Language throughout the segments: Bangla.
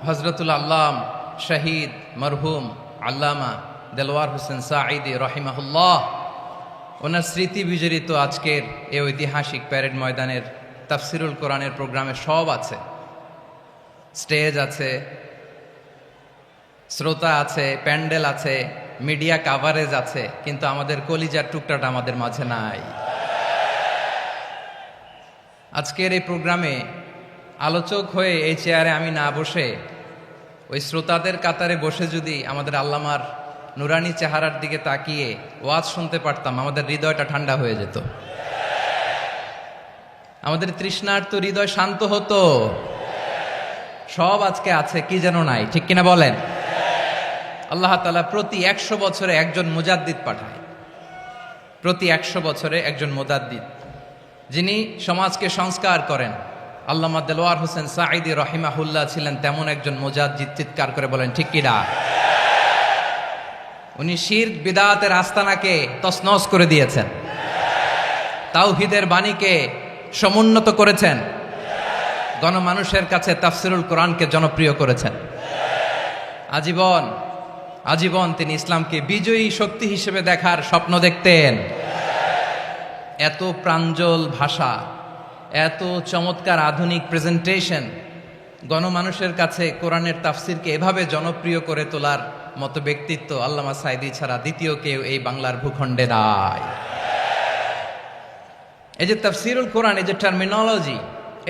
হজরতুল আল্লাম শহীদ মরহুম আল্লামা দেলওয়ার হোসেন সাঈদী রহিমাহুল্লাহ, ওনার স্মৃতি বিজড়িত আজকের এই ঐতিহাসিক প্যারেড ময়দানের তাফসিরুল কোরআনের প্রোগ্রামে সব আছে। স্টেজ আছে, শ্রোতা আছে, প্যান্ডেল আছে, মিডিয়া কাভারেজ আছে, কিন্তু আমাদের কলিজার টুকটাটা আমাদের মাঝে নাই। আজকের এই প্রোগ্রামে আলোচক হয়ে এই চেয়ারে আমি না বসে ওই শ্রোতাদের কাতারে বসে যদি আমাদের আল্লামার নুরানি চেহারার দিকে তাকিয়ে ওয়াজ শুনতে পারতাম, আমাদের হৃদয়টা ঠান্ডা হয়ে যেত, আমাদের তৃষ্ণার্ত হৃদয় শান্ত হতো। সব আজকে আছে, কি যেন নাই, ঠিক কিনা বলেন? আল্লাহ তাআলা প্রতি 100 বছরে একজন মুজাদ্দিদ পাঠায়, প্রতি 100 বছরে একজন মুজাদ্দিদ, যিনি সমাজকে সংস্কার করেন। আল্লামা দেলওয়ার হোসেন সাঈদী রহিমাহুল্লাহ ছিলেন তেমন একজন মুজাদ্দিদ। চিৎকার করে বলেন ঠিক কিনা? উনি শিরক বিদআতের আস্তানাকে তছনছ করে দিয়েছেন, তাওহীদের বাণীকে সমুন্নত করেছেন, গণমানুষের কাছে তাফসিরুল কোরআনকে জনপ্রিয় করেছেন। আজীবন তিনি ইসলামকে বিজয়ী শক্তি হিসেবে দেখার স্বপ্ন দেখতেন। এত প্রাঞ্জল ভাষা, এত চমৎকার আধুনিক প্রেজেন্টেশন, গণমানুষের কাছে কোরআনের তাফসিরকে এভাবে জনপ্রিয় করে তোলার মতো ব্যক্তিত্ব আল্লামা সাঈদী ছাড়া দ্বিতীয় কেউ এই বাংলার ভূখণ্ডে নাই। এই যে তাফসিরুল কোরআন, এই যে টার্মিনোলজি,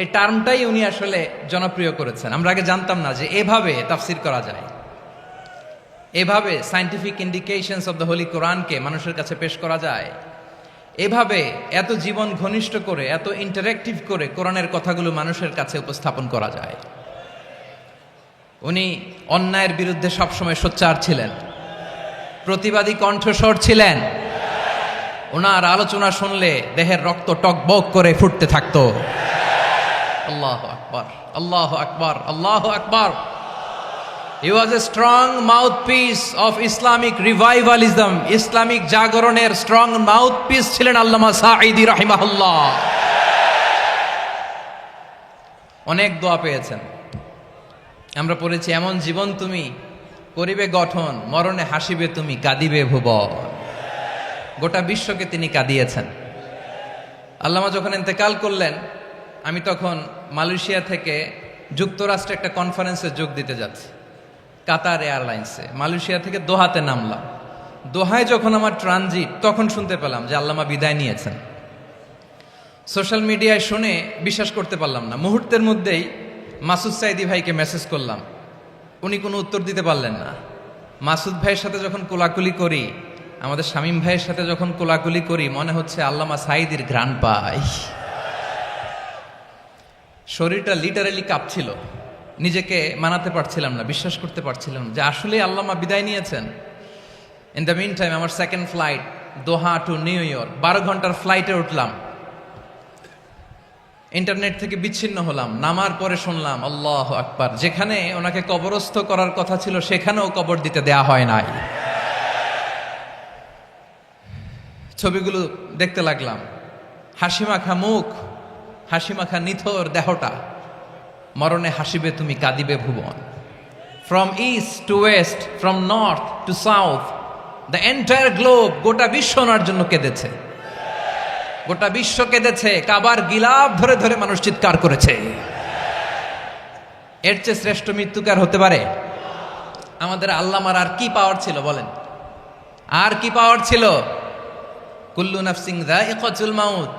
এই টার্মটাই উনি আসলে জনপ্রিয় করেছেন। আমরা আগে জানতাম না যে এভাবে তাফসির করা যায়, এভাবে scientific indications of the Holi কোরআনকে মানুষের কাছে পেশ করা যায়, এভাবে এত জীবন ঘনিষ্ঠ করে, এত ইন্টারেক্টিভ করে কোরআনের কথাগুলো মানুষের কাছে উপস্থাপন করা যায়। উনি অন্যায়ের বিরুদ্ধে সবসময় সোচ্চার ছিলেন, প্রতিবাদী কণ্ঠস্বর ছিলেন। ওনার আলোচনা শুনলে দেহের রক্ত টকবক করে ফুটতে থাকতো। আল্লাহু আকবার, আল্লাহু আকবার, আল্লাহু আকবার। He was a strong mouthpiece of Islamic revivalism. Islamic জাগরণের স্ট্রং মাউথপিস ছিলেন আল্লামা সাঈদী রাহিমাহুল্লাহ। অনেক দোয়া পেয়েছেন, আমরা পড়েছি, এমন জীবন তুমি করিবে গঠন, মরণে হাসিবে তুমি, কাঁদিবে ভুবন। গোটা বিশ্বকে তিনি কাঁদিয়েছেন। আল্লামা যখন ইন্তেকাল করলেন, আমি তখন মালয়েশিয়া থেকে যুক্তরাষ্ট্রে একটা কনফারেন্সে যোগ দিতে যাচ্ছি, কাতার এয়ারলাইন্সে। মালয়েশিয়া থেকে দোহাতে নামলাম। দোহায় যখন আমার ট্রানজিট, তখন শুনতে পেলাম যে আল্লামা বিদায় নিয়েছেন। সোশ্যাল মিডিয়ায় শুনে বিশ্বাস করতে পারলাম না। মুহূর্তের মধ্যেই মাসুদ সাঈদী ভাইকে মেসেজ করলাম, উনি কোনো উত্তর দিতে পারলেন না। মাসুদ ভাইয়ের সাথে যখন কোলাকুলি করি, আমাদের শামীম ভাইয়ের সাথে যখন কোলাকুলি করি, মনে হচ্ছে আল্লামা সাঈদীর ঘ্রাণ পাই। শরীরটা লিটারালি কাঁপছিল, নিজেকে মানাতে পারছিলাম না, বিশ্বাস করতে পারছিলাম যে আসলে আল্লামা বিদায় নিয়েছেন। ইন দ্য মিন টাইম আমার সেকেন্ড ফ্লাইট, দোহা টু নিউ ইয়র্ক, 12 ঘন্টার ফ্লাইটে উঠলাম। ইন্টারনেট থেকে বিচ্ছিন্ন হলাম। নামার পরে শুনলাম আল্লাহু আকবার, যেখানে ওনাকে কবরস্থ করার কথা ছিল সেখানেও কবর দিতে দেয়া হয় নাই। ছবিগুলো দেখতে লাগলাম, হাসিমাখা মুখ, হাসিমাখা নিথর দেহটা, মরণে হাসিবে তুমি, কাঁদিবে ভুবন। From east to west, from north to south, the entire globe, গোটা বিশ্ব ওনার জন্য কেঁদেছে, গোটা বিশ্ব কেঁদেছে। কাবার গিলাফ ধরে ধরে মানুষ চিৎকার করেছে। এর চেয়ে শ্রেষ্ঠ মৃত্যুকার হতে পারে? আমাদের আল্লামার আর কি পাওয়ার ছিল বলেন? আর কি পাওয়ার ছিল? কুল্লু নাফসিন যায়িকাতুল মাউত,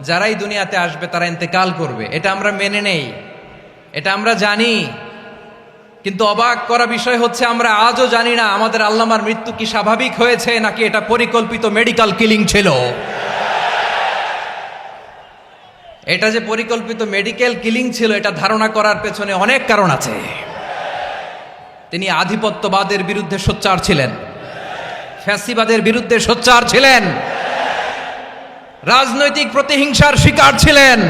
যারাই দুনিয়াতে আসবে তারা ইন্তেকাল করবে, এটা আমরা মেনে নেই, এটা আমরা জানি। কিন্তু অবাক করা বিষয় হচ্ছে, আমরা আজও জানি না আমাদের আল্লামার মৃত্যু কি স্বাভাবিক হয়েছে নাকি এটা পরিকল্পিত মেডিকেল কিলিং ছিল। এটা যে পরিকল্পিত মেডিকেল কিলিং ছিল, এটা ধারণা করার পেছনে অনেক কারণ আছে। তিনি আধিপত্যবাদের বিরুদ্ধে সোচ্চার ছিলেন, ফ্যাসিবাদের বিরুদ্ধে সোচ্চার ছিলেন, রাজনৈতিক প্রতিহিংসার শিকার ছিলেন।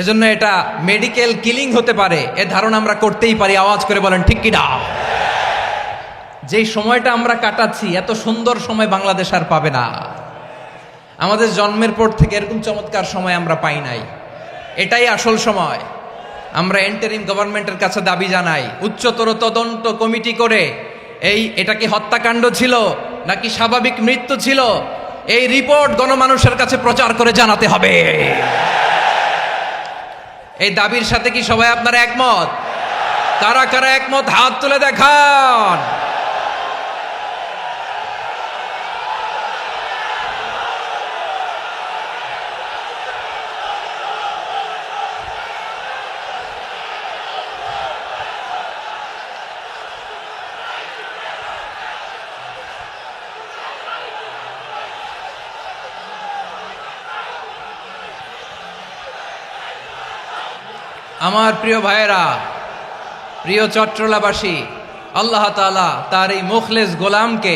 এজন্য এটা মেডিকেল কিলিং হতে পারে এ ধারণা আমরা করতেই পারি। আওয়াজ করে বলেন ঠিক কিনা? যেই সময়টা আমরা কাটাচ্ছি, এত সুন্দর সময় বাংলাদেশ আর পাবে না। আমাদের জন্মের পর থেকে এরকম চমৎকার সময় আমরা পাই নাই। এটাই আসল সময়। আমরা ইন্টারিম গভর্নমেন্টের কাছে দাবি জানাই, উচ্চতর তদন্ত কমিটি করে এটা কি হত্যাকাণ্ড ছিল নাকি স্বাভাবিক মৃত্যু ছিল, এই রিপোর্ট গণমানুষের কাছে প্রচার করে জানাতে হবে। এই দাবির সাথে কি সবাই আপনারা একমত? কারা কারা একমত হাত তুলে দেখান। আমার প্রিয় ভাইয়েরা, প্রিয় চট্টলাবাসী, আল্লাহ তাআলা তার এই মুখলেস গোলামকে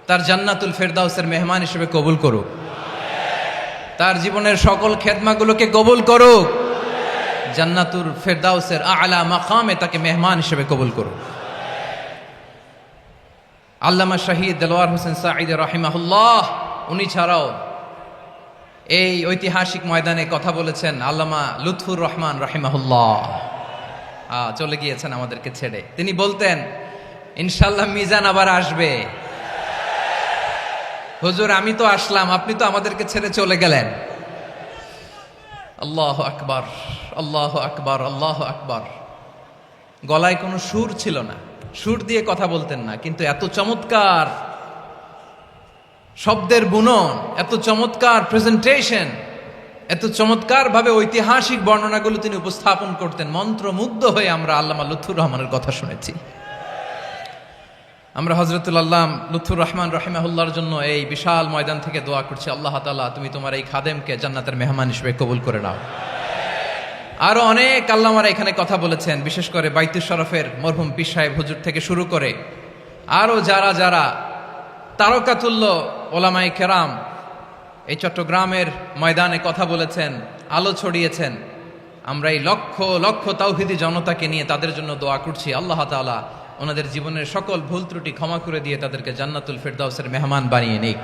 তার জান্নাতুল ফেরদাউসের মেহমান হিসেবে কবুল করুক, তার জীবনের সকল খেদমাগুলোকে কবুল করুক, জান্নাতুল ফেরদাউসের আলা মাকামে তাকে মেহমান হিসেবে কবুল করুক। আল্লামা শহীদ দেলোয়ার হোসেন সাঈদ রাহিমাহুল্লাহ, উনি ছাড়াও এই ঐতিহাসিক ময়দানে কথা বলেছেন আল্লামা লুৎফুর রহমান রাহিমাহুল্লাহ। চলে গিয়েছেন আমাদেরকে ছেড়ে। তিনি বলতেন, ইনশাল্লাহ মিজান আবার আসবে। হুজুর আমি তো আসলাম, আপনি তো আমাদেরকে ছেড়ে চলে গেলেন। আল্লাহু আকবার, আল্লাহু আকবার, আল্লাহু আকবার। গলায় কোনো সুর ছিল না, সুর দিয়ে কথা বলতেন না, কিন্তু এত চমৎকার শব্দের বুনন, এত চমৎকার প্রেজেন্টেশন, এত চমৎকার ভাবে ঐতিহাসিক বর্ণনাগুলো তিনি উপস্থাপন করতেন। মন্ত্রমুগ্ধ হয়ে আমরা আল্লামা লুৎফুর রহমানের কথা শুনেছি। আমরা হযরতুল আল্লাম লুৎফুর রহমান রাহিমাহুল্লাহর জন্য এই বিশাল ময়দান থেকে দোয়া করছি, আল্লাহ তাআলা তুমি তোমার এই খাদেমকে জান্নাতের মেহমান হিসেবে কবুল করে নাও। আরো অনেক আল্লামারা এখানে কথা বলেছেন, বিশেষ করে বাইতুল শরফের মরহুম পীর সাহেব হুজুর থেকে শুরু করে আরো যারা যারা তারকাতুল্য ওলামায়ে কেরাম এই চট্টগ্রামের ময়দানে কথা বলেছেন, আলো ছড়িয়েছেন। আমরা এই লক্ষ লক্ষ তাওহীদি জনতাকে নিয়ে তাদের জন্য দোয়া করছি, আল্লাহ তাআলা ওনাদের জীবনের সকল ভুল ত্রুটি ক্ষমা করে দিয়ে তাদেরকে জান্নাতুল ফেরদাউসের মেহমান বানিয়ে নিক।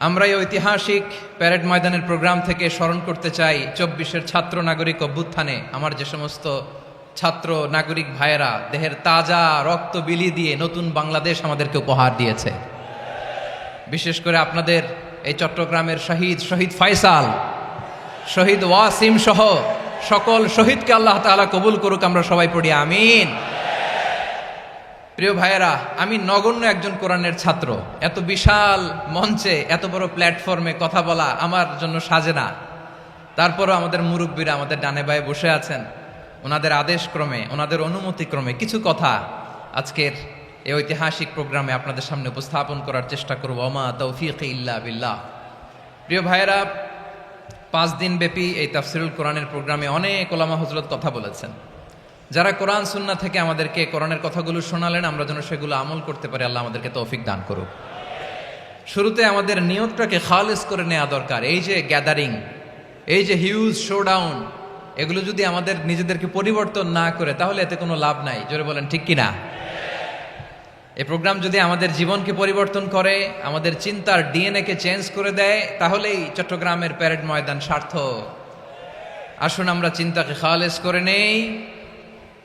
আমরা এই ঐতিহাসিক প্যারেড ময়দানের প্রোগ্রাম থেকে স্মরণ করতে চাই 24-এর ছাত্র নাগরিক অভ্যুত্থানে আমার যে সমস্ত ছাত্র নাগরিক ভাইয়েরা দেহের তাজা রক্ত বিলি দিয়ে নতুন বাংলাদেশ আমাদেরকে উপহার দিয়েছে। বিশেষ করে আপনাদের এই চট্টগ্রামের শহীদ ফয়সাল, শহীদ ওয়াসিম সহ সকল শহীদকে আল্লাহ তাআলা কবুল করুক। আমরা সবাই পড়ি আমিন। প্রিয় ভাইয়েরা, আমি নগণ্য একজন কোরআনের ছাত্র, এত বিশাল মঞ্চে এত বড় প্ল্যাটফর্মে কথা বলা আমার জন্য সাজে না। তারপরও আমাদের মুরব্বীরা আমাদের ডানে বায়ে বসে আছেন, ওনাদের আদেশ ক্রমে, ওনাদের অনুমতি ক্রমে কিছু কথা আজকের এই ঐতিহাসিক প্রোগ্রামে আপনাদের সামনে উপস্থাপন করার চেষ্টা করব। ওমা তৌফিক ইল্লা বিল্লাহ। প্রিয় ভাইয়েরা, 5 দিন ব্যাপী এই তাফসিরুল কোরআনের প্রোগ্রামে অনেক ওলামা হযরত কথা বলেছেন। যারা কোরআন সুন্নাহ থেকে আমাদেরকে কোরআনের কথাগুলো শোনালেন, আমরা যেন সেগুলো আমল করতে পারি, আল্লাহ আমাদেরকে তৌফিক দান করুক। শুরুতে আমাদের নিয়তটাকে খালেস করে নেওয়া দরকার। এই যে গ্যাদারিং, এই যে হিউজ শোডাউন, এগুলো যদি আমাদের নিজেদেরকে পরিবর্তন না করে তাহলে এতে কোনো লাভ নাই। জোরে বলেন ঠিক কিনা? এই প্রোগ্রাম যদি আমাদের জীবনকে পরিবর্তন করে, আমাদের চিন্তার ডিএনএ কে চেঞ্জ করে দেয়, তাহলেই চট্টগ্রামের প্যারেড ময়দান সার্থক। আসুন আমরা চিন্তাকে খালেস করে নেই।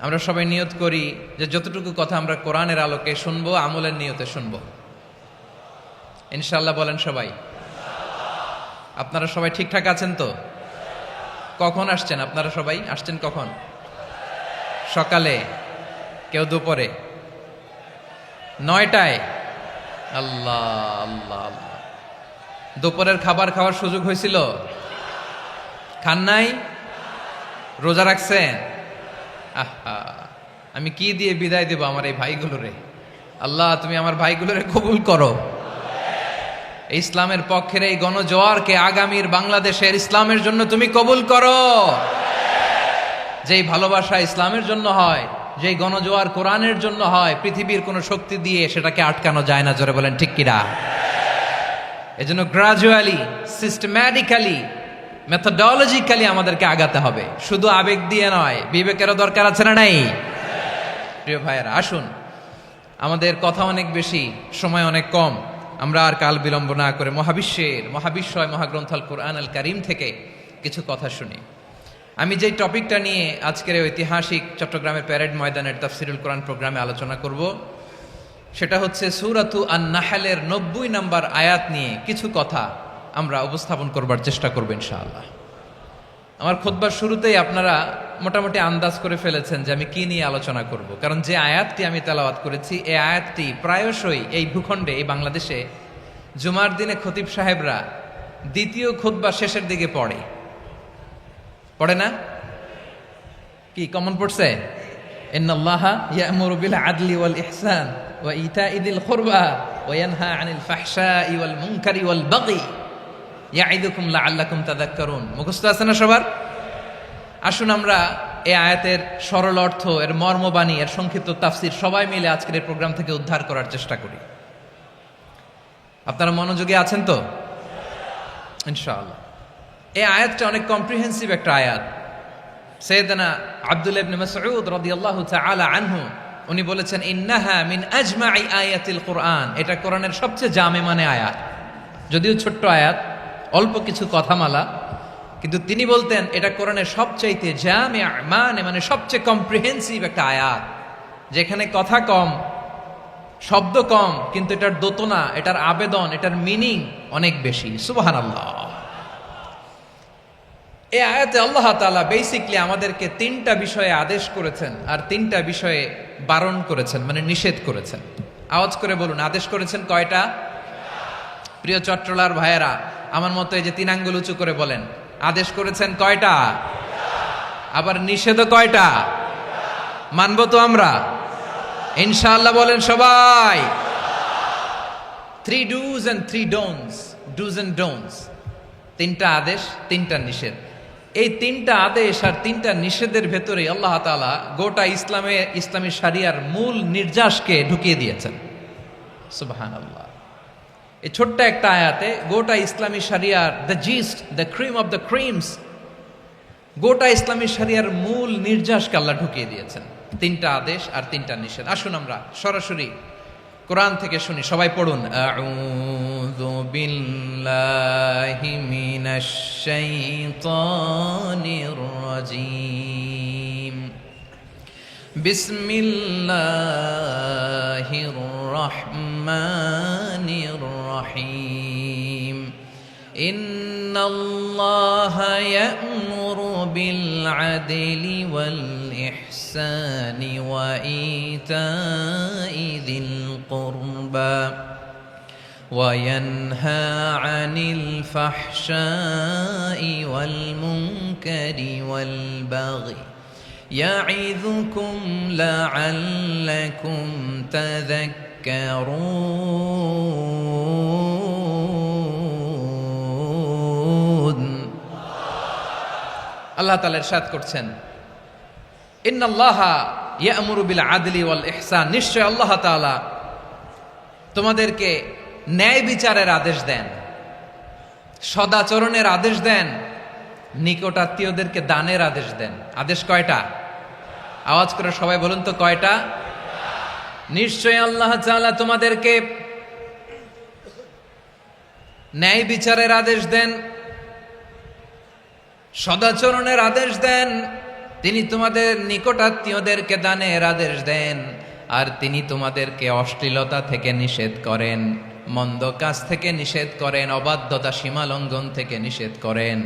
আমরা সবাই নিয়ত করি যে যতটুকু কথা আমরা কোরআনের আলোকে শুনবো, আমলের নিয়তে শুনবো ইনশাআল্লাহ। বলেন সবাই। আপনারা সবাই ঠিকঠাক আছেন তো? কখন আসছেন? আপনারা সবাই আসছেন কখন? সকালে, কেউ দুপুরে, 9টায়। আল্লাহ আল্লাহ আল্লাহ। দুপুরের খাবার খাওয়ার সুযোগ হয়েছিল? খান নাই? রোজা রাখছেন? আহা, আমি কি দিয়ে বিদায় দেব আমার এই ভাইগুলোরে? আল্লাহ তুমি আমার ভাইগুলোরে কবুল করো। ইসলামের পক্ষের এই গণজোয়ারকে আগামীর বাংলাদেশের ইসলামের জন্য তুমি কবুল করো। যেই ভালোবাসা ইসলামের জন্য হয়, যেই গণজোয়ার কোরআনের জন্য হয়, পৃথিবীর কোনো শক্তি দিয়ে সেটাকে আটকানো যায় না। জোরে বলেন ঠিক কিনা? এজন্য গ্রাজুয়ালি, সিস্টেম্যাটিক্যালি, মেথোডোলজিক্যালি আমাদেরকে আগাতে হবে, শুধু আবেগ দিয়ে নয়। বিবেকেরও দরকার আছে না নাই? প্রিয় ভাইয়েরা, আসুন, আমাদের কথা অনেক বেশি, সময় অনেক কম। আমরা আর কাল বিলম্ব না করে মহাবিশ্বয় মহাগ্রন্থ আল কোরআন আল কারীম থেকে কিছু কথা শুনি। আমি যেই টপিকটা নিয়ে আজকের এই ঐতিহাসিক চট্টগ্রামের প্যারেড ময়দানের তাফসিরুল কোরআন প্রোগ্রামে আলোচনা করব সেটা হচ্ছে সূরাতু আন-নাহলের 90 নম্বর আয়াত নিয়ে কিছু কথা আমরা উপস্থাপন করবার চেষ্টা করব ইনশাআল্লাহ। আমার খুতবার শুরুতেই আপনারা মোটামুটি আন্দাজ করে ফেলেছেন যে আমি কি নিয়ে আলোচনা করব, কারণ যে আয়াতটি আমি তেলাওয়াত করেছি এই আয়াতটি প্রায়শই এই ভূখণ্ডে, এই বাংলাদেশে জুমার দিনে খতিব সাহেবরা দ্বিতীয় খুতবা শেষের দিকে পড়ে না? কি কমন পড়ছে? ইন্নাল্লাহা ইয়া'মুরু বিল আদলি ওয়াল ইহসান ওয়া ইতা'i যিল কুরবা ওয়া ইয়ানহা আনিল ফাহশাই ওয়াল মুনকারি ওয়াল বাগি ইয়া'iদুকুম লাআল্লাকুম তাযাক্কারুন। মুখস্থ আছে না সবার? আসুন আমরা এই আয়াতের সরল অর্থ, এর মর্মবাণী, এর সংক্ষিপ্ত তাফসীর সবাই মিলে আজকের এই প্রোগ্রাম থেকে উদ্ধার করার চেষ্টা করি। আপনারা মনোযোগী আছেন তো? ইনশাআল্লাহ। এই আয়াতটা অনেক কম্প্রিহেন্সিভ একটা আয়াত। সাইয়েদনা আব্দুল্লাহ ইবনে মাসউদ রাদিয়াল্লাহু তাআলা আনহু উনি বলেছেন, ইন্নাহা মিন আজমাই আয়াতিল কুরআন, এটা কোরআনের সবচেয়ে জামে মানে আয়াত। যদিও ছোট্ট আয়াত, অল্প কিছু কথামালা, কিন্তু তিনি বলতেন এটা কোরআনের সবচাইতে জামে মানে সবচেয়ে কম্প্রিহেন্সিভ একটা আয়াত, যেখানে কথা কম, শব্দ কম, কিন্তু এটার দোতনা, এটার আবেদন, এটার মিনিং অনেক বেশি। সুবহানাল্লাহ। এই আয়াতে আল্লাহ তাআলা বেসিকলি আমাদেরকে তিনটা বিষয়ে আদেশ করেছেন আর তিনটা বিষয়ে বারণ করেছেন, মানে নিষেধ করেছেন। আওয়াজ করে বলুন, আদেশ করেছেন কয়টা? প্রিয় চট্টলার ভাইয়েরা, আমার মতো এই যে 3 আঙ্গুল উঁচু করে বলেন, আদেশ করেছেন কয়টা? আবার নিষেধও কয়টা? মানবো তো আমরা ইনশাআল্লাহ? বলেন সবাই। 3 do's and 3 don'ts, do's and don'ts, 3টা আদেশ, 3টা নিষেধ। এই 3টা আদেশ আর 3টা নিষেধের ভেতরে আল্লাহ তাআলা গোটা ইসলামী শরিয়ার মূল নির্যাসকে ঢুকিয়ে দিয়েছেন। সুবহানাল্লাহ। এই ছোট্ট একটা আয়াতে গোটা ইসলামী শরিয়ার the gist, the cream of the creams, গোটা ইসলামী শরিয়ার মূল নির্যাসকে আল্লাহ ঢুকিয়ে দিয়েছেন। 3টা আদেশ আর 3টা নিষেধ। আসুন আমরা সরাসরি কোরআন থেকে শুনি, সবাই পড়ুন। আউযু বিল্লাহি মিনাশ শাইতানির রাজীম। বিসমিল্লাহির রহমানির রহিম। ইন্নাল্লাহা ইয়া'মুরু বিল আদলি ওয়াল ইহসানি ওয়া ইতা'i যিল কুরবা ওয়া ইয়ানহা আনিল ফাহশাই ওয়াল মুনকারি ওয়াল বাগি ইয়া'ইযুকুম লা'আল্লাকুম তাযাক্কারুন। আল্লাহ তাআলা ইরশাদ করছেন, ইন্নাল্লাহা ইয়া'মুরু বিল আদলি ওয়াল ইহসান, নিশ্চয় আল্লাহ তাআলা তোমাদেরকে ন্যায় বিচারের আদেশ দেন, সদাচরণের আদেশ দেন, নিকটাত্মীয়দেরকে দানের আদেশ দেন। আদেশ কয়টা? আওয়াজ করে সবাই বলুন তো কয়টা? নিশ্চয় আল্লাহ তাআলা তোমাদেরকে ন্যায় বিচারের আদেশ দেন, সদাচরণের আদেশ দেন, তিনি তোমাদের নিকটাত্মীয়দেরকে দানের আদেশ দেন, আর তিনি তোমাদেরকে অশ্লীলতা থেকে নিষেধ করেন, মন্দ কাজ থেকে নিষেধ করেন, অবাধ্যতা সীমালঙ্ঘন থেকে নিষেধ করেন।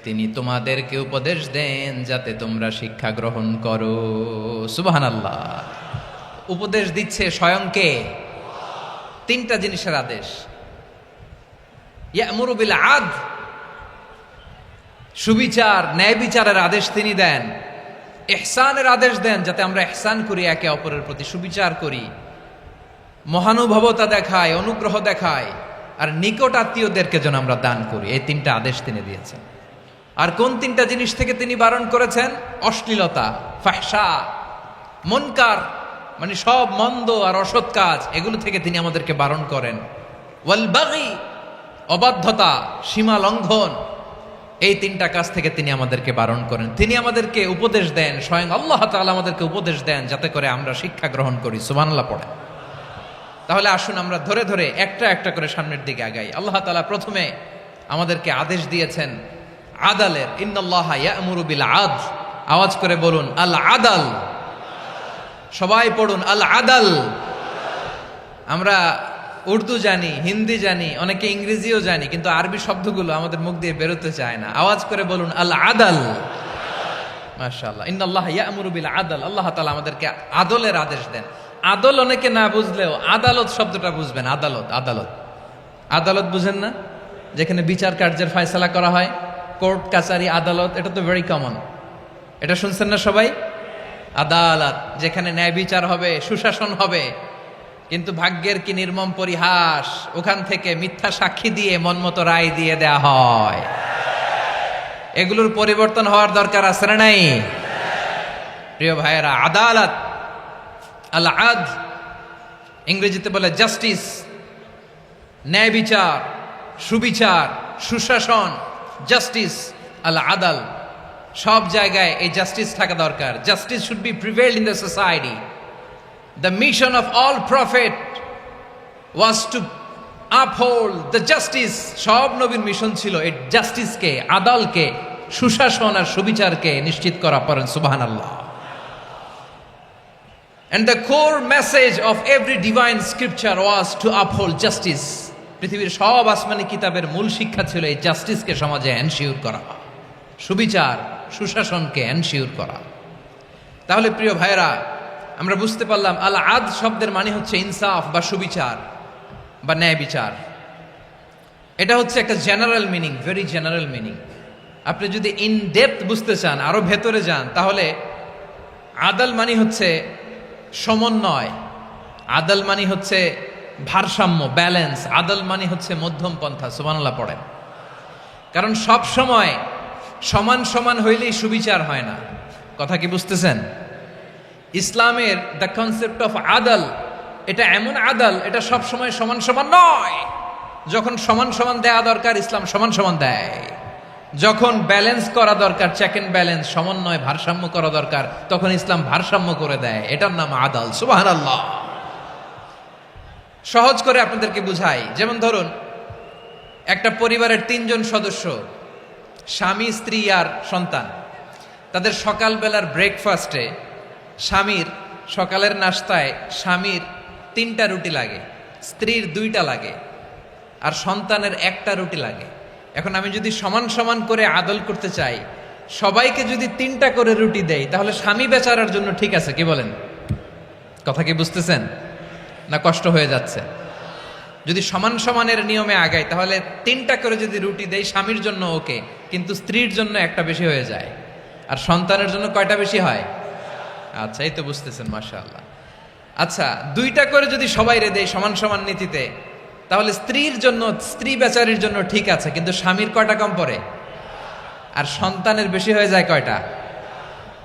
তিনি তোমাদেরকে উপদেশ দেন যাতে তোমরা শিক্ষা গ্রহণ করো। সুবহানাল্লাহ। উপদেশ দিচ্ছে স্বয়ং কে? 3টা জিনিসের আদেশ। ইয়া'মুরু বিল আদল, সুবিচার, ন্যায় বিচারের আদেশ তিনি দেন। ইহসানের আদেশ দেন, যাতে আমরা ইহসান করি, একে অপরের প্রতি সুবিচার করি, মহানুভবতা দেখায়, অনুগ্রহ দেখায়, আর নিকট আত্মীয়দেরকে যেন আমরা দান করি। এই 3টা আদেশ তিনি দিয়েছেন। আর কোন 3টা জিনিস থেকে তিনি বারণ করেছেন? অশ্লীলতা, ফাহশা, মুনকার, মানে সব মন্দ আর অসৎ কাজ, এগুলো থেকে তিনি আমাদেরকে বারণ করেন। ওয়াল বাগি, অবাধ্যতা, সীমা লঙ্ঘন, এই 3টা কাজ থেকে তিনি আমাদেরকে বারণ করেন। তিনি আমাদেরকে উপদেশ দেন, স্বয়ং আল্লাহ তাআলা আমাদেরকে উপদেশ দেন যাতে করে আমরা শিক্ষা গ্রহণ করি। সুবহানাল্লাহ পড়ে। তাহলে আসুন আমরা ধরে ধরে একটা একটা করে সামনের দিকে আগাই। আল্লাহ তাআলা প্রথমে আমাদেরকে আদেশ দিয়েছেন আদালের। ইন্নাল্লাহা ইয়া'মুরু বিল আদল, আওয়াজ করে বলুন আল আদাল। সবাই পড়ুন আল আদাল। আমরা উর্দু জানি, হিন্দি জানি, অনেকে ইংরেজিও জানি, কিন্তু আরবি শব্দগুলো আমাদের মুখ দিয়ে বেরোতে চায় না। আওয়াজ করে বলুন আল আদাল। মাশাআল্লাহ, ইন্নাল্লাহা ইয়া'মুরু বিল আদল। আল্লাহ তাআলা আমাদেরকে আদলের আদেশ দেন। আদল অনেকে না বুঝলেও আদালত শব্দটা বুঝবেন। আদালত, আদালত, আদালত বুঝেন না? যেখানে বিচার কার্যের ফয়সালা করা হয়, কোর্ট কাচারি আদালত, এটা তো ভেরি কমন। এটা শুনছেন না সবাই? আদালত, যেখানে ন্যায় বিচার হবে, সুশাসন হবে। কিন্তু ভাগ্যের কি নির্মম পরিহাস, ওখান থেকে মিথ্যা সাক্ষী দিয়ে মনমতো রায় দিয়ে দেয়া হয়। এগুলোর পরিবর্তন হওয়ার দরকার আছে না নাই? প্রিয় ভাইয়েরা, আদালত, আল আদল, ইংরেজিতে বলে জাস্টিস, ন্যায় বিচার, সুবিচার, সুশাসন, জাস্টিস, আল আদাল। সব জায়গায় এই জাস্টিস থাকা দরকার। Justice should be prevailed in the society. The mission of all prophet was to uphold the justice. সব নবীর মিশন ছিল এই জাস্টিসকে, আদালকে, সুশাসন আর সুবিচারকে নিশ্চিত করা। পড়েন সুবহানাল্লাহ। And the core message of every divine scripture was to uphold justice. পৃথিবীর সব আসমানি কিতাবের মূল শিক্ষা ছিল এই জাস্টিসকে সমাজে এনশিওর করা, সুবিচার, সুশাসনকে এনশিওর করা। তাহলে প্রিয় ভাইরা, আমরা বুঝতে পারলাম আল আদ শব্দের মানে হচ্ছে ইনসাফ বা সুবিচার বা ন্যায় বিচার। এটা হচ্ছে একটা general meaning, very general meaning. আপনি যদি ইন ডেপথ বুঝতে চান, আরো ভেতরে যান, তাহলে আদাল মানে হচ্ছে সমন্বয়, আদাল মানে হচ্ছে ভারসাম্য, ব্যালেন্স। আদাল মানে হচ্ছে মধ্যম পন্থা। সুবহানাল্লাহ পড়েন। কারণ সব সময় সমান সমান হইলেই সুবিচার হয় না। কথা কি বুঝতেছেন? ইসলামের দ্য কনসেপ্ট অফ আদাল, এটা এমন আদাল, এটা সব সময় সমান সমান নয়। যখন সমান সমান দেয়া দরকার, ইসলাম সমান সমান দেয়। যখন ব্যালেন্স করা দরকার, চেক এন্ড ব্যালেন্স, সমন্বয়, ভারসাম্য করা দরকার, তখন ইসলাম ভারসাম্য করে দেয়। এটার নাম আদাল। সুবহানাল্লাহ। সহজ করে আপনাদেরকে বুঝাই। যেমন ধরুন, একটা পরিবারের 3 জন সদস্য, স্বামী, স্ত্রী আর সন্তান। তাদের সকালবেলার ব্রেকফাস্টে স্বামীর, সকালের নাস্তায় স্বামীর 3টা রুটি লাগে, স্ত্রীর 2টা লাগে, আর সন্তানের 1টা রুটি লাগে। এখন আমি যদি সমান সমান করে আদল করতে চাই, সবাইকে যদি 3টা করে রুটি দেই, তাহলে স্বামী বেচারার জন্য ঠিক আছে? কি বলেন? কথা কি বুঝতেছেন না কষ্ট হয়ে যাচ্ছে? যদি সমান সমানের নিয়মে আগাই, তাহলে 3টা করে যদি রুটি দেই, স্বামীর জন্য ওকে, কিন্তু স্ত্রীর জন্য 1টা বেশি হয়ে যায়। আর সন্তানের জন্য কয়টা বেশি হয়? আচ্ছা, এই তো বুঝতেছেন, মাশাআল্লাহ। আচ্ছা, 2টা করে যদি সবাই রে দেয় সমান সমান নীতিতে, তাহলে স্ত্রীর জন্য, স্ত্রী বেচারির জন্য ঠিক আছে, কিন্তু স্বামীর কয়টা কম পড়ে? আর সন্তানের বেশি হয়ে যায় কয়টা?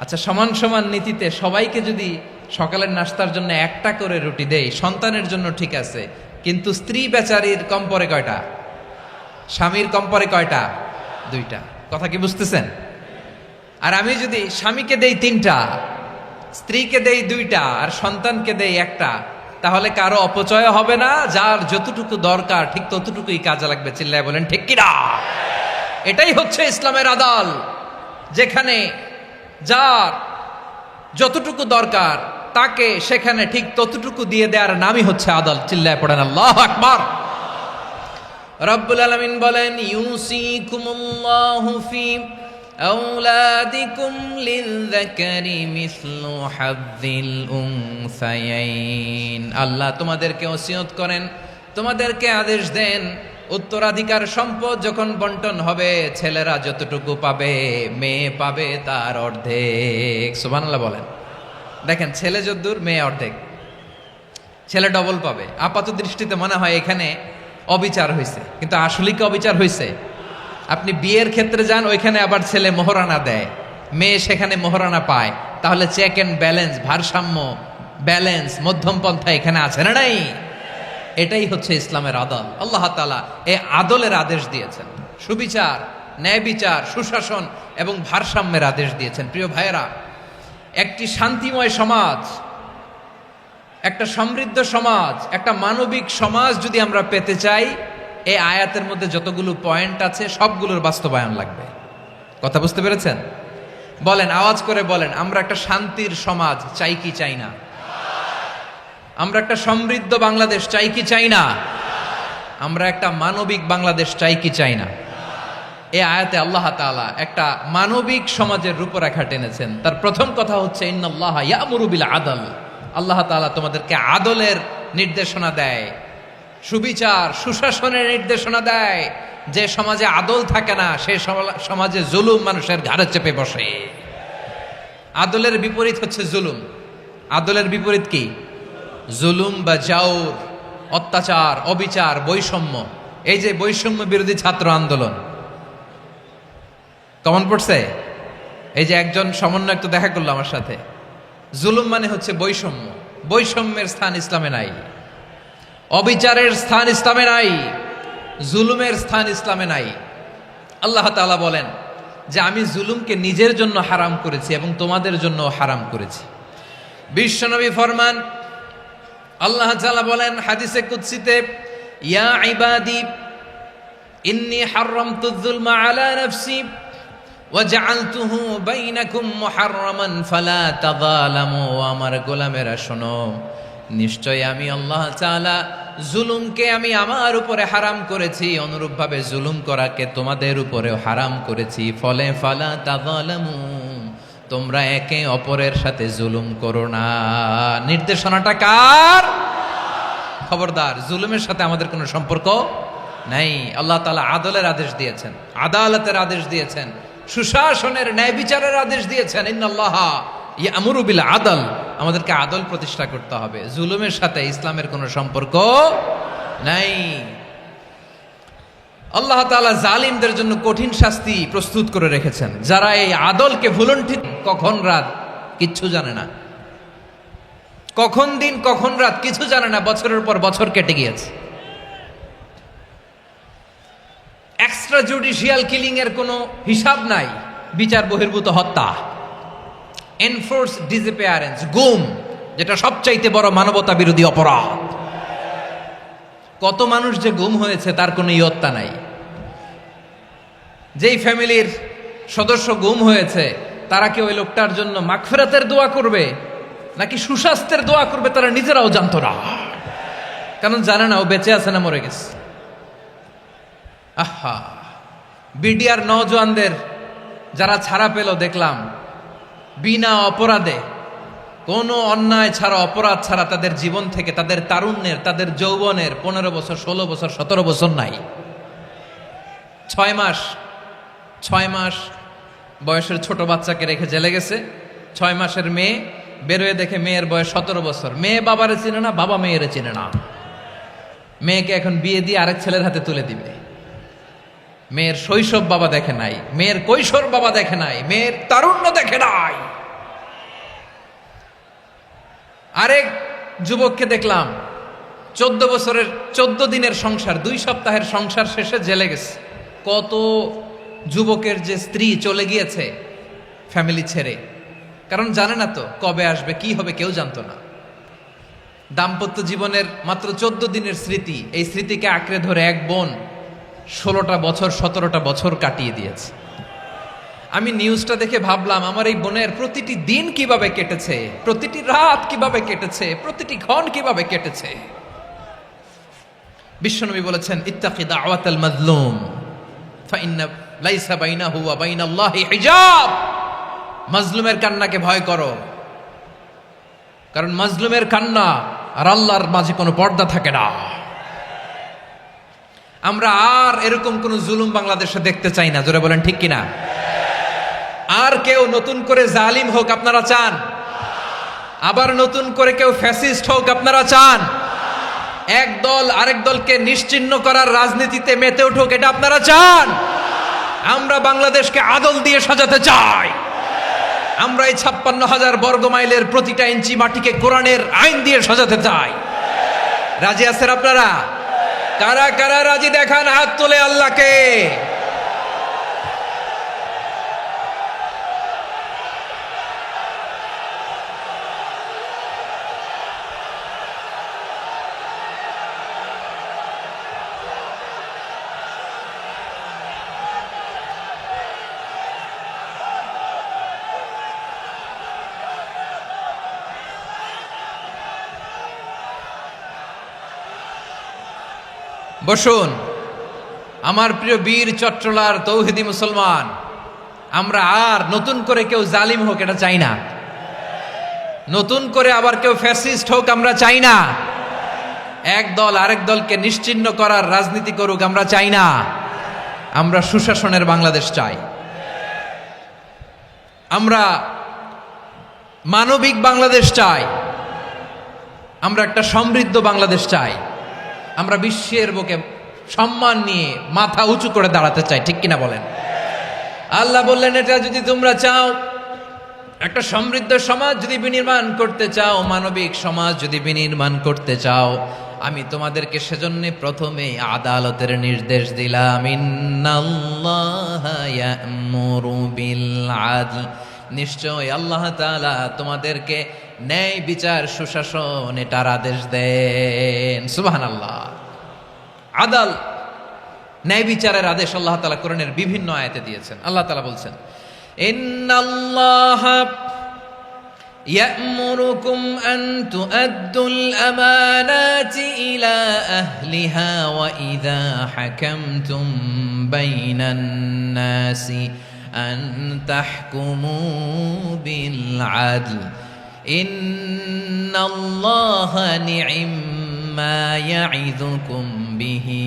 আচ্ছা, সমান সমান নীতিতে সবাইকে যদি সকালের নাস্তার জন্য 1টা করে রুটি দেই, সন্তানের জন্য ঠিক আছে, কিন্তু স্ত্রী বেচারির কম পড়ে কয়টা? স্বামীর কম পড়ে কয়টা? 2টা। কথা কি বুঝতেছেন? আর আমি যদি স্বামীকে দেই 3টা, স্ত্রীকে দেই 2টা, আর সন্তানকে দেই 1টা, তাহলে কারো অপচয় হবে না। যার যতটুকু দরকার ঠিক ততটুকুই কাজে লাগবে। চিল্লায় বলেন ঠিক কিনা? এটাই হচ্ছে ইসলামের আদাল, যেখানে যার যতটুকু দরকার তাকে সেখানে ঠিক ততটুকু দিয়ে দেওয়ার নামই হচ্ছে আদাল। চিল্লায় পড়েন আল্লাহু আকবার। রব্বুল আলামিন বলেন, ইউসিকুমুল্লাহু ফি আওলাদিকুম লিযযাকারি মিসলু হাযযিল উনসায়াইন। আল্লাহ তোমাদেরকে ওসিয়ত করেন, তোমাদেরকে আদেশ দেন, উত্তরাধিকার সম্পদ যখন বন্টন হবে, ছেলেরা যতটুকু পাবে, মেয়ে পাবে তার অর্ধেক। সুবহানাল্লাহ বলেন। দেখেন, ছেলে যদ্দূর, মেয়ে অর্ধেক, ছেলে ডবল পাবে। আপাত দৃষ্টিতে মনে হয় এখানে অবিচার হয়েছে, কিন্তু আসলে কি অবিচার হয়েছে? আপনি বিয়ের ক্ষেত্রে যান, ওইখানে আবার ছেলে মোহরানা দেয়, মেয়ে সেখানে মোহরানা পায়। তাহলে চেক এন্ড ব্যালেন্স, ভারসাম্য, ব্যালেন্স, মধ্যম পন্থা এখানে আছে না নাই? এটাই হচ্ছে ইসলামের আদল। আল্লাহ তাআলা এই আদলের আদেশ দিয়েছেন, সুবিচার, ন্যায় বিচার, সুশাসন এবং ভারসাম্যের আদেশ দিয়েছেন। প্রিয় ভাইয়েরা, একটি শান্তিময় সমাজ, একটা সমৃদ্ধ সমাজ, একটা মানবিক সমাজ যদি আমরা পেতে চাই, এই আয়াতের মধ্যে যতগুলো পয়েন্ট আছে সবগুলোর বাস্তবায়ন লাগবে। কথা বুঝতে পেরেছেন? বলেন, আওয়াজ করে বলেন, আমরা একটা শান্তির সমাজ চাই কি চাই না? আমরা একটা সমৃদ্ধ বাংলাদেশ চাই কি চাই না? আমরা একটা মানবিক বাংলাদেশ চাই কি চাই না? এই আয়াতে আল্লাহ তাআলা একটা মানবিক সমাজের রূপরেখা টেনেছেন। তার প্রথম কথা হচ্ছে ইন্নাল্লাহা ইয়ামুরু বিল আদল। আল্লাহ তাআলা তোমাদেরকে আদলের নির্দেশনা দেয়, সুবিচার সুশাসনের নির্দেশনা দেয়। যে সমাজে আদল থাকে না সে সমাজে জুলুম মানুষের ঘাড়ে চেপে বসে। আদলের বিপরীত হচ্ছে জুলুম। আদলের বিপরীত কি? জুলুম বা জাউর, অত্যাচার, অবিচার, বৈষম্য। এই যে বৈষম্য বিরোধী ছাত্র আন্দোলন কমন পড়ছে? এই যে একজন সমন্বয়ক তো দেখা করলো আমার সাথে। জুলুম মানে হচ্ছে বৈষম্য। বৈষম্যের স্থান ইসলামে নাই, অবিচারের স্থান ইসলামে নাই, জুলুমের স্থান ইসলামে নাই। আল্লাহ তাআলা বলেন যে আমি জুলুমকে নিজের জন্য হারাম করেছি এবং তোমাদের জন্য হারাম করেছি। বিশ্বনবী ফরমান, আল্লাহ তাআলা বলেন হাদিসে কুদসিতে, ইয়া ইবাদি ইন্নী হারামতুয যুলমা আলা নাফসি ওয়া জাআলতুহু বাইনাকুম মুহাররামান ফালা তাযালামু। আমার গোলামেরা শোনো, নিশ্চয় আমি আল্লাহ তাআলা জুলুমকে আমি আমার উপরে হারাম করেছি, অনুরূপভাবে জুলুম করাকে তোমাদের উপরেও হারাম করেছি। ফলে ফালা তাযালামু, তোমরা একে অপরের সাথে জুলুম করো না। নির্দেশনাটা কার? খবরদার, জুলুমের সাথে আমাদের কোনো সম্পর্ক নাই। আল্লাহ তাআলা আদলের আদেশ দিয়েছেন, আদালতের আদেশ দিয়েছেন, সুশাসনের ন্যায় বিচারের আদেশ দিয়েছেন। ইন্নাল্লাহা ইয়ামুরু বিল আদল, আমাদেরকে আদল প্রতিষ্ঠা করতে হবে। জুলুমের সাথে ইসলামের কোনো সম্পর্ক নাই। আল্লাহ তাআলা জালিমদের জন্য কঠিন শাস্তি প্রস্তুত করে রেখেছেন। যারা এই আদলকে ভুলুণ্ঠিত, কখন রাত কিচ্ছু জানে না, কখন দিন কখন রাত কিছু জানে না, বছরের পর বছর কেটে গিয়েছে। এক্সট্রা জুডিশিয়াল কিলিং এর কোনো হিসাব নাই, বিচার বহির্ভূত হত্যা, এনফোর্স ডিসঅ্যাপিয়ারেন্স, গুম, যেটা সবচাইতে বড় মানবতা বিরোধী অপরাধ। কত মানুষ যে গুম হয়েছে তার কোনো ইয়ত্তা নাই। যেই ফ্যামিলির সদস্য গুম হয়েছে তারা কি ওই লোকটার জন্য মাগফিরাতের দোয়া করবে নাকি সুস্বাস্থ্যের দোয়া করবে তারা নিজেরাও জানতো না, কারণ জানে না ও বেঁচে আছে না মরে গেছে। আহা, বিডিআর নওজোয়ানদের যারা ছাড়া পেল দেখলাম, বিনা অপরাধে, কোনো অন্যায় ছাড়া, অপরাধ ছাড়া তাদের জীবন থেকে, তাদের তারুণ্যের, তাদের যৌবনের 15 বছর 16 বছর 17 বছর নাই। 6 মাস বয়সের ছোট বাচ্চাকে রেখে জেলে গেছে। 6 মাসের মেয়ে বেরোয় দেখে মেয়ের বয়স 17 বছর। মেয়ে বাবারে চিনে না, বাবা মেয়েরে চিনে না। মেয়েকে এখন বিয়ে দিয়ে আরেক ছেলের হাতে তুলে দিবে। মেয়ের শৈশব বাবা দেখে নাই, মেয়ের কৈশোর বাবা দেখে নাই, মেয়ের তারুণ্য দেখে নাই। আরেক যুবককে দেখলাম 14 বছরের 14 দিনের সংসার, 2 সপ্তাহের সংসার শেষে জেলে গেছে। কত যুবকের যে স্ত্রী চলে গিয়েছে ফ্যামিলি ছেড়ে, কারণ জানে না তো কবে আসবে, কি হবে, কেউ জানতো না। দাম্পত্য জীবনের মাত্র 14 দিনের স্মৃতি, এই স্মৃতিকে আঁকড়ে ধরে এক বোন 16টা বছর 17টা বছর কাটিয়ে দিয়েছে। আমি নিউজটা দেখে ভাবলাম, আমার এই বোনের প্রতিটি দিন কিভাবে কেটেছে, প্রতিটি রাত কিভাবে কেটেছে, প্রতিটি ক্ষণ কিভাবে কেটেছে। বিশ্বনবী বলেছেন, ইত্তাকি দাওয়াতাল মাজলুম ফাইন্না লাইসা বাইনাহু ওয়া বাইনাল্লাহি হিজাব। মাজলুমের কান্নাকে ভয় করো, কারণ মাজলুমের কান্না আর আল্লাহর মাঝে কোনো পর্দা থাকে না। আমরা আর এরকম কোন জুলুম বাংলাদেশে দেখতে চাই না। জোরে বলেন ঠিক কিনা? আর কেউ নতুন করে জালিম হোক আপনারা চান? আবার নতুন করে কেউ ফ্যাসিস্ট হোক আপনারা চান? এক দল আরেক দলকে নিশ্চিহ্ন করার রাজনীতিতে মেতে উঠুক এটা আপনারা চান? আমরা বাংলাদেশকে আদল দিয়ে সাজাতে চাই। আমরা এই 56,000 বর্গ মাইলের প্রতিটা ইঞ্চি মাটিকে কোরআনের আইন দিয়ে সাজাতে চাই। রাজি আছেন আপনারা? কারা কারা রাজি দেখান হাত তুলে আল্লাহকে। বসুন। আমার প্রিয় বীর চট্টলার তৌহিদি মুসলমান, আমরা আর নতুন করে কেউ জালিম হোক এটা চাই না, নতুন করে আবার কেউ ফ্যাসিস্ট হোক আমরা চাই না, এক দল আরেক দলকে নিশ্চিহ্ন করার রাজনীতি করুক আমরা চাই না। আমরা সুশাসনের বাংলাদেশ চাই, আমরা মানবিক বাংলাদেশ চাই, আমরা একটা সমৃদ্ধ বাংলাদেশ চাই, আমরা বিশ্বের বুকে সম্মান নিয়ে মাথা উঁচু করে দাঁড়াতে চাই, ঠিক কিনা বলেন? আল্লাহ বললেন, এটা যদি তোমরা চাও, একটা সমৃদ্ধ সমাজ যদি বিনির্মাণ করতে চাও, মানবিক সমাজ যদি বিনির্মাণ করতে চাও, আমি তোমাদেরকে সেজন্য প্রথমে আদালতের নির্দেশ দিলাম। ইন্নাল্লাহা ইয়া'মুরু বিল আদল, নিশ্চয় আল্লাহ তাআলা তোমাদেরকে ন্যায় বিচার সুশাসন এটার আদেশ দেন। সুবহানাল্লাহ। আদাল, ন্যায় বিচারের আদেশ আল্লাহ তাআলা কোরআনের বিভিন্ন আয়াতে দিয়েছেন। আল্লাহ তাআলা বলছেন, ইন্নাল্লাহা ইয়া'মুরুকুম আন তুআদ্দুল আমানাতি ইলা আহলিহা ওয়া ইযা হাকামতুম বাইনান নাসি আন তাহকুমু বিল আদল ইন্নাল্লাহা নি'ম্মা ইয়া'iযুকুম বিহি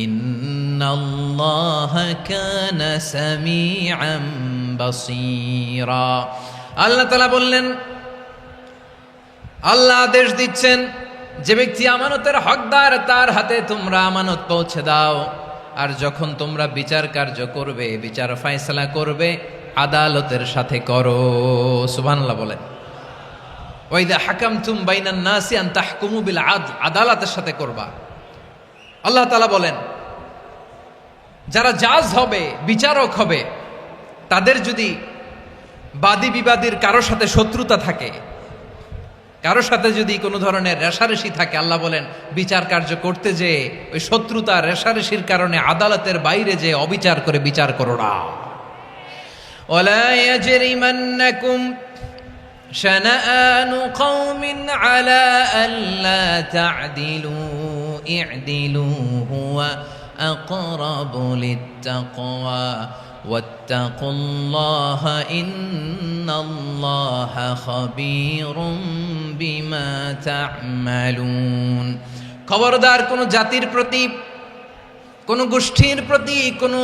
ইন্নাল্লাহা কানা সামিআন বাসীরা। আল্লাহ তাআলা বললেন, আল্লাহ আদেশ দিচ্ছেন, যে ব্যক্তি আমানতের হকদার তার হাতে তোমরা আমানত পৌঁছে দাও, আর যখন তোমরা বিচার কার্য করবে, বিচার ফয়সালা করবে, আদালতের সাথে করো। সুবহানাল্লাহ বলেন। ওয়া ইযা হাকামতুম বাইনান নাসি আন তাহকুমু বিল আদল, আদালতের সাথে করবা। আল্লাহ তাআলা বলেন, যারা জাজ হবে, বিচারক হবে, তাদের যদি বাদী বিবাদীর কারোর সাথে শত্রুতা থাকে, কারোর সাথে যদি কোনো ধরনের রেষারেষি থাকে, আল্লাহ বলেন বিচার কার্য করতে যে ওই শত্রুতা রেষারেষির কারণে আদালতের বাইরে যে অবিচার করে বিচার করো না। ওয়ালা ইয়াজরিমান্নাকুম শানাআনু কওমিন আলা আল্লা তা'দিলু ই'দিলু হুয়া আকরাবু লিত্তাকওয়া ওয়াত্তাকুল্লাহা ইন্নাল্লাহা খাবীরুম বিমা তা'মালুন। খবরদার কোন জাতির প্রতি, কোন গোষ্ঠীর প্রতি, কোন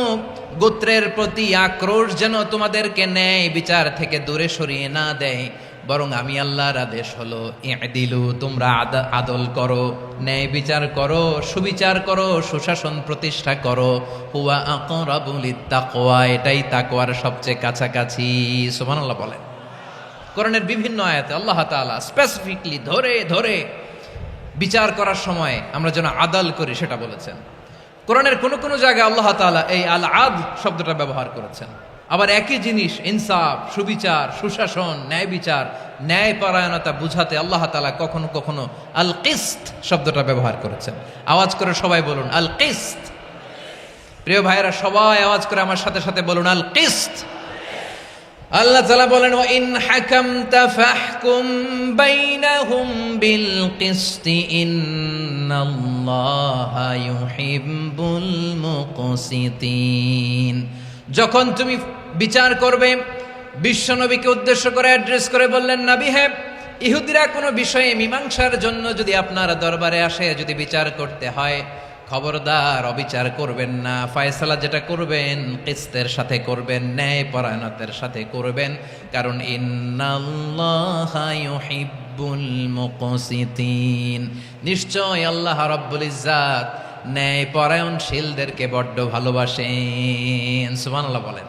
গোত্রের প্রতি আক্রোশ যেন তোমাদেরকে ন্যায় বিচার থেকে দূরে সরিয়ে না দেয়, বরং আমি আল্লাহর আদেশ হলো ই'দিলু, তোমরা আদল করো, ন্যায় বিচার করো, সুবিচার করো, সুশাসন প্রতিষ্ঠা করো। হুয়া আকরাবু লিত্তাকওয়া, এটাই তাকওয়ার সবচেয়ে কাছাকাছি। সুবহানাল্লাহ বলেন। কোরআনের বিভিন্ন আয়াতে আল্লাহ তাআলা স্পেসিফিকলি ধরে ধরে বিচার করার সময় আমরা যেন আদল করি সেটা বলেছেন। কোরআনের কোন কোন জায়গায় আল্লাহ তাআলা এই আল আদল শব্দটা ব্যবহার করেছেন। আবার একই জিনিস ইনসাফ, সুবিচার, সুশাসন, ন্যায় বিচার, ন্যায় পরায়ণতা বুঝাতে আল্লাহ তাআলা কখনো কখনো আল কিসত শব্দটা ব্যবহার করেছেন। আওয়াজ করে সবাই বলুন আল কিসত। প্রিয় ভাইয়েরা, সবাই আওয়াজ করে আমার সাথে সাথে বলুন আল কিসত। আল্লাহ তাআলা বলেন, ওয়া ইন হাকামতা ফাহকুম বাইনাহুম বিল কিসতি ইন্নাল্লাহা ইউহিব্বুল মুকসিতিন। যখন তুমি বিচার করবে, বিশ্বনবীকে উদ্দেশ্য করে অ্যাড্রেস করে বললেন, নবী হে, ইহুদিরা কোনো বিষয়ে মীমাংসার জন্য যদি আপনার দরবারে আসে, যদি বিচার করতে হয়, খবরদার অবিচার করবেন না। ফয়সালা যেটা করবেন কিসতের সাথে করবেন, ন্যায় পরায়ণতার সাথে করবেন, কারণ ইন্নাল্লাহা ইউহিব্বুল মুকসিতিন, নিশ্চয় আল্লাহ রাব্বুল ইজ্জাত ন্যায় পরায়ণশীলদেরকে বড্ড ভালোবাসেন। সুবহানাল্লাহ বলেন।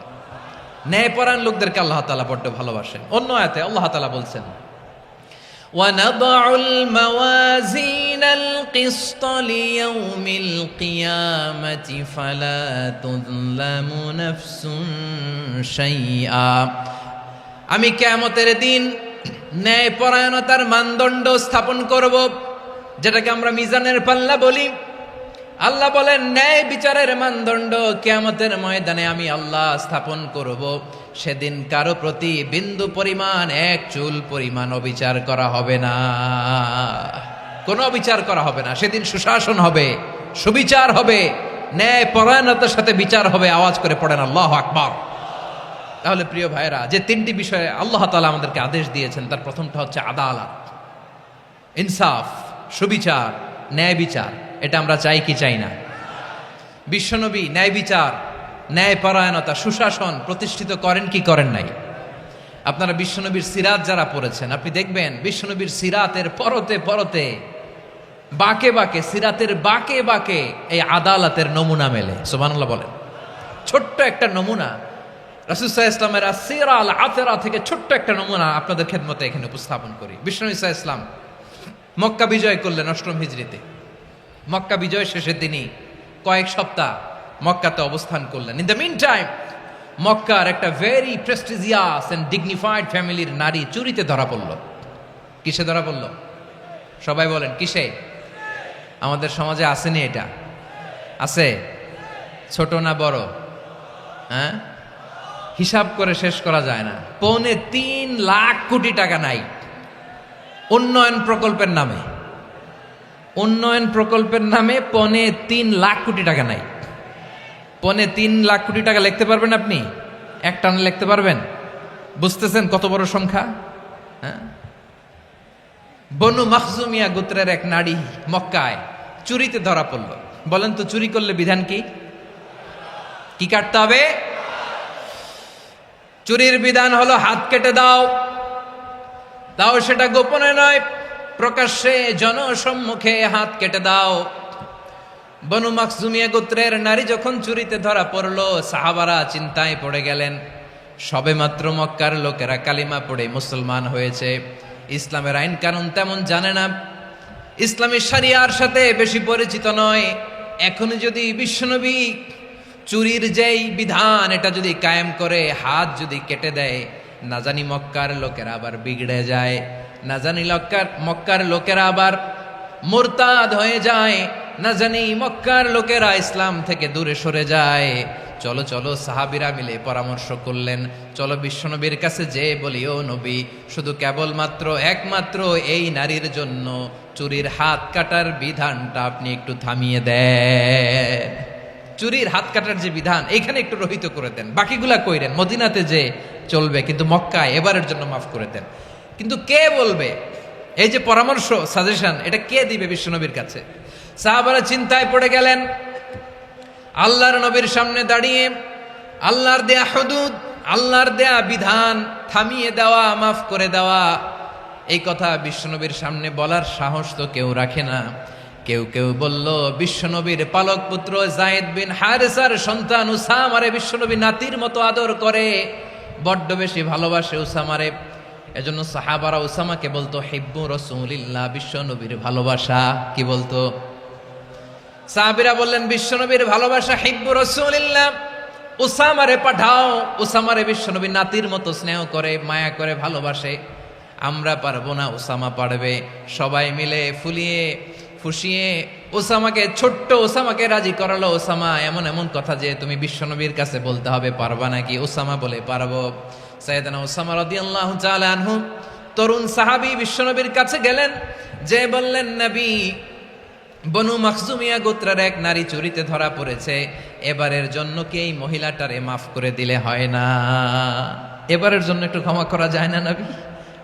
ন্যায় পরায়ণ লোকদেরকে আল্লাহ তাআলা বড্ড ভালোবাসেন। অন্য আয়াতে আল্লাহ তাআলা বলছেন, وَنَضَعُ الْمَوَازِينَ الْقِسْطَ لِيَوْمِ الْقِيَامَةِ فَلَا تُظْلَمُ نَفْسٌ شَيْئًا। আমি কিয়ামতের দিন ন্যায় পরায়ণতার মানদণ্ড স্থাপন করব, যেটাকে আমরা মিজানের পাল্লা বলি। আল্লাহ বলেন, ন্যায় বিচারের মানদণ্ড কিয়ামতের ময়দানে আমি আল্লাহ স্থাপন করব। সেদিন কারো প্রতি বিন্দু পরিমাণ, এক চুল পরিমাণ অবিচার করা হবে না, কোনো অবিচার করা হবে না। সেদিন সুশাসন হবে, সুবিচার হবে, ন্যায় পরায়ণতার সাথে বিচার হবে। আওয়াজ করে পড়েন আল্লাহু আকবার। তাহলে প্রিয় ভাইরা, যে তিনটি বিষয়ে আল্লাহ তাআলা আমাদেরকে আদেশ দিয়েছেন, তার প্রথমটা হচ্ছে আদালত, ইনসাফ, সুবিচার, ন্যায় বিচার। এটা আমরা চাই কি চাই না? বিশ্বনবী ন্যায় বিচার, ন্যায় পরায়ণতা, সুশাসন প্রতিষ্ঠিত করেন কি করেন নাই? আপনারা বিশ্বনবীর সিরাত যারা পড়েছেন, আপনি দেখবেন বিশ্বনবীর সিরাতের পরতে পরতে, বাঁকে বাঁকে, সিরাতের বাঁকে বাঁকে এই আদালতের নমুনা মেলে। সুবহানাল্লাহ বলেন। ছোট্ট একটা নমুনা রাসূল সাল্লাল্লাহু আলাইহি ওয়াসাল্লামের আসসিরা আল আতরা থেকে ছোট্ট একটা নমুনা আপনাদের খেদমতে এখানে উপস্থাপন করি। বিশ্বনবী সাল্লাল্লাহু আলাইহি ওয়াসাল্লাম মক্কা বিজয় করলেন ৮ম হিজরিতে। মক্কা বিজয় শেষে তিনি কয়েক সপ্তাহ মক্কাতে অবস্থান করলেন। ইন দ্য মিন টাইম মক্কার একটা ভেরি প্রেস্টিজিয়াস এন্ড ডিগনিফাইড ফ্যামিলির নারী চুরিতে ধরা পড়ল। কিসে ধরা পড়ল? সবাই বলেন কিসে? আমাদের সমাজে আসেনি এটা? আছে? ছোট না বড়? হ্যাঁ, হিসাব করে শেষ করা যায় না। ৩.৫ লাখ কোটি টাকা নাই উন্নয়ন প্রকল্পের নামে। উন্নয়ন প্রকল্পের নামে ৩.৫ লাখ কোটি টাকা নাই। ৩.৫ লাখ কোটি টাকা লিখতে পারবেন আপনি? এক টানে লিখতে পারবেন? বুঝতেছেন কত বড় সংখ্যা? হ্যাঁ, বনু মাখজুমিয়া গোত্রের এক নারী মক্কায় চুরিতে ধরা পড়ল। বলেন তো চুরি করলে বিধান কি? কি কাটতে হবে? চুরির বিধান হলো হাত কেটে দাও। তাও সেটা গোপনে নয়, প্রকাশ্যে জনসম্মুখে হাত কেটে দাও। বনু মাখজুমিয়া গোত্রের নারী যখন চুরিতে ধরা পড়ল, সাহাবারা চিন্তায় পড়ে গেলেন। সবেমাত্র মক্কার লোকেরা কালিমা পড়ে মুসলমান হয়েছে, ইসলামের আইন কানুন তেমন জানে না, ইসলামী শরিয়ার সাথে বেশি পরিচিত নয়। এখন যদি বিশ্বনবী চুরির যেই বিধান এটা যদি কায়েম করে হাত যদি কেটে দেয়, না জানি মক্কার লোকেরা আবার বিগড়ে যায়, না জানি মক্কার লোকেরা আবার মুরতাদ হয়ে যায়, না জানি মক্কার লোকেরা ইসলাম থেকে দূরে সরে যায়। চলো চলো, সাহাবীরা মিলে পরামর্শ করলেন, চলো বিশ্বনবীর কাছে যে বলি, ও নবী, শুধু কেবলমাত্র একমাত্র এই নারীর জন্য চুরির হাত কাটার বিধানটা আপনি একটু থামিয়ে দেন। চুরির হাত কাটার যে বিধান এইখানে একটু রহিত করে দেন, বাকিগুলা কইরেন মদিনাতে যে চলবে, কিন্তু মক্কায় এবারের জন্য মাফ করে দেন। কিন্তু কে বলবে? এই যে পরামর্শ, সাজেশন, এটা কে দিবে বিশ্বনবীর কাছে? সাহাবারা চিন্তায় পড়ে গেলেন। আল্লাহর নবীর সামনে দাঁড়িয়ে আল্লাহর দেয়া হুদুদ, আল্লাহর দেয়া বিধান থামিয়ে দেওয়া, মাফ করে দেওয়া, এই কথা বিশ্বনবীর সামনে বলার সাহস তো কেউ রাখে না। কেউ কেউ বলল, বিশ্বনবীর পালক পুত্র যায়েদ বিন হারেসার সন্তান উসামারে বিশ্বনবী নাতির মতো আদর করে, বড্ড বেশি ভালোবাসে উসামারে। এজন্য সাহাবারা উসামাকে বলতো হিব্বু রাসূলিল্লাহ, বিশ্বনবীর ভালোবাসা। কি বলতো? সাহাবীরা বললেন, বিশ্বনবীর ভালোবাসা হিব্বু রাসূলিল্লাহ, উসামারে পাঠাও। উসামারে বিশ্বনবী নাতির মতো স্নেহ করে, মায়া করে, ভালোবাসে। আমরা পারবো না, উসামা পারবে। সবাই মিলে ফুলিয়ে ফুসিয়ে ওসামাকে, ছোট্ট ওসামাকে রাজি করালো। ওসামা এমন এমন কথা যে তুমি বিশ্বনবীর কাছে বলতে হবে, পারবা নাকি? ওসামা বলে, পারবো। সাইয়েদনা ওসামা রাদিয়াল্লাহু তাআলা আনহু তরুণ সাহাবী বিশ্বনবীর কাছে গেলেন, যে বললেন, নবী, বনু মাখজুমিয়া গোত্রের এক নারী চুরিতে ধরা পড়েছে, এবারের জন্য কি এই মহিলাটারে মাফ করে দিলে হয় না? এবারের জন্য একটু ক্ষমা করা যায় না নবী?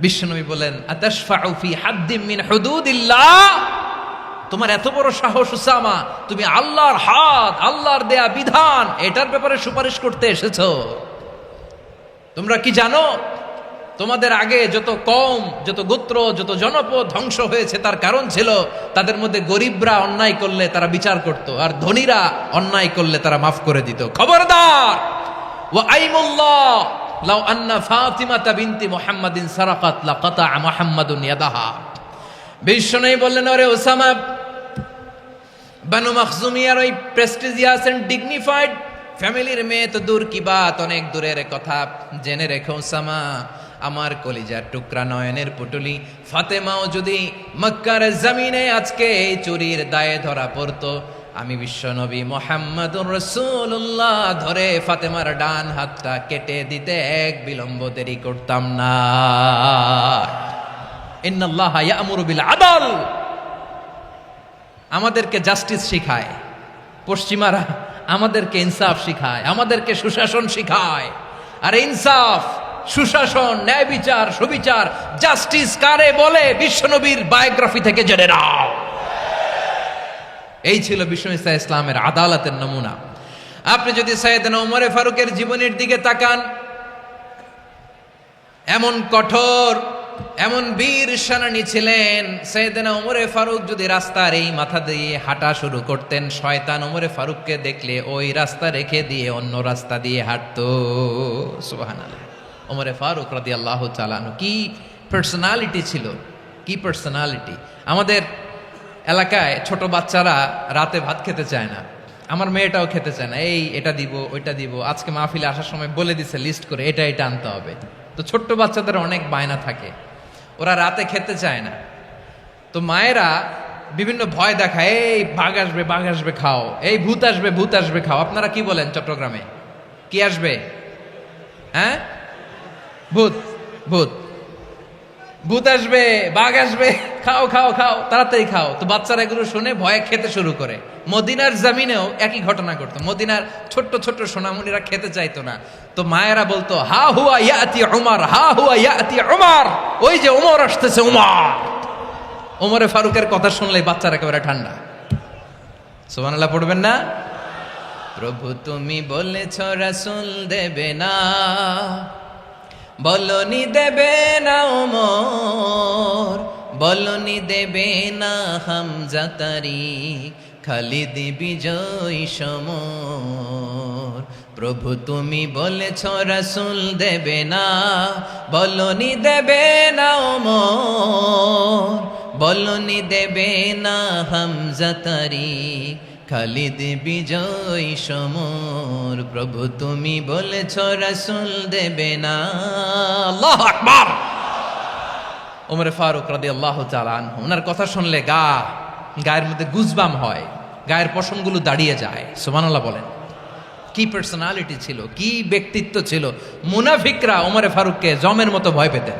বিশ্বনবী বলেন, আতাশফাউ ফি হাদ্দিম মিন হুদুদিল্লাহ, তোমার এত বড় সাহস উসামা, তুমি আল্লাহর হাত, আল্লাহর দেয়া বিধান, এটার ব্যাপারে সুপারিশ করতে এসেছো? তোমরা কি জানো তোমাদের আগে যত কওম, যত গোত্র, যত জনপদ ধ্বংস হয়েছে তার কারণ ছিল তাদের মধ্যে গরিবরা অন্যায় করলে তারা বিচার করত, আর ধনীরা অন্যায় করলে তারা মাফ করে দিত। খবরদার! ওয়া আইমুল্লাহ লাউ আন্না ফাতিমাতা বিনতি মুহাম্মাদিন সারাকাত লাকাতা মুহাম্মাদুন ইয়াদাহা। বিশ্বনবী বললেন, ওরে ওসামা, বানু মাখজুমিয়ার ওই প্রেস্টিজিয়াস এন্ড ডিগনিফাইড ফ্যামিলির মেয়ে তো দূর কি বাত, অনেক দূরের কথা। জেনে রেখো ওসামা, আমার কলিজার টুকরা, নয়নের পুটুলি ফাতেমাও যদি মক্কার জমিনে আজকে এই চুরির দায়ে ধরা পড়তো, আমি বিশ্বনবী মুহাম্মাদুর রাসূলুল্লাহ ধরে ফাতেমার ডান হাতটা কেটে দিতে এক বিলম্ব দেরি করতাম না। ইন্নাল্লাহা ইয়া'মুরু বিল আদল, আমাদেরকে জাস্টিস শিখায়, পশ্চিমারা আমাদেরকে ইনসাফ শিখায়, আমাদেরকে সুশাসন শিখায়। আর ইনসাফ, সুশাসন, ন্যায় বিচার, সুবিচার, জাস্টিস কারে বলে বিশ্বনবীর বায়োগ্রাফি থেকে জেনে নাও। এই ছিল বিশ্ব ইসলামের আদালতের নমুনা। আপনি যদি সাইয়েদনা ওমরে ফারুকের জীবনের দিকে তাকান, এমন কঠোর, এমন বীর সেনানী ছিলেন। সাইয়েদনা ওমরে ফারুক যদি রাস্তার এই মাথা দিয়ে হাঁটা শুরু করতেন, শয়তান ওমরে ফারুককে দেখলে ওই রাস্তা রেখে দিয়ে অন্য রাস্তা দিয়ে হাঁটতো। সুবহানাল্লাহ। ওমরে ফারুক রাদিয়াল্লাহু তাআলা আনহু কি পার্সোনালিটি ছিল, কি পার্সোনালিটি। আমাদের এলাকায় ছোট বাচ্চারা রাতে ভাত খেতে চায় না, আমার মেয়েটাও খেতে চায় না। এই এটা দিব, ওইটা দিব, আজকে মাহফিলে আসার সময় বলে দিছে লিস্ট করে এটা এটা আনতে হবে। তো ছোট্ট বাচ্চাদের অনেক বায়না থাকে, ওরা রাতে খেতে চায় না। তো মায়েরা বিভিন্ন ভয় দেখায়, এই বাঘ আসবে, বাঘ আসবে খাও, এই ভূত আসবে, ভূত আসবে খাও। আপনারা কি বলেন চট্টগ্রামে? কি আসবে? হ্যাঁ, ভূত, ভূত, ভূত আসবে, বাঘ আসবে, খাও খাও খাও, তাড়াতাড়ি খাও। তো বাচ্চারা এগুলো শুনে ভয়ে খেতে শুরু করে। মদিনার জমিনেও একই ঘটনা ঘটতো। মদিনার ছোট্ট ছোট্ট সোনামণিরা খেতে চাইতো না। তো মায়েরা বলতো, হা হুয়া ইয়াতি উমর, হা হুয়া ইয়াতি উমর, ওই যে উমর আসতেছে, উমর। ওমরে ফারুকের কথা শুনলে বাচ্চারা একেবারে ঠান্ডা। সুবহানাল্লাহ পড়বেন না? প্রভু তুমি বলেছ রাসূল দেবে না, বলনি দেবে না ওমর, বলনি দেবে না হামজা তারিক, খালিদ বিজয় সমর। প্রভু তুমি বলেছ রাসূল দেবে না, বলনি দেবে না ওমর, বলনি দেবে না হামজা তারিক, খালিদ বিজয় সমর। প্রভু তুমি বলেছ রাসূল দেবে না। আল্লাহু আকবার। ওমরে ফারুক রাদিয়াল্লাহু তাআলা আনহু, ওনার কথা শুনলে গায়ের মধ্যে গুজবাম হয়, গায়ের পশমগুলো দাঁড়িয়ে যায়। সুবহানাল্লাহ বলেন। কি পার্সোনালিটি ছিল, কি ব্যক্তিত্ব ছিল। মুনাফিকরা ওমরে ফারুককে জমের মতো ভয় পেতেন।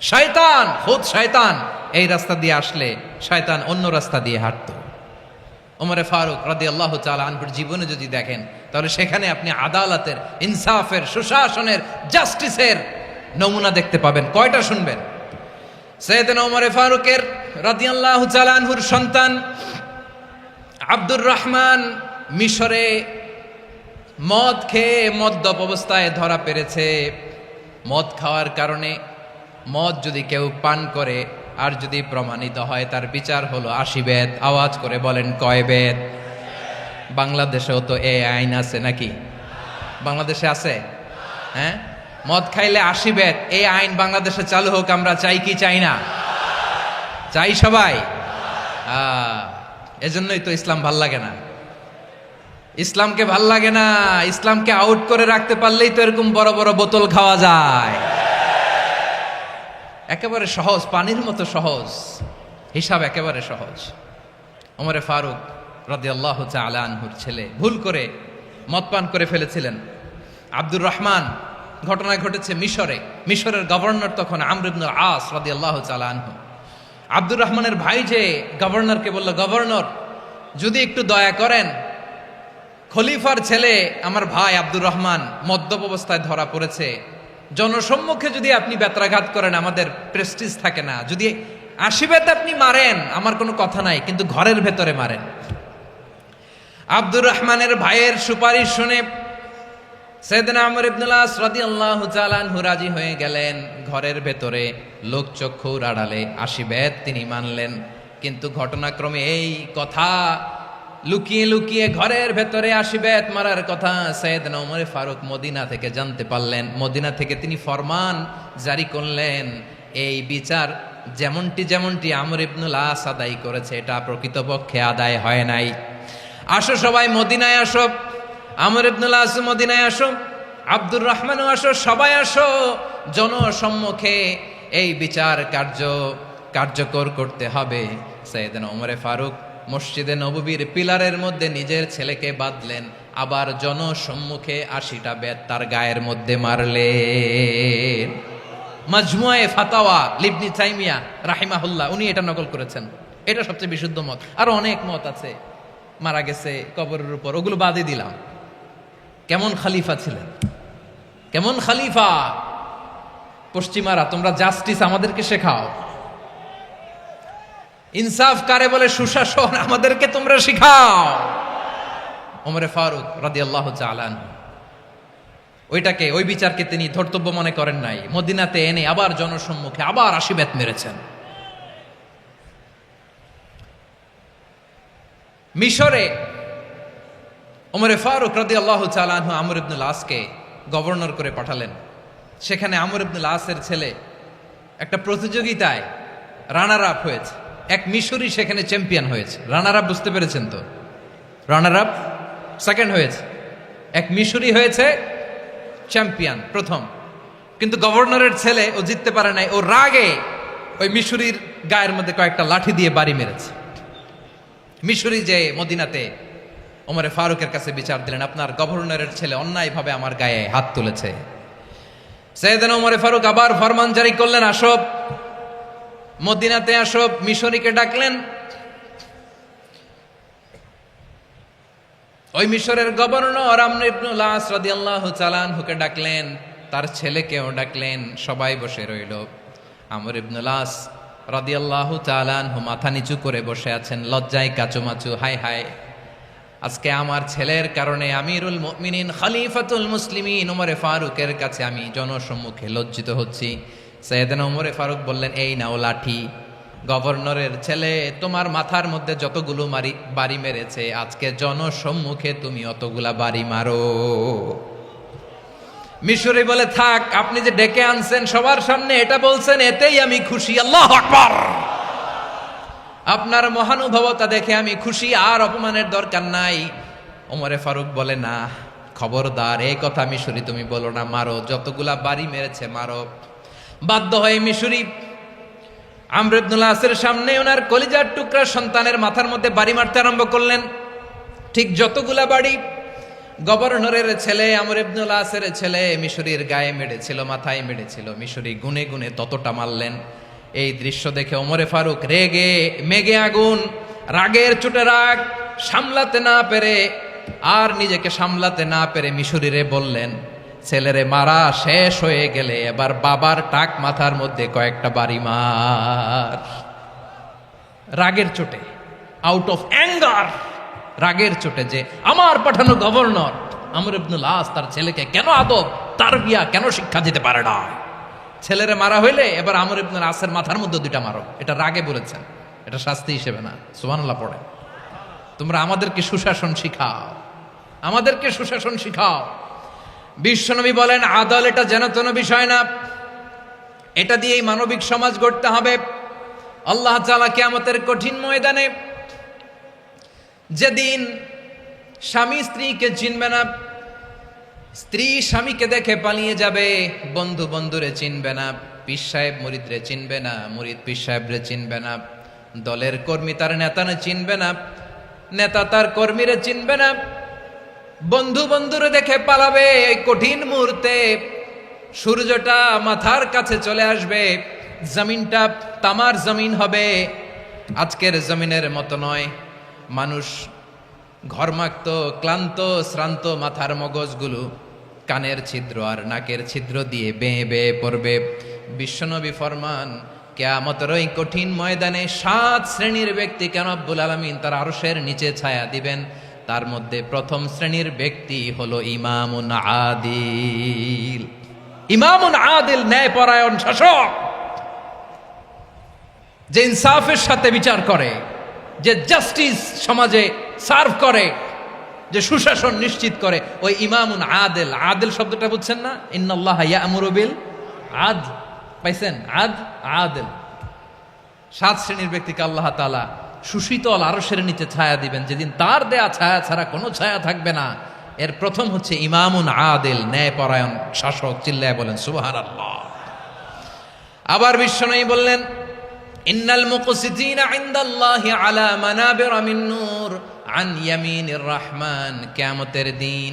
শয়তান, খুদ শয়তান এই রাস্তা দিয়ে আসলে শয়তান অন্য রাস্তা দিয়ে হাঁটতো। ওমরে ফারুক রাদিয়াল্লাহু তাআলা আনহুর জীবনে যদি দেখেন, তাহলে সেখানে আপনি আদালতের, ইনসাফের, সুশাসনের, জাস্টিসের নমুনা দেখতে পাবেন। কয়টা শুনবেন? সাইয়েদনা ওমরে ফারুকের রাদিয়াল্লাহু তাআলা আনহুর সন্তান আব্দুর রহমান মিশরে মদ খেয়ে মদ্যপ অবস্থায় ধরা পড়েছে। মদ খাওয়ার কারণে, মদ যদি কেউ পান করে আর যদি প্রমাণিত হয়, তার বিচার হলো 80 বেত। আওয়াজ করে বলেন কয় বেত? বাংলাদেশেও তো এই আইন আছে নাকি? বাংলাদেশে আছে? হ্যাঁ, মদ খাইলে 80 বেত, এই আইন বাংলাদেশে চালু হোক। আমরা চাই কি চাই না? চাই সবাই। এজন্যই তো ইসলাম ভাল লাগে না। ইসলামকে ভাল লাগে না। ইসলামকে আউট করে রাখতে পারলেই তো এরকম বড় বড় বোতল খাওয়া যায়। একেবারে সহজ, পানির মতো সহজ, হিসাব একেবারে সহজ। ওমরে ফারুক রাদিয়াল্লাহু তাআলা আনহুর ছেলে ভুল করে মদ পান করে ফেলেছিলেন। আব্দুর রহমান, ঘটনা ঘটেছে মিশরে। মিশরের গভর্নর তখন আমর ইবনুল আস রাদিয়াল্লাহু তাআলা আনহু। আব্দুর রহমানের ভাই যে গভর্নরকে বলল, গভর্নর যদি একটু দয়া করেন, খলিফার ছেলে আমার ভাই আব্দুর রহমান মদ্যপ অবস্থায় ধরা পড়েছে, জনসম্মুখে যদি আপনি বেত্রাঘাত করেন আমাদের প্রেস্টিজ থাকে না, যদি 80 বেত আপনি মারেন আমার কোনো কথা নাই, কিন্তু ঘরের ভেতরে মারেন। আব্দুর রহমানের ভাইয়ের সুপারিশ শুনে সাইয়েদনা আমর ইবনুল আস রাদিয়াল্লাহু তাআলা আনহু রাজি হয়ে গেলেন। ঘরের ভেতরে লোকচক্ষুর আড়ালে 80 বেত তিনি মানলেন। কিন্তু ঘটনাক্রমে এই কথা লুকিয়ে লুকিয়ে ঘরের ভেতরে 80 বেত মারার কথা সাইয়েদনা ওমর ফারুক মদিনা থেকে জানতে পারলেন। মদিনা থেকে তিনি ফরমান জারি করলেন, এই বিচার যেমনটি আমর ইবনুল আস আদায় করেছে, এটা প্রকৃতপক্ষে আদায় হয় নাই। আসো সবাই মদিনায় আসো, আমর ইবনুল আস মদিনায় আসো, আব্দুর রহমানও আসো, সবাই আসো, জনসম্মুখে এই বিচার কার্যকর করতে হবে। সাইয়েদনা ওমর ফারুক মসজিদে নববীর পিলারের মধ্যে নিজের ছেলেকে বাঁধলেন, আবার জনসম্মুখে 80টা বেত তার গায়ের মধ্যে মারলেন। মাজমুয়ে ফাতাওয়া লিবনি তাইমিয়া রাহিমাহুল্লাহ উনি এটা নকল করেছেন। এটা সবচেয়ে বিশুদ্ধ মত। আরো অনেক মত আছে, মারা গেছে কবরের উপর, ওগুলো বাদই দিলাম। কেমন খলিফা ছিলেন, কেমন খলিফা! পশ্চিমারা তোমরা জাস্টিস আমাদেরকে শেখাও, ইনসাফ কারে বলে, সুশাসন আমাদেরকে তোমরা শিখাও। ওমরে ফারুক রাদিয়াল্লাহু তাআলা আনহু ওইটাকে, ওই বিচারকে তিনি ধর্তব্য মনে করেন নাই। মদিনাতে এনে আবার জনসম্মুখে আবার 80 বেত মেরেছেন। মিশরে ওমরে ফারুক রাদিয়াল্লাহু তাআলা আনহু আমর ইবনুল আসকে গভর্নর করে পাঠালেন। সেখানে আমর ইবনুল আসের ছেলে একটা প্রতিযোগিতায় রানার আপ হয়েছে। এক মিশরি সেখানে চ্যাম্পিয়ন হয়েছে। রানার আপ বুঝতে পেরেছেন তো? রানার আপ সেকেন্ড হয়েছে, এক মিশরি হয়েছে চ্যাম্পিয়ন প্রথম। কিন্তু গভর্নরের ছেলে ও জিততে পারে নাই। ও রাগে ওই মিশরির গায়ের মধ্যে কয়েকটা লাঠি দিয়ে বাড়ি মেরেছে। মিশরি যে মদিনাতে ওমরে ফারুকের কাছে বিচার দিলেন, আপনার গভর্নরের ছেলে অন্যায়ভাবে আমার গায়ে হাত তুলেছে। সাইয়েদনা ওমরে ফারুক আবার ফরমান জারি করলেন, আসো মদিনাতে আসো। মিশরীকে ডাকলেন। ওই মিশরের গভর্নর আমর ইবনুল আস রাদিয়াল্লাহু তাআলা আনহুকে ডাকলেন, তার ছেলেকেও ডাকলেন। সবাই বসে রইল। আমর ইবনুল আস রাদিয়াল্লাহু তাআলা আনহু মাথা নিচু করে বসে আছেন, লজ্জায় কাচুমাচু। হায় হায়, আজকে আমার ছেলের কারণে আমিরুল মুমিনিন খলিফাতুল মুসলিমিন ওমরে ফারুকের কাছে আমি জনসম্মুখে লজ্জিত হচ্ছি। সাইয়েদনা ওমরে ফারুক বললেন, এই নাও লাঠি। গভর্নরের ছেলে তোমার মাথার মধ্যে যতগুলো বাড়ি মেরেছে, আজকে জনসম্মুখে তুমি অতগুলা বাড়ি মারো। মিশরি বলে, থাক, আপনি যে ডেকে আনছেন সবার সামনে এটা বলছেন, এতেই আমি খুশি। আল্লাহু আকবার! আপনার মহানুভবতা দেখে আমি খুশি, আর অপমানের দরকার নাই। ওমরে ফারুক বলে, না, খবরদার, এই কথা মিশরি তুমি বলো না, মারো, যতগুলা বাড়ি মেরেছে মারো। বাধ্য হয়ে মিশরি আমর ইবনুল আসের সামনে ওনার কলিজার টুকরা সন্তানের মাথার মধ্যে বাড়ি মারতে আরম্ভ করলেন। ঠিক যতগুলা বাড়ি গভর্নরের ছেলে আমর ইবনুল আসের ছেলে মিশরির গায়ে মেরেছিল, মাথায় মেরেছিল, মিশরি গুনে গুনে ততটা মারলেন। এই দৃশ্য দেখে ওমরে ফারুক রেগে মেগে আগুন, রাগের চোটে রাগ সামলাতে না পেরে, আর নিজেকে সামলাতে না পেরে মিশরিরে বললেন, ছেলেরে মারা শেষ হয়ে গেলে এবার বাবার টাক মাথার মধ্যে কয়েকটা বাড়ি মার। রাগের চোটে, আউট অফ অ্যাঙ্গার, রাগের চোটে, যে আমার পাঠানো গভর্নর আমর ইবনুল আস তার ছেলেকে কেন আদব তারবিয়া, কেন শিক্ষা দিতে পারে না। ছেলেরে মারা হইলে এবার আমর ইবনুল আসের মাথার মধ্যে দুইটা মারো। এটা রাগে বলেছেন, এটা শাস্তি হিসেবে না। সুবহানাল্লাহ পড়ে। তোমরা আমাদেরকে সুশাসন শিখাও, আমাদেরকে সুশাসন শিখাও। বিশ্বনবী বলেন, আদল এটা যেন তেন বিষয় না, এটা দিয়েই মানবিক সমাজ গড়তে হবে। আল্লাহ তাআলা কিয়ামতের কঠিন ময়দানে, যেদিন স্বামী স্ত্রীকে চিনবে না, স্ত্রী স্বামীকে দেখে পালিয়ে যাবে, বন্ধু বন্ধুরে চিনবে না, পীর সাহেব মুরিদরে চিনবে না, মুরিদ পীর সাহেবরে চিনবে না, দলের কর্মী তার নেতারে চিনবে না, নেতা তার কর্মীরে চিনবে না, বন্ধু বন্ধুরে দেখে পালাবে। এই কঠিন মুহূর্তে সূর্যটা মাথার কাছে চলে আসবে, জমিনটা তামার জমিন হবে। আজকের জমিনের মতো নয়। মানুষ ঘর্মাক্ত, ক্লান্ত, শ্রান্ত মাথার মগজগুলো কানের ছিদ্র আর নাকের ছিদ্র দিয়ে বেয়ে বেয়ে পড়বে। বিশ্বনবী ফরমান, কিয়ামতের ওই কঠিন ময়দানে 7 শ্রেণীর ব্যক্তিকে রব্বুল আলামিন তার আরশের নিচে ছায়া দিবেন। তার মধ্যে প্রথম শ্রেণীর ব্যক্তি হলো ইমামুন আদিল। ইমামুন আদিল, ন্যায়পরায়ণ শাসক, যে ইনসাফের সাথে বিচার করে, যে জাস্টিস সমাজে সার্ভ করে, যে সুশাসন নিশ্চিত করে, ওই ইমামুন আদিল। আদিল শব্দটা বুঝছেন না? ইন্নাল্লাহা ইয়া'মুরু বিল আদল, পাইছেন? আদিল। 7 শ্রেণীর ব্যক্তিকে আল্লাহ তাআলা সুশীতল আরশের নিচে ছায়া দিবেন, যেদিন তার দেয়া ছায়া ছাড়া কোনো ছায়া থাকবে না। এর প্রথম হচ্ছে ইমামুন আদিল, ন্যায়পরায়ণ শাসক। চিল্লায় বলেন সুবহানাল্লাহ। আবার বিশ্বনবী বললেন, ইন্নাল মুকসিতিনা ইনদাল্লাহি আলা মানাবিরা মিন নূর আন ইয়ামিনির রহমান। কিয়ামতের দিন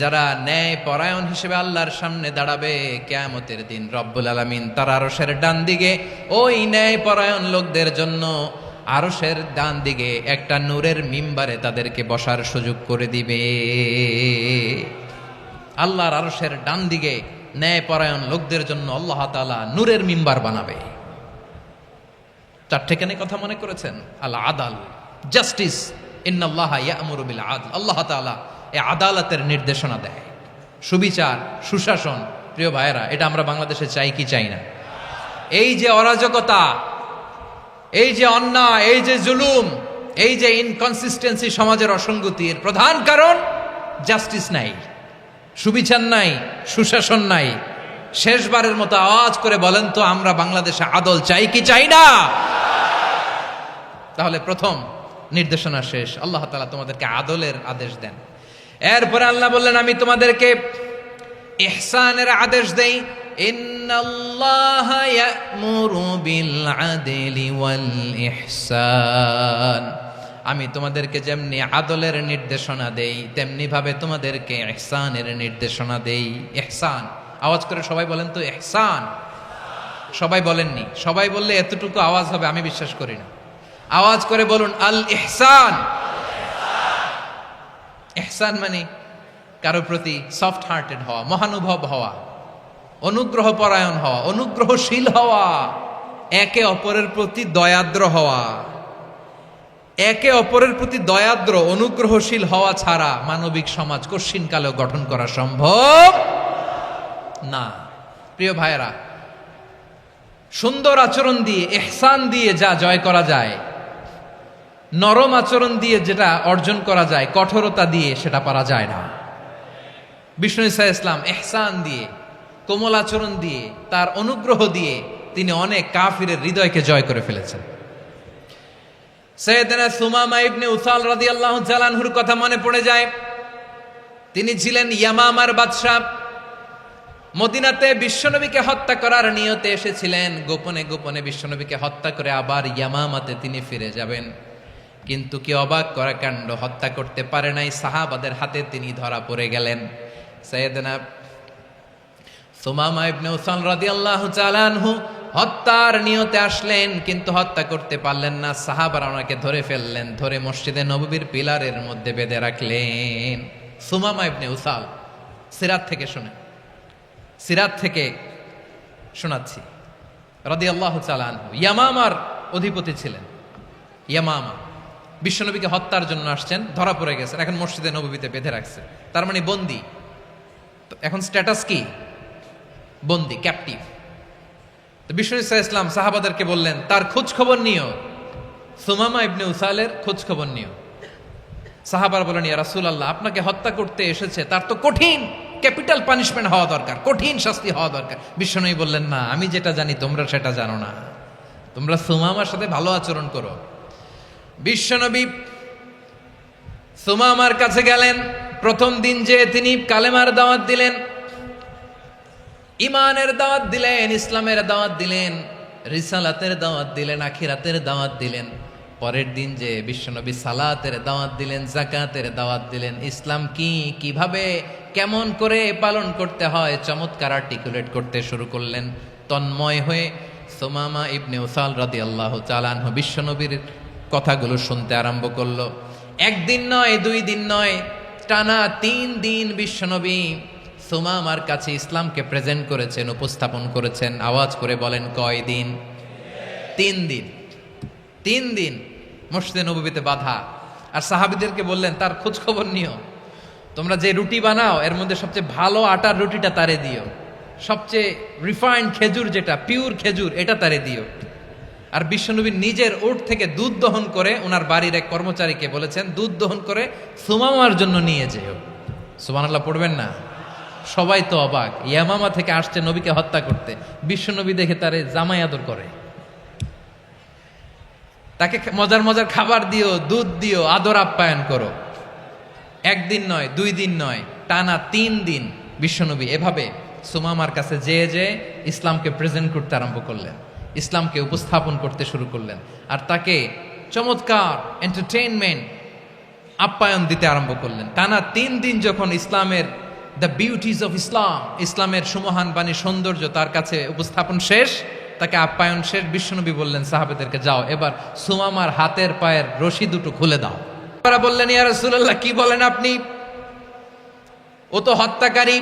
যারা ন্যায়পরায়ণ হিসেবে আল্লাহর সামনে দাঁড়াবে, কিয়ামতের দিন রব্বুল আলামিন তার আরশের ডান দিকে ওই ন্যায়পরায়ণ লোকদের জন্য আরশের ডান দিকে একটা নূরের মিম্বারে তাদেরকে বসার সুযোগ করে দিবে। আল্লাহর আরশের ডান দিকে ন্যায়পরায়ণ লোকদের জন্য আল্লাহ তাআলা নূরের মিম্বার বানাবে। চারটেখানে কথা মনে করেছেন, আল আদাল, জাস্টিস, ইন্নাল্লাহা ইয়া'মুরু বিল আদল। আল্লাহ তাআলা এই আদালতের নির্দেশনা দেয়, সুবিচার, সুশাসন। প্রিয় ভাইয়েরা, এটা আমরা বাংলাদেশে চাই কি চাই না? এই যে অরাজকতা, এই যে অন্যায়, এই যে জুলুম, এই যে ইনকনসিস্টেন্সি, সমাজের অসঙ্গতির প্রধান কারণ জাস্টিস নাই, সুবিচার নাই, সুশাসন নাই। শেষবারের মতো আওয়াজ করে বলেন তো, আমরা বাংলাদেশে আদল চাই কি চাই না? তাহলে প্রথম নির্দেশনা শেষ, আল্লাহ তাআলা তোমাদেরকে আদলের আদেশ দেন। এরপরে আল্লাহ বললেন, আমি তোমাদেরকে ইহসানের আদেশ দেই। ইন্নাল্লাহা ইয়া'মুরু বিল আদলি ওয়াল ইহসান। আমি তোমাদেরকে যেমনি আদলের নির্দেশনা দেই, তেমনি ভাবে তোমাদেরকে ইহসানের নির্দেশনা দেই। ইহসান, আওয়াজ করে সবাই বলেন তো ইহসান। সবাই বলেননি, সবাই বললে এতটুকু আওয়াজ হবে আমি বিশ্বাস করি না। আওয়াজ করে বলুন আল ইহসান। ইহসান মানে কারো প্রতি সফট হার্টেড হওয়া, মহানুভব হওয়া, অনুগ্রহ পরায়ণ হওয়া, অনুগ্রহশীল হওয়া, একে অপরের প্রতি দয়াদ্র হওয়া। একে অপরের প্রতি দয়াদ্র, অনুগ্রহশীল হওয়া ছাড়া মানবিক সমাজ কশিনকালেও গঠন করা সম্ভব না। প্রিয় ভাইয়েরা, সুন্দর আচরণ দিয়ে, ইহসান দিয়ে যা জয় করা যায়, নরম আচরণ দিয়ে যেটা অর্জন করা যায়, কঠোরতা দিয়ে সেটা পারা যায় না। বিষ্ণু ঈসা ইসলাম ইহসান দিয়ে, কোমল আচরণ দিয়ে, তার অনুগ্রহ দিয়ে তিনি অনেক কাফিরের হৃদয়কে জয় করে ফেলেছেন। সাইয়েদনা সুমামা ইবনে উসাল রাদিয়াল্লাহু তাআলা আনহুর কথা মনে পড়ে যায়। তিনি ছিলেন ইয়ামামার বাদশা। মদিনাতে বিশ্বনবীকে হত্যা করার নিয়তে এসেছিলেন। গোপনে গোপনে বিশ্বনবীকে হত্যা করে আবার ইয়ামামাতে তিনি ফিরে যাবেন। কিন্তু কি অবাক করা কাণ্ড, হত্যা করতে পারে নাই, সাহাবাদের হাতে তিনি ধরা পড়ে গেলেন। সাইয়েদনা সুমামা ইবনে উসাল রাদিয়াল্লাহু তাআলা আনহু হত্যার নিয়তে আসলেন, কিন্তু হত্যা করতে পারলেন না। সাহাবারা ওনাকে ধরে ফেললেন, ধরে মসজিদে নববীর পিলারের মধ্যে বেঁধে রাখলেন। সুমামা ইবনে উসাল, সিরাত থেকে শুনে, সিরাত থেকে শোনাচ্ছি, রাদিয়াল্লাহু তাআলা আনহু ইয়ামামার অধিপতি ছিলেন। ইয়ামামা বিশ্বনবীকে হত্যার জন্য আসছেন, ধরা পড়ে গেছেন, এখন মসজিদে নববীতে বেঁধে রাখছে, তার মানে বন্দী। এখন স্ট্যাটাস কি? বন্দী, ক্যাপটিভ। তো বিষ্ণু ঈসা ইসলাম সাহাবাদেরকে বললেন, তার খোঁজ খবর নিও, সুমামা ইবনে উসালের খোঁজ খবর নিও। সাহাবার বলেন, ইয়া রাসূলুল্লাহ, আপনাকে হত্যা করতে এসেছে, তার তো কঠিন ক্যাপিটাল পানিশমেন্ট হওয়া দরকার, কঠিন শাস্তি হওয়া দরকার। বিশ্বনবী বললেন, না, আমি যেটা জানি তোমরা সেটা জানো না, তোমরা সুমামার সাথে ভালো আচরণ করো। বিশ্বনবী সুমামার কাছে গেলেন। প্রথম দিন যে তিনি কালেমার দাওয়াত দিলেন, ইমানের দাওয়াত দিলেন, ইসলামের দাওয়াত দিলেন, রিসালাতের দাওয়াত দিলেন, আখিরাতের দাওয়াত দিলেন। পরের দিন যে বিশ্বনবী সালাতের দাওয়াত দিলেন, যাকাতের দাওয়াত দিলেন, ইসলাম কি, কিভাবে, কেমন করে পালন করতে হয় চমৎকার আর্টিকুলেট করতে শুরু করলেন। তন্ময় হয়ে সুমামা ইবনে উসাল রাদিয়াল্লাহু তাআলা আনহু বিশ্বনবীর কথাগুলো শুনতে আরম্ভ করলো। একদিন নয়, দুই দিন নয়, টানা 3 দিন বিশ্বনবী সুমামার কাছে ইসলামকে প্রেজেন্ট করেছেন, উপস্থাপন করেছেন। আওয়াজ করে বলেন, কয় দিন? 3 দিন। 3 দিন মসজিদে নববীতে বাঁধা। আর সাহাবীদেরকে বললেন, তার খোঁজ খবর নিও, তোমরা যে রুটি বানাও এর মধ্যে সবচেয়ে ভালো আটার রুটিটা তারে দিও, সবচেয়ে রিফাইন্ড খেজুর, যেটা পিওর খেজুর, এটা তারে দিও। আর বিশ্বনবী নিজের উট থেকে দুধ দহন করে ওনার বাড়ির এক কর্মচারীকে বলেছেন, দুধ দহন করে সুমামার জন্য নিয়ে যেও। সুবহানাল্লাহ পড়বেন না? সবাই তো অবাক, ইয়ামামা থেকে আসছে নবীকে হত্যা করতে, বিশ্বনবী দেখে তারে জামাই আদর করে, তাকে মজার মজার খাবার দিও, দুধ দিও, আদর আপ্যায়ন করো। একদিন নয়, 2 দিন নয়, টানা 3 দিন বিশ্বনবী এভাবে সুমামার কাছে যেয়ে ইসলামকে প্রেজেন্ট করতে আরম্ভ করলেন, ইসলামকে উপস্থাপন করতে শুরু করলেন। আর তাকে চমৎকার এন্টারটেইনমেন্ট, আপ্যায়ন দিতে আরম্ভ করলেন। টানা 3 দিন যখন ইসলামের দ্য বিউটিজ অফ ইসলাম, ইসলামের সুমহান বাণী, সৌন্দর্য তার কাছে উপস্থাপন শেষ, তাকে আপ্যায়ন শেষ, বিশ্বনবী বললেন সাহাবেদেরকে, যাও এবার সুমামার হাতের পায়ের রশি দুটো খুলে দাও। তারা বললেন, ইয়া রাসূলুল্লাহ, কি বলেন আপনি? ও তো হত্যাকারী,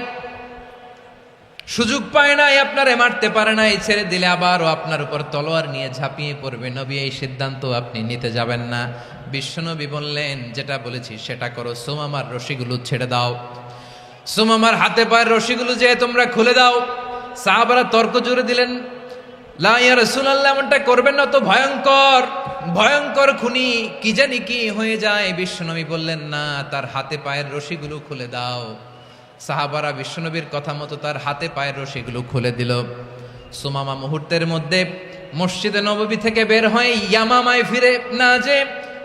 সুযোগ পায় নাই, আপনারে মারতে পারে নাই, ছেড়ে দিলে আবার ও আপনার উপর তলোয়ার নিয়ে ঝাঁপিয়ে পড়বে। নবী, এই সিদ্ধান্ত আপনি নিতে যাবেন না। বিশ্বনবী বললেন, যেটা বলেছি সেটা করো, সুমামার রশিগুলো ছেড়ে দাও, সুমামার হাতে পায়ের রশিগুলো যে তোমরা খুলে দাও। সাহাবারা তর্ক জুড়ে দিলেন, লা ইয়া রাসূলুল্লাহ, এমনটা করবেন না, তো ভয়ঙ্কর ভয়ঙ্কর খুনি, কি জানি কি হয়ে যায়। বিশ্বনবী বললেন, না, তার হাতে পায়ের রশিগুলো খুলে দাও। সাহাবারা বিশ্বনবীর কথা মতো তার হাতে পায়ের রশিগুলো খুলে দিল। সুমামা মুহূর্তের মধ্যে মসজিদে নববী থেকে বের হয়ে ইয়ামামায় ফিরে না যে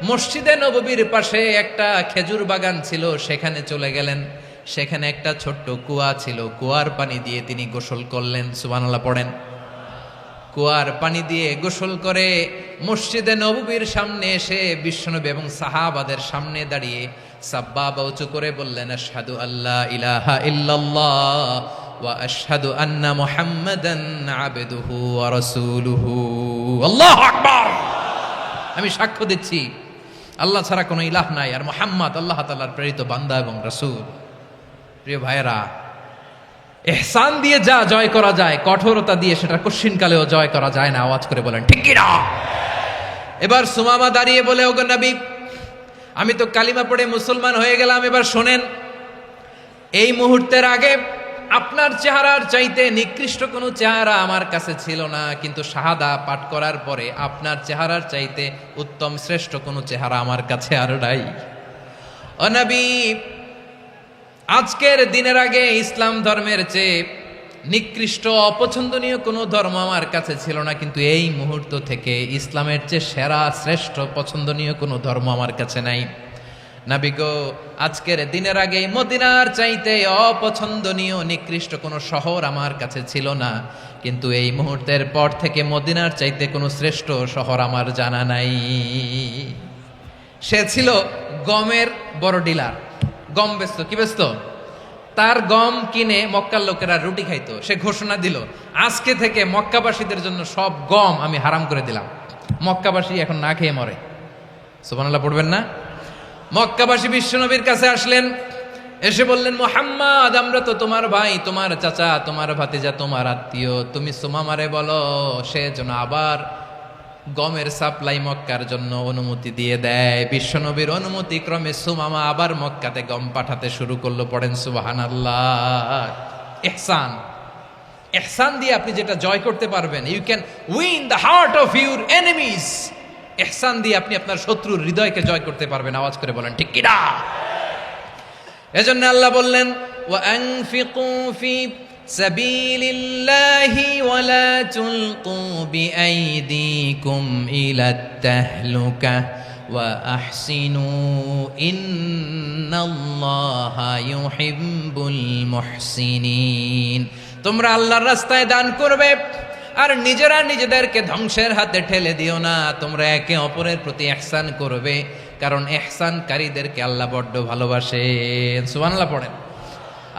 মসজিদে নববীর পাশে একটা খেজুর বাগান ছিল, সেখানে চলে গেলেন। সেখানে একটা ছোট্ট কুয়া ছিল, কুয়ার পানি দিয়ে তিনি গোসল করলেন। সুবহানাল্লাহ পড়েন। কুয়ার পানি দিয়ে গোসল করে মসজিদে নববীর সামনে এসে বিশ্বনবী এবং সাহাবাদের সামনে দাঁড়িয়ে সাব্বাবা উঁচু করে বললেন, আশহাদু আল্লা ইলাহা ইল্লাল্লাহ ওয়া আশহাদু আন্না মুহাম্মাদান আবদুহু ওয়া রাসূলুহু। আল্লাহু আকবার। আমি সাক্ষ্য দিচ্ছি আল্লাহ ছাড়া কোনো ইলাহ নাই, আর মুহাম্মদ আল্লাহ তাআলার প্রেরিত বান্দা এবং রাসূল। প্রিয় ভাইয়েরা, ইহসান দিয়ে যা জয় করা যায়, কঠোরতা দিয়ে সেটা কঠিনকালেও জয় করা যায় না। আওয়াজ করে বলেন ঠিক কি না? এবার সুমামা দাঁড়িয়ে বলে, ওগো নবী, আমি তো কালিমা পড়ে মুসলমান হয়ে গেলাম, এবার শোনেন, এই মুহূর্তের আগে আপনার চেহারার চাইতে নিকৃষ্ট কোনো চেহারা আমার কাছে ছিল না, কিন্তু শাহাদা পাঠ করার পরে আপনার চেহারার চাইতে উত্তম শ্রেষ্ঠ কোনো চেহারা আমার কাছে আর নাই। ও নবী, আজকের দিনের আগে ইসলাম ধর্মের চেয়ে নিকৃষ্ট অপছন্দনীয় কোনো ধর্ম আমার কাছে ছিল না, কিন্তু এই মুহূর্ত থেকে ইসলামের চেয়ে সেরা শ্রেষ্ঠ পছন্দনীয় কোনো ধর্ম আমার কাছে নাই। নবী গো, আজকের দিনের আগে মদিনার চাইতে অপছন্দনীয় নিকৃষ্ট কোনো শহর আমার কাছে ছিল না, কিন্তু এই মুহূর্তের পর থেকে মদিনার চাইতে কোনো শ্রেষ্ঠ শহর আমার জানা নাই। সে ছিল গমের বড় ডিলার, গম বেচত। কি বেচত? তার গম কিনে মক্কার লোকেরা রুটি খাইতো। সে ঘোষণা দিল, আজকে থেকে মক্কাবাসীদের জন্য সব গম আমি হারাম করে দিলাম, মক্কাবাসী এখন না খেয়ে মরে। সুবহানাল্লাহ পড়বেন না? মক্কাবাসী বিশ্বনবীর কাছে আসলেন, এসে বললেন, মুহাম্মদ, আমরা তো তোমার ভাই, তোমার চাচা, তোমার ভাতিজা, তোমার আত্মীয়, তুমি সুমামারে বলো সে যেন আবার গমের সাপ্লাই মক্কার জন্য অনুমতি দিয়ে দেয়। বিশ্বনবীর অনুমতি ক্রমে সুমামা আবার মক্কাতে গম পাঠাতে শুরু করলো। পড়েন সুবহানাল্লাহ। ইহসান, ইহসান দিয়ে আপনি যেটা জয় করতে পারবেন, you can win the heart of your enemies. ইহসান দিয়ে আপনি আপনার শত্রুর হৃদয়কে জয় করতে পারবেন। আওয়াজ করে বলেন ঠিক কি না? এজন্য আল্লাহ বললেন, ওয়া আনফিকু ফি সাবিলিল্লাহি ওয়া লা তুলকু বিআইদিকুম ইলাত তাহলুকা ওয়া আহসিনু ইন্নাল্লাহা ইউহিব্বুল মুহসিনিন। তোমরা আল্লাহর রাস্তায় দান করবে আর নিজেরা নিজেদেরকে ধ্বংসের হাতে ঠেলে দিও না। তোমরা একে অপরের প্রতি ইহসান করবে, কারণ ইহসানকারীদেরকে আল্লাহ বড্ড ভালোবাসেন। সুবহানাল্লাহ পড়েন।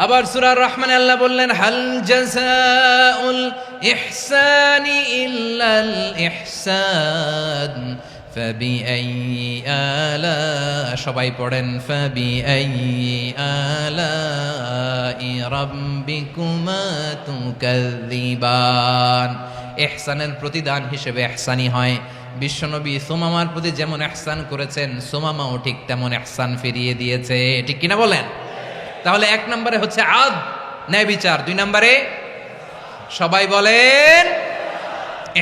আবার সূরা রহমানে আল্লাহ বললেন, হাল জাযাউল ইহসানি ইল্লাল ইহসান ফাবিআইয়ি আলা, সবাই পড়েন, ফাবিআইয়ি আলাই রাব্বিকুমা তুকাযযিবান। ইহসানের প্রতিদান হিসেবে ইহসানি হয়। বিশ্বনবী সুমামার প্রতি যেমন ইহসান করেছেন, সুমামাও ঠিক তেমন ইহসান ফিরিয়ে দিয়েছে। ঠিক কিনা বলেন? তাহলে এক নম্বরে হচ্ছে আদ, ন্যায় বিচার। দুই নম্বরে সবাই বলেন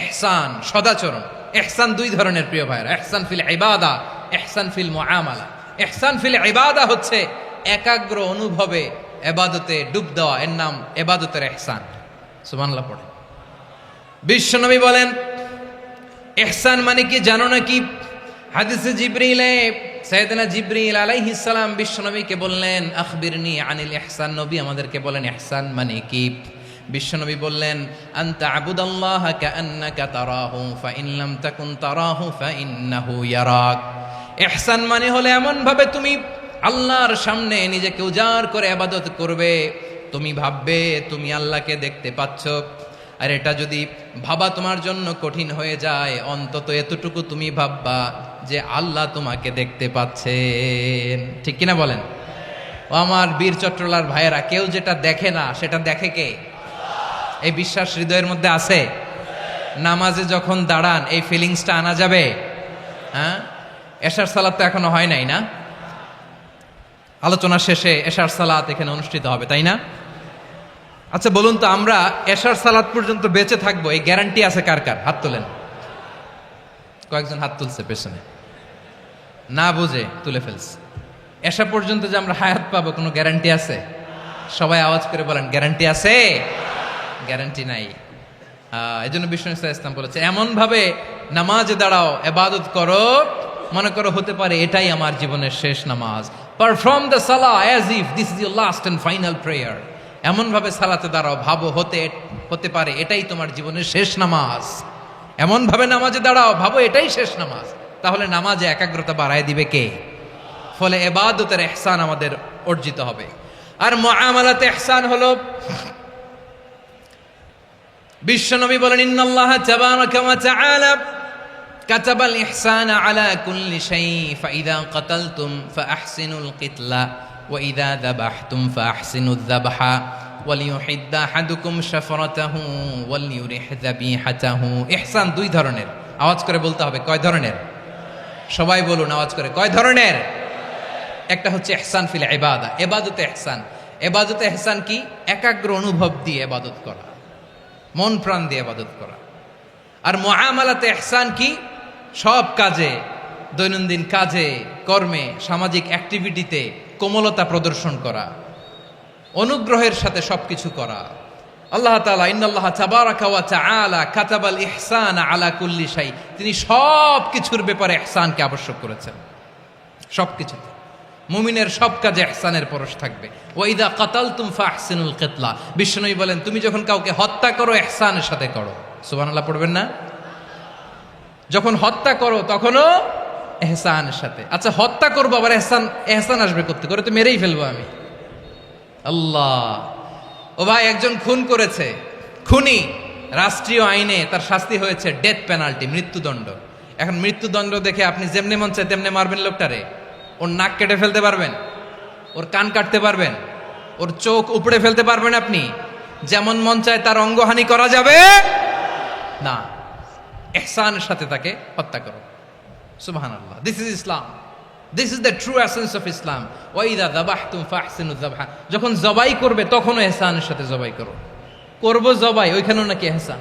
ইহসান, সদাচরণ। ইহসান দুই ধরনের প্রিয় ভাইরা, ইহসান ফিল ইবাদা, ইহসান ফিল মুআমালা। ইহসান ফিল ইবাদা হচ্ছে একাগ্র অনুভবে ইবাদতে ডুব দেওয়া, এর নাম ইবাদতের ইহসান। সুবহানাল্লাহ পড়ে। বিশ্বনবী বলেন ইহসান মানে কি জানো নাকি? হাদিসে জিবরিলে সাইয়েদনা জিবরিল আলাইহিস সালাম বিশ্বনবীকে বললেন, আখবিরনি আনিল ইহসান। নবী আমাদেরকে বলেন ইহসান মানে কি? বিশ্বনবী বললেন, আনতা আবুদাল্লাহা কাআন্নাকা তারাহু ফাইন লাম তাকুন তারাহু ফাইন্নাহু ইয়ারাক। ইহসান মানে হলো এমন ভাবে তুমি আল্লাহর সামনে নিজেকে উজাড় করে ইবাদত করবে, তুমি ভাববে তুমি আল্লাহকে দেখতে পাচ্ছ, আর এটা যদি ভাবা তোমার জন্য কঠিন হয়ে যায়, অন্তত এতটুকু তুমি ভাববা যে আল্লাহ তোমাকে দেখতে পাচ্ছেন। ঠিক কিনা বলেন? ও আমার বীর চট্টলার ভাইয়েরা, কেউ যেটা দেখে না সেটা দেখে কে? এই বিশ্বাস হৃদয়ের মধ্যে আছে? নামাজে যখন দাঁড়ান এই ফিলিংসটা আনা যাবে? হ্যাঁ, এশার সালাত তো এখনো হয় নাই না? আলোচনা শেষে এশার সালাত এখানে অনুষ্ঠিত হবে, তাই না? আচ্ছা বলুন তো, আমরা এশার সালাত পর্যন্ত বেঁচে থাকবো এই গ্যারান্টি আছে কার কার? হাত তোলেন। কয়েকজন হাত তুলছে পেছনে, না বুঝে তুলে ফেলছে। এশা পর্যন্ত যে আমরা হায়াত পাবো কোনো গ্যারান্টি আছে? সবাই আওয়াজ করে বলেন, গ্যারান্টি আছে? গ্যারান্টি নাই। এই জন্য বিষ্ণু ইসলাম বলেছে, এমন ভাবে নামাজে দাঁড়াও, ইবাদত করো, মনে করো হতে পারে এটাই আমার জীবনের শেষ নামাজ। পারফর্ম দ্য সালাহ as if this is your last and final prayer. এমন ভাবে সালাতে দাঁড়াও, ভাবো হতে পারে এটাই তোমার জীবনের শেষ নামাজ। এমন ভাবে নামাজে দাঁড়াও, ভাবো এটাই শেষ নামাজ। তাহলে নামাজে একাগ্রতা বাড়ায় দিবে কে? ফলে ইবাদতের ইহসান আমাদের অর্জিত হবে। আর মুআমালাতে ইহসান হলো, বিশ্বনবী বলেন, ইন্নাল্লাহা তাবারাকা ওয়া তাআলা কাতাবাল ইহসানা আলা কুল্লি শাই, ফাইদা কাতালতুম ফাআহসিনুল কিতলা ওয়া ইযা যাবাহতুম ফাআহসিনুয যাবহা ওয়ালিয়ুহিদ্দা আহাদুকুম শাফরাতাহু ওয়ালিয়ুরিহ যাবিহাতাহু। ইহসান দুই ধরনের, আওয়াজ করে বলতে হবে। কয় ধরনের? সবাই বলুন আওয়াজ করে, কয় ধরনের? একটা হচ্ছে ইহসান ফিল ইবাদা, ইবাদতে ইহসান। ইবাদতে ইহসান কি? একাগ্র অনুভব দিয়ে ইবাদত করা, মন প্রাণ দিয়ে ইবাদত করা। আর মুআমালাতে ইহসান কি? সব কাজে, দৈনন্দিন কাজে, কর্মে, সামাজিক অ্যাক্টিভিটিতে কোমলতা প্রদর্শন করা, অনুগ্রহের সাথে সবকিছু করা। আল্লাহ তাআলা ইন্নাল্লাহা তাবারাকা ওয়া তাআলা কাতাবাল ইহসানা আলা কুল্লি শাই, তিনি সব কিছুর ব্যাপারে ইহসানকে আবশ্যক করেছেন। সবকিছুতে মুমিনের সব কাজে ইহসানের পরশ থাকবে। ওয়া ইযা কাতালতুম ফাহসিনুল কিতলা, বিশ্বনবী বলেন তুমি যখন কাউকে হত্যা করো ইহসানের সাথে করো। সুবহানাল্লাহ পড়বেন না? যখন হত্যা করো তখনও ইহসানের সাথে। আচ্ছা হত্যা করবো আবার ইহসান আসবে করতে করে, তো মেরেই ফেলবো আমি। আল্লাহ, ও ভাই একজন খুন করেছে, খুনি, রাষ্ট্রীয় আইনে তার শাস্তি হয়েছে ডেথ পেনাল্টি, মৃত্যুদণ্ড। এখন মৃত্যুদণ্ড দেখে আপনি যেমনে মন চায় তেমনে মারবেন লোকটারে? ওর নাক কেটে ফেলতে পারবেন? ওর কান কাটতে পারবেন? ওর চোখ উপড়ে ফেলতে পারবেন আপনি? যেমন মন চায় তার অঙ্গহানি করা যাবে না। ইহসানের সাথে তাকে হত্যা করো। সুবহানাল্লাহ, this is Islam, this is the true essence of Islam. ওয়া ইযা যাবাহতুম ফাহসিনুয যাবহা, যখন জবাই করবে তখনও ইহসানের সাথে জবাই করো। করব জবাই, ওইখানেও নাকি ইহসান।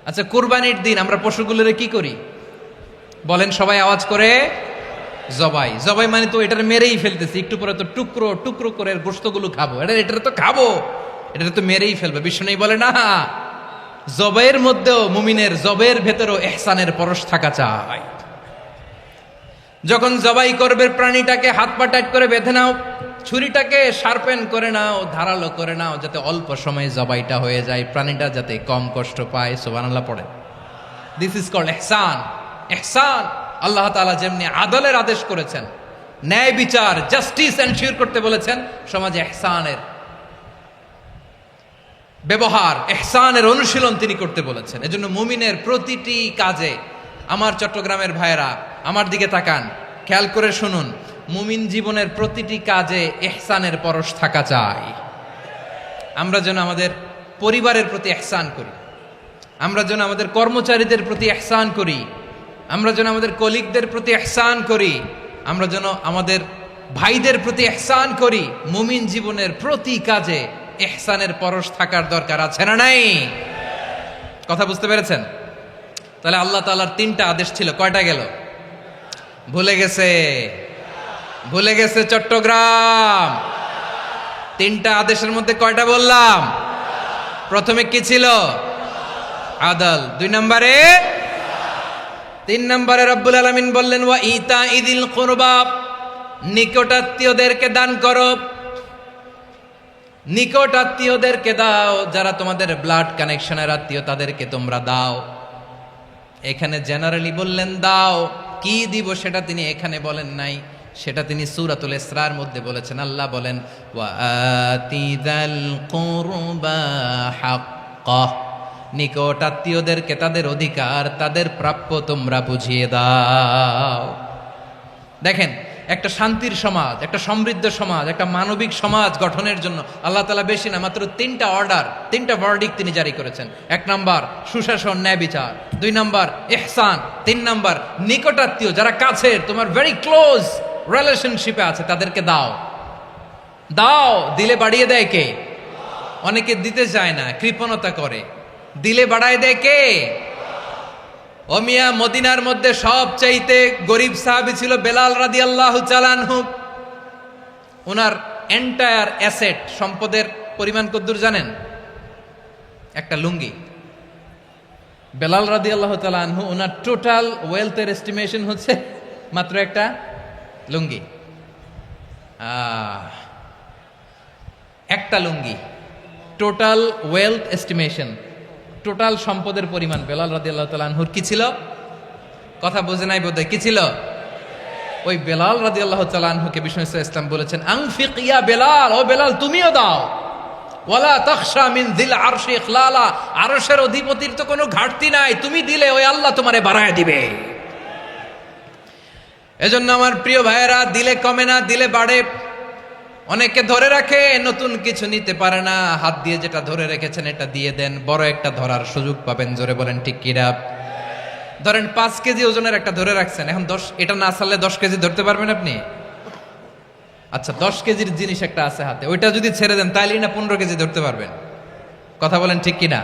আচ্ছা কুরবানির দিন আমরা পশুগুলোরে কি করি বলেন সবাই আওয়াজ করে? জবাই। জবাই মানে তো এটার মেরেই ফেলতেছি, একটু পরে তো টুকরো টুকরো করে গোশতগুলো খাবো, এটা তো খাবো, এটা তো মেরেই ফেলবে। বিষ্ণু বলে না, জবাইয়ের মধ্যেও মুমিনের জবের ভেতরেও ইহসানের পরশ থাকা চাই। যখন জবাই করবে প্রাণীটাকে হাত পা টাইট করে বেঁধে নাও, ছুরিটাকে শার্পেন করে নাও, ধারালো করে নাও, যাতে অল্প সময়ে জবাইটা হয়ে যায়, প্রাণীটা যাতে কম কষ্ট পায়। সুবহানাল্লাহ পড়ে। দিস ইজ কল্ড ইহসান। ইহসান আল্লাহ তাআলা যেমনি আদলের আদেশ করেছেন, ন্যায় বিচার, জাস্টিস এনশিওর করতে বলেছেন, সমাজে ইহসানের ব্যবহার, ইহসানের অনুশীলন তিনি করতে বলেছেন। এজন্য মুমিনের প্রতিটি কাজে, আমার চট্টগ্রামের ভাইয়েরা আমার দিকে তাকান, খেয়াল করে শুনুন, মুমিন জীবনের প্রতিটি কাজে ইহসানের পরশ থাকা চাই। আমরা যেন আমাদের পরিবারের প্রতি ইহসান করি, আমরা যেন আমাদের কর্মচারীদের প্রতি ইহসান করি, আমরা যেন আমাদের কলিগদের প্রতি ইহসান করি, আমরা যেন আমাদের ভাইদের প্রতি ইহসান করি। মুমিন জীবনের প্রতি কাজে ইহসানের পরশ থাকার দরকার আছে না নাই? কথা বুঝতে পেরেছেন? তাহলে আল্লাহ তাআলার তিনটা আদেশ ছিল, কয়টা গেল? ভুলে গেছে, ভুলে গেছে চট্টগ্রাম। তিনটা আদেশের মধ্যে কয়টা বললাম? প্রথমে কি ছিল? আদল। 2 নম্বরে, 3 নম্বরে রব্বুল আলামিন বললেন ওয়া ইতা ইদিল কুরবা, নিকটাত্মীয়দেরকে দান করো। নিকট আত্মীয়দেরকে দাও, যারা তোমাদের ব্লাড কানেকশনের আত্মীয় তাদেরকে তোমরা দাও। এখানে জেনারেলি বললেন দাও, কি দিব সেটা তিনি এখানে বলেন নাই, সেটা তিনি সূরাতুল ইসরার মধ্যে বলেছেন। আল্লাহ বলেন ওয়া আতিযাল কুরবা হাক্কাহ, নিকট আত্মীয়দেরকে তাদের অধিকার, তাদের প্রাপ্য তোমরা বুঝিয়ে দাও। দেখেন, একটা শান্তির সমাজ, একটা সমৃদ্ধ সমাজ, একটা মানবিক সমাজ গঠনের জন্য আল্লাহ তাআলা বেশি না, মাত্র 3টা অর্ডার, 3টা ভার্ডিক্ট তিনি জারি করেছেন। 1 নাম্বার সুশাসন, ন্যায় বিচার। 2 নাম্বার ইহসান। 3 নাম্বার নিকটাত্মীয়, যারা কাছের, তোমার ভেরি ক্লোজ রিলেশনশিপে আছে, তাদেরকে দাও। দাও, দিলে বাড়িয়ে দেয় কে? অনেকে দিতে চায় না, কৃপণতা করে। দিলে বাড়ায় দেয় কে? ও মিয়া, মদিনার মধ্যে সবচাইতে গরিব সাহাবী ছিল বেলাল রাদিয়াল্লাহু তাআলা আনহু। ওনার এন্টায়ার অ্যাসেট, সম্পদের পরিমাণ কতদূর জানেন? একটা লুঙ্গি। বেলাল রাদিয়াল্লাহু তাআলা আনহু, ওনার টোটাল ওয়েলথের এস্টিমেশন হচ্ছে মাত্র একটা লুঙ্গি। একটা লুঙ্গি, টোটাল ওয়েলথ এস্টিমেশন, টোটাল সম্পদের পরিমাণ বেলাল রাদিয়াল্লাহু তাআলা আনহুর কি ছিল? কথা বুঝে নাই বোধহয়। কি ছিল? ওই বেলাল রাদিয়াল্লাহু তাআলা আনহুকে বিষ্ণু ইসলাম বলেছেন, আনফিক ইয়া বেলাল, ও বেলাল তুমিও দাও। ওয়ালা তাখশা মিন যিল আরশি ইখলালা, আরশের অধিপতির তো কোনো ঘাটতি নাই, তুমি দিলে ওই আল্লাহ তোমারে বাড়ায় দিবে। এজন্য আমার প্রিয় ভাইয়েরা, দিলে কমে না, দিলে বাড়ে। অনেকে ধরে রাখে, নতুন কিছু নিতে পারে না, হাত দিয়ে যেটা ধরে রেখেছেন এটা দিয়ে দেন, বড় একটা ধরার সুযোগ পাবেন। জোরে বলেন ঠিক কিনা? ধরেন 5 কেজি ওজনের একটা ধরে রাখছেন, এখন 10, এটা না ছাড়লে 10 কেজি ধরতে পারবেন আপনি? আচ্ছা, 10 কেজির জিনিস একটা আছে হাতে, ওইটা যদি ছেড়ে দেন তাইলেই না 15 কেজি ধরতে পারবেন। কথা বলেন ঠিক কিনা?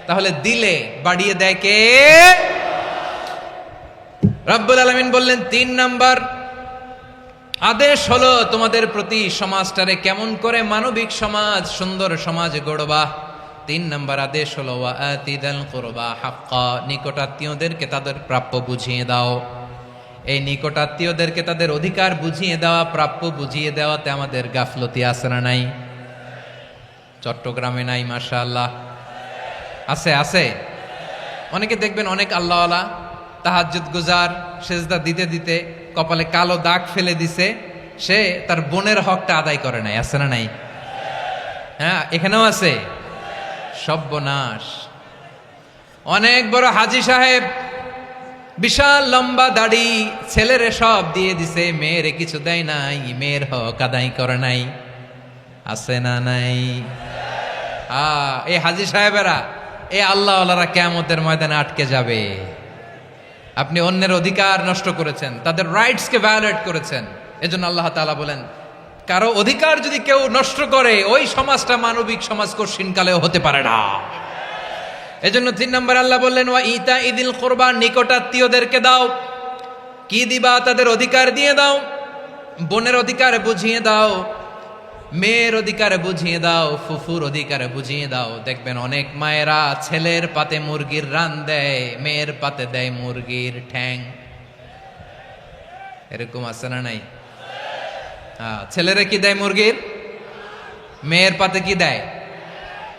তাহলে দিলে বাড়িয়ে দেয় কে? রব্বুল আলামিন বললেন 3 নাম্বার আদেশ হলো তোমাদের প্রতি, সমাজটারে কেমন করে মানবিক সমাজ, সুন্দর সমাজ গড়বা। 3 নাম্বার আদেশ হলো ওয়া আতিদাল কুরবা হাক্কা, নিকটাত্মীয়দেরকে তাদের প্রাপ্য বুঝিয়ে দাও। এই নিকটাত্মীয়দেরকে তাদের অধিকার বুঝিয়ে দেওয়া, প্রাপ্য বুঝিয়ে দেওয়াতে আমাদের গাফলতি আছে না নাই? চট্টগ্রামে নাই? মাশাআল্লাহ আছে, আছে। অনেকে দেখবেন অনেক আল্লাহওয়ালা, তাহাজ্জুদ গুজার, সেজদা দিতে দিতে কপালে কালো দাগ ফেলে দিছে, সে তার বোনের হকটা আদায় করে নাই। আছে না নাই? হ্যাঁ, এখানেও আছে। সর্বনাশ। অনেক বড় হাজী সাহেব, বিশাল লম্বা দাড়ি, ছেলেরে সব দিয়ে দিছে, মেয়েরে কিছু দেয় নাই, মেয়ের হক আদায় করে নাই। আছে না নাই? এই হাজী সাহেবেরা, এই আল্লাহওয়ালারা কিয়ামতের ময়দানে আটকে যাবে। আপনি অন্যের অধিকার নষ্ট করেছেন, তাদের রাইটসকে ভায়োলেট করেছেন। এজন্য আল্লাহ তাআলা বলেন, কারো অধিকার যদি কেউ নষ্ট করে, ওই সমাজটা মানবিক সমাজ কঠিনকালেও হতে পারে না। এজন্য 3 নম্বর আল্লাহ বললেন ওয়া ইতা ইদিল কুরবা, নিকটাত্মীয়দেরকে দাও। কি দিবা? তাদের অধিকার দিয়ে দাও। বোনের অধিকার বুঝিয়ে দাও, মেয়ের অধিকার বুঝিয়ে দাও, ফুফুর অধিকার বুঝিয়ে দাও। দেখবেন অনেক মায়েরা ছেলের পাতে মুরগির রান দেয়, মেয়ের পাতে দেয় মুরগির ঠ্যাং। এরকম আছে না নাই? ছেলেরা কি দেয়? মুরগির। মেয়ের পাতে কি দেয়?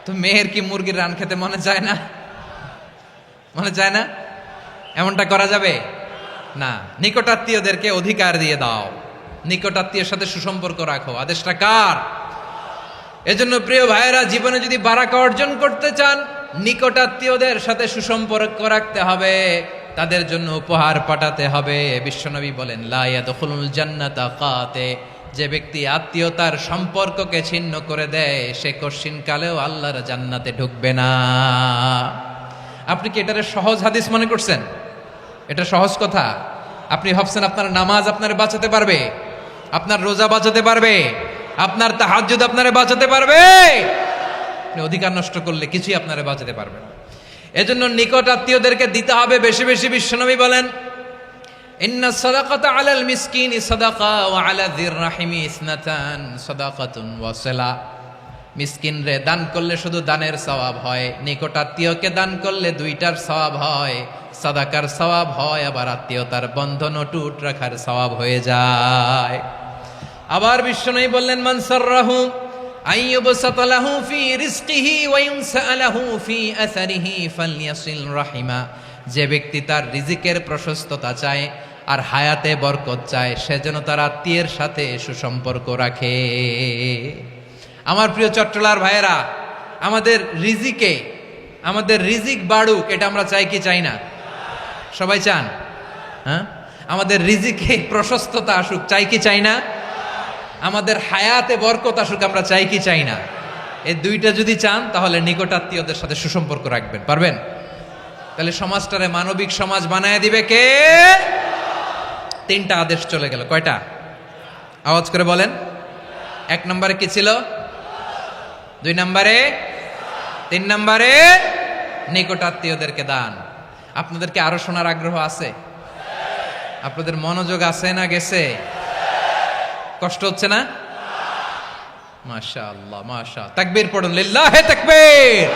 তো মেয়ের কি মুরগির রান খেতে মনে চায় না? মনে চায় না? এমনটা করা যাবে না। নিকটাত্মীয়দেরকে অধিকার দিয়ে দাও, নিকটাত্মীয়ের সাথে সুসম্পর্ক রাখো। আদেশটা কার? এজন্য প্রিয় ভাইয়েরা, জীবনে যদি বারাকা অর্জন করতে চান, নিকটাত্মীয়দের সাথে সুসম্পর্ক রাখতে হবে, তাদের জন্য উপহার পাঠাতে হবে। বিশ্বনবী বলেন লা ইয়াদখুলুল জান্নাতা কাতে, যে ব্যক্তি আত্মীয়তার সম্পর্ককে ছিন্ন করে দেয়, সে কঠিনকালেও আল্লাহর জান্নাতে ঢুকবে না। আপনি কি এটারে সহজ হাদিস মনে করছেন? এটা সহজ কথা? আপনি ভাবছেন আপনার নামাজ আপনারে বাঁচাতে পারবে? আপনার রোজা বাঁচাতে পারবে? আপনার তাহাজ্জুদ আপনারে বাঁচাতে পারবে? আপনি অধিকার নষ্ট করলে কিছুই আপনারে বাঁচাতে পারবে না। এজন্য নিকট আত্মীয়দেরকে দিতে হবে বেশি বেশি। বিশ্বনবী বলেন ইন্না সাদাকাতা আলাল মিসকিনি সাদাকা ওয়া আলা যির রাহিমি ইসনাতান সাদাকাতুন ওয়া সিলা। মিসকিনরে দান করলে শুধু দানের সওয়াব হয়, নিকট আত্মীয়কে দান করলে 2টার সওয়াব হয়। সাদাকার সওয়াব হয়, আবার আত্মীয়তার বন্ধন অটুট রাখার সওয়াব হয়ে যায়। আবার বিশ্বনবী বললেন মান সাররাহু আইয়ুবসাতা লাহু ফি রিজকিহি ওয়া ইউনসালাহু ফি আসারিহি ফালইয়াসিল রাহিমা। যে ব্যক্তি তার রিজিকের প্রশস্ততা চায় আর হায়াতে বরকত চায়, সে যেন তার আত্মীয়ের সাথে সুসম্পর্ক রাখে। আমার প্রিয় চট্টলার ভাইয়েরা, আমাদের রিজিকে আমাদের রিজিক বাড়ুক, এটা আমরা চাই কি চাই না? সবাই চান? হ্যাঁ, আমাদের রিজিকে প্রশস্ততা আসুক, চাই কি চাই না? আমাদের হায়াতে বরকত আসুক, আমরা চাই কি চাই না? এই দুইটা যদি চান তাহলে নিকটাত্মীয়দের সাথে সুসম্পর্ক রাখবেন, পারবেন? তাহলে সমাজটারে মানবিক সমাজ বানায় দিবে কে? তিনটা আদেশ চলে গেল, কয়টা? আওয়াজ করে বলেন। 1 নম্বরে কি ছিল? 2 নম্বরে, 3 নম্বরে নিকটাত্মীয়দেরকে দান। আপনাদেরকে আরো শোনার আগ্রহ আছে? আপনাদের মনোযোগ আছে না গেছে? কষ্ট হচ্ছে না? মাশাআল্লাহ, মাশাআল্লাহ। তাকবীর পড়ুন, লিল্লাহে তাকবীর।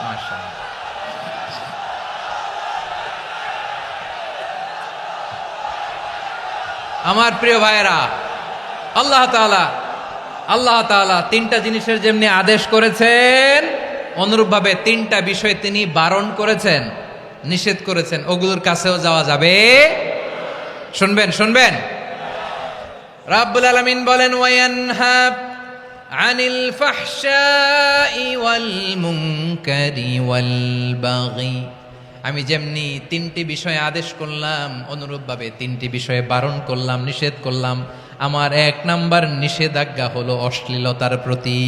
মাশাআল্লাহ। আমার প্রিয় ভাইয়েরা, আল্লাহ তাআলা তিনটা জিনিসের যেমনি আদেশ করেছেন, অনুরূপভাবে তিনটা বিষয় তিনি বারণ করেছেন, নিষেধ করেছেন। ওগুলোর কাছেও যাওয়া যাবে। শুনবেন। রাব্বুল আলামিন বলেন, ওয়ায়ানহা আনিল ফাহশাই ওয়াল মুনকারি ওয়াল বাগি। আমি যেমনি তিনটি বিষয়ে আদেশ করলাম, অনুরূপভাবে তিনটি বিষয়ে বারণ করলাম, নিষেধ করলাম। আমার 1 নাম্বার নিষেধাজ্ঞা হলো অশ্লীলতার প্রতি।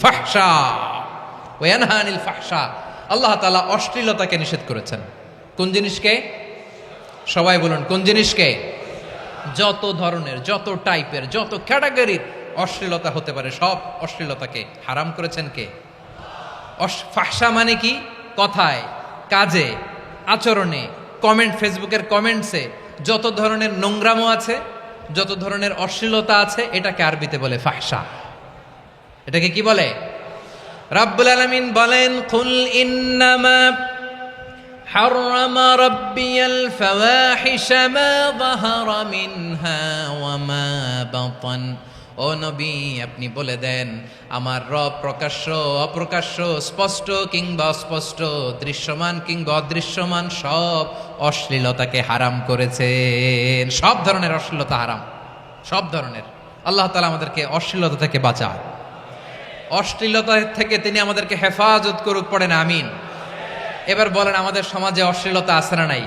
ফাহশা, ওয়ায়ানহা আনিল ফাহশা, আল্লাহ তাআলা অশ্লীলতাকে নিষেধ করেছেন। কোন জিনিসকে? সবাই বলুন, কোন জিনিসকে? যত ধরনের, যত টাইপের, যত ক্যাটাগরির অশ্লীলতা হতে পারে, সব অশ্লীলতাকে হারাম করেছেন কে? ফাহশা মানে কি? কথায়, কাজে, আচরণে, কমেন্ট, ফেসবুকের কমেন্টসে যত ধরনের নোংরামো আছে, যত ধরনের অশ্লীলতা আছে, এটাকে আরবিতে বলে ফাহশা। এটাকে কি বলে? রাব্বুল আলামিন বলেন, কুল ইন্নামা হাররামা রাব্বিয়াল ফাওয়াহিশা মা যাহারা মিনহা ওয়া মা বাতান। ও নবী, আপনি বলে দেন, আমার রব প্রকাশ্য, অপ্রকাশ্য, স্পষ্ট কিংবা অস্পষ্ট, দৃশ্যমান কিংবা অদৃশ্যমান সব অশ্লীলতাকে হারাম করেছেন। সব ধরনের অশ্লীলতা হারাম, সব ধরনের। আল্লাহ তাআলা আমাদেরকে অশ্লীলতা থেকে বাঁচায়, অশ্লীলতা থেকে তিনি আমাদেরকে হেফাজত করুক, পড়েন আমিন। এবার বলেন, আমাদের সমাজে অশ্লীলতা আছে না নাই?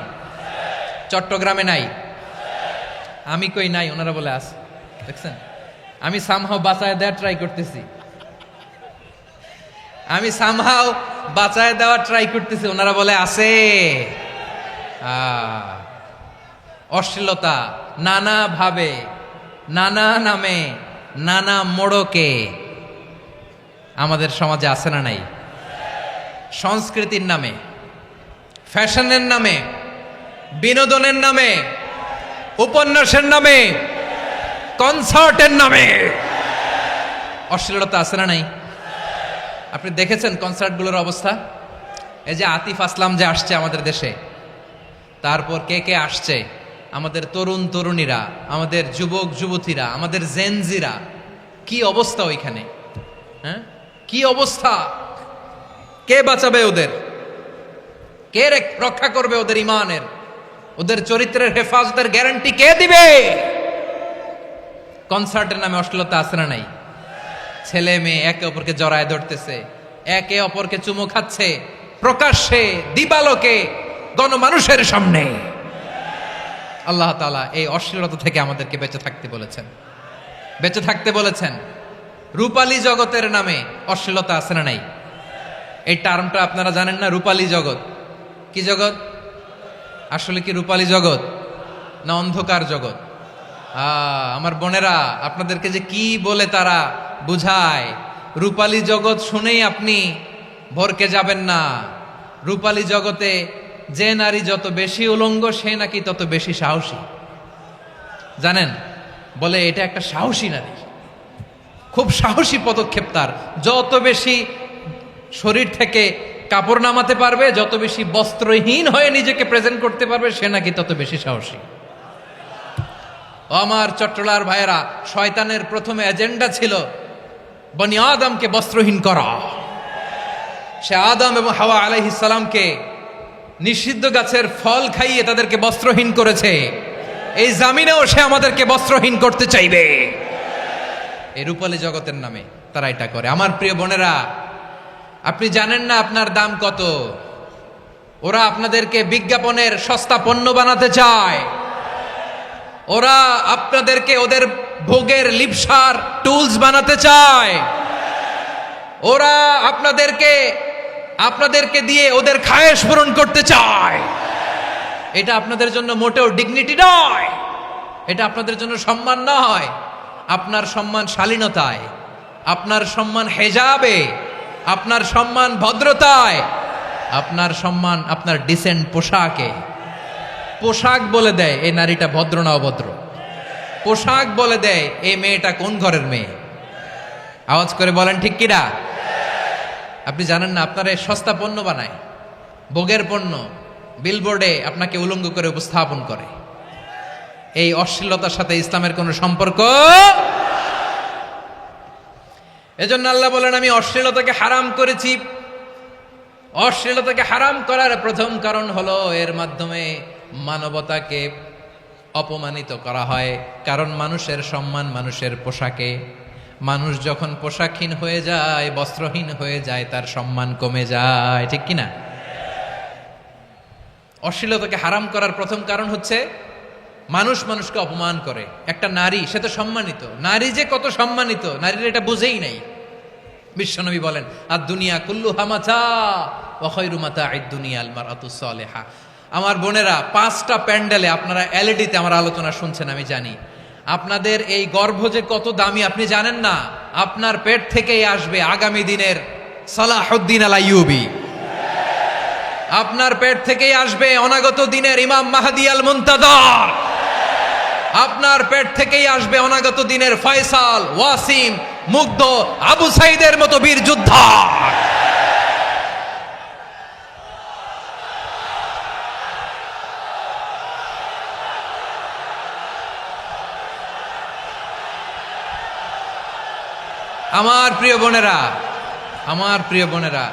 চট্টগ্রামে নাই? আমি কই নাই, ওনারা বলে আছে। দেখছেন, আমি সামহাও বাঁচায় দেওয়ার ট্রাই করতেছি, ওনারা বলে আছে। অশ্লীলতা নানা ভাবে, নানা নামে, নানা মোড়কে আমাদের সমাজে আছে না নাই? সংস্কৃতির নামে, ফ্যাশনের নামে, বিনোদনের নামে, উপন্যাসের নামে, কনসার্টের নামে অশ্লীলতা আছে না নাই? আপনি দেখেছেন কনসার্টগুলোর অবস্থা? এই যে আতিফ আসলাম যে আসছে আমাদের দেশে, তারপর কে আসছে, আমাদের তরুণ তরুণীরা, আমাদের যুবক যুবতীরা, আমাদের জেনজিরা, কি অবস্থা ওইখানে? হ্যাঁ, কি অবস্থা? কে বাঁচাবে ওদের? কে রক্ষা করবে ওদের ইমানের, ওদের চরিত্রের হেফাজতের গ্যারান্টি কে দিবে? কনসার্টের নামে অশ্লীলতা আছে না নাই? ছেলে মেয়ে একে অপরকে জড়ায় ধরতেছে, একে অপরকে চুমু খাচ্ছে, প্রকাশ্যে, দিবালোকে, গণমানুষের সামনে। আল্লাহ তাআলা এই অশ্লীলতা থেকে আমাদেরকে বেঁচে থাকতে বলেছেন, বেঁচে থাকতে বলেছেন। রূপালী জগতের নামে অশ্লীলতা আছে না নাই? এই টার্মটা আপনারা জানেন না? রূপালী জগৎ কি জগৎ? আসলে কি রূপালী জগৎ না অন্ধকার জগৎ? আমার বোনেরা, আপনাদেরকে যে কি বলে তারা বুঝায়, রূপালী জগৎ শুনেই আপনি ভরকে যাবেন না। রূপালী জগতে যে নারী যত বেশি উলঙ্গ, সে নাকি তত বেশি সাহসী। জানেন, বলে এটা একটা সাহসী নারী, খুব সাহসী পদক্ষেপ তার। যত বেশি শরীর থেকে কাপড় নামাতে পারবে, যত বেশি বস্ত্রহীন হয়ে নিজেকে প্রেজেন্ট করতে পারবে, সে নাকি তত বেশি সাহসী। আমার চট্টলার ভাইয়েরা, শয়তানের প্রথম এজেন্ডা ছিল বনি আদমকে বস্ত্রহীন করা। সে আদম এবং হাওয়া আলাইহিস সালামকে নিষিদ্ধ গাছের ফল খাইয়ে তাদেরকে বস্ত্রহীন করেছে। এই জামিনেও সে আমাদেরকে বস্ত্রহীন করতে চাইবে। এই রূপালী জগতের নামে তারা এটা করে। আমার প্রিয় বোনেরা, আপনি জানেন না আপনার দাম কত। ওরা আপনাদেরকে বিজ্ঞাপনের সস্তা পণ্য বানাতে চায়। ওরা আপনাদেরকে ওদের ভোগের লিপসার টুলস বানাতে চায়। ওরা আপনাদেরকে দিয়ে ওদের খায়েশ পূরণ করতে চায়। এটা আপনাদের জন্য মোটেও ডিগনিটি নয়, এটা আপনাদের জন্য সম্মান নয়। আপনার সম্মান শালীনতায়, আপনার সম্মান হেজাবে, আপনার সম্মান ভদ্রতায়, আপনার সম্মান আপনার ডিসেন্ট পোশাকে। পোশাক বলে দেয় এই নারীটা ভদ্র না অভদ্র। পোশাক বলে দেয় এই মেয়েটা কোন ঘরের মেয়ে। আওয়াজ করে বলেন ঠিক কিনা? আপনি জানেন না আপনারা সস্তা পণ্য বানায়, ভোগের পণ্য, বিলবোর্ডে আপনাকে উলঙ্গ করে উপস্থাপন করে। এই অশ্লীলতার সাথে ইসলামের কোনো সম্পর্ক। এজন্য আল্লাহ বলেন, আমি অশ্লীলতাকে হারাম করেছি। অশ্লীলতাকে হারাম করার প্রথম কারণ হলো এর মাধ্যমে মানবতাকে অপমানিত করা হয়। কারণ মানুষের সম্মান মানুষের পোশাকে। মানুষ যখন পোশাকহীন হয়ে যায়, বস্ত্রহীন হয়ে যায়, তার সম্মান কমে যায়, ঠিক কিনা? অশ্লীলতাকে হারাম করার প্রথম কারণ হচ্ছে মানুষ মানুষকে অপমান করে। একটা নারী, সে তো সম্মানিত। নারী যে কত সম্মানিত, নারীর এটা বুঝেই নাই। বিশ্বনবী বলেন, আর দুনিয়া কুল্লুহা মাতা ওয়া খায়রু মাতা'আদ দুনিয়া আল মারআতুস সালিহা। আমার বোনেরা, 5টা প্যান্ডেলে আপনারা এলইডিতে আমার আলোচনা শুনছেন, আমি জানি। আপনাদের এই গর্ভ যে কত দামি আপনি জানেন না। আপনার পেট থেকেই আসবে আগামী দিনের সালাহুদ্দিন আল আইয়ুবী। আপনার পেট থেকেই আসবে অনাগত দিনের ইমাম মাহদী আল মুনতাদর। আপনার পেট থেকেই আসবে অনাগত দিনের ফয়সাল, ওয়াসিম, মুগ্ধ, আবু সাইদের মতো বীর যোদ্ধা। আমার প্রিয় বোনেরা, আমার প্রিয় বোনেরা,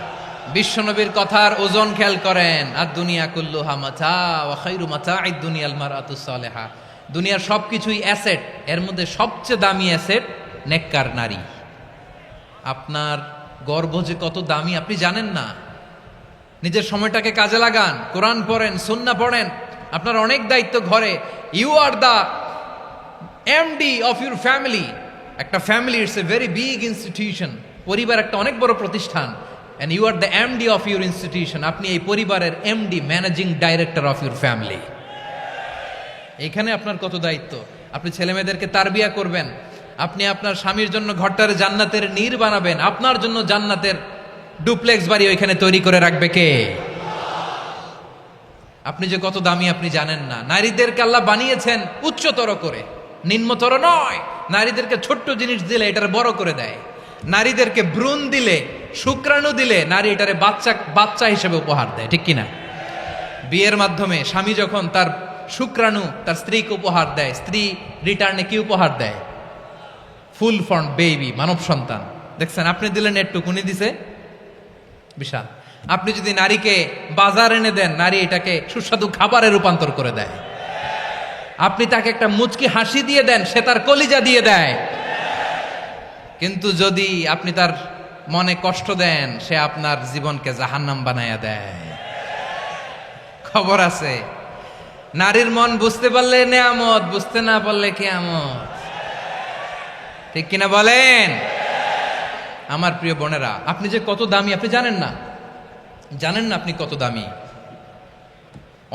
বিশ্বনবীর কথার ওজন খেয়াল করেন। আর দুনিয়া কুল্লুহা মাতা ওয়া খায়রু মাতা'আদ দুনিয়াল মারআতুস সালিহা। দুনিয়ার সবকিছুই অ্যাসেট, এর মধ্যে সবচেয়ে দামি অ্যাসেট নেককার নারী। আপনার গর্ভ যে কত দামি আপনি জানেন না। নিজের সময়টাকে কাজে লাগান, কোরআন পড়েন, সুন্নাহ পড়েন। আপনার অনেক দায়িত্ব ঘরে। You are the MD of your family. একটা family it's a very big institution. পরিবার একটা অনেক বড় প্রতিষ্ঠান। and you are the MD of your institution. আপনি এই পরিবারের MD, managing director of your family. এখানে আপনার কত দায়িত্ব। আপনি ছেলে মেয়েদেরকে তারবিয়া করবেন। আপনি আপনার স্বামীর জন্য ঘরটার জান্নাতের নীর বানাবেন। আপনার জন্য জান্নাতের ডুপ্লেক্স বাড়ি ওইখানে তৈরি করে রাখবে কে? আপনি যে কত দামি আপনি জানেন না। নারীদেরকে আল্লাহ বানিয়েছেন উচ্চতর করে, নিম্নতর নয়। নারীদেরকে ছোট্ট জিনিস দিলে এটার বড় করে দেয়। নারীদেরকে ভ্রূণ দিলে, শুক্রাণু দিলে নারী এটারে বাচ্চা হিসেবে উপহার দেয়, ঠিক কিনা? বিয়ের মাধ্যমে স্বামী যখন তার শুক্রাণু তার স্ত্রীকে উপহার দেয়, স্ত্রী রিটার্নে কি উপহার দেয়? ফুল ফর্ম বেবি, মানব সন্তান। দেখছেন, আপনি দিলেন একটুক, উনি দিছে বিশাল। আপনি যদি নারীকে বাজার এনে দেন, নারী এটাকে সুস্বাদু খাবারে রূপান্তর করে দেয়। আপনি তাকে একটা মুচকি হাসি দিয়ে দেন, সে তার কলিজা দিয়ে দেয়। কিন্তু যদি আপনি তার মনে কষ্ট দেন, সে আপনার জীবনকে জাহান্নাম বানায়া দেয়। খবর আছে, নারীর মন বুঝতে পারলে নেয়ামত, বুঝতে না পারলে কিয়ামত, ঠিক কিনা বলেন? আমার প্রিয় বোনেরা, আপনি যে কত দামি আপনি জানেন না। জানেন না আপনি কত দামি,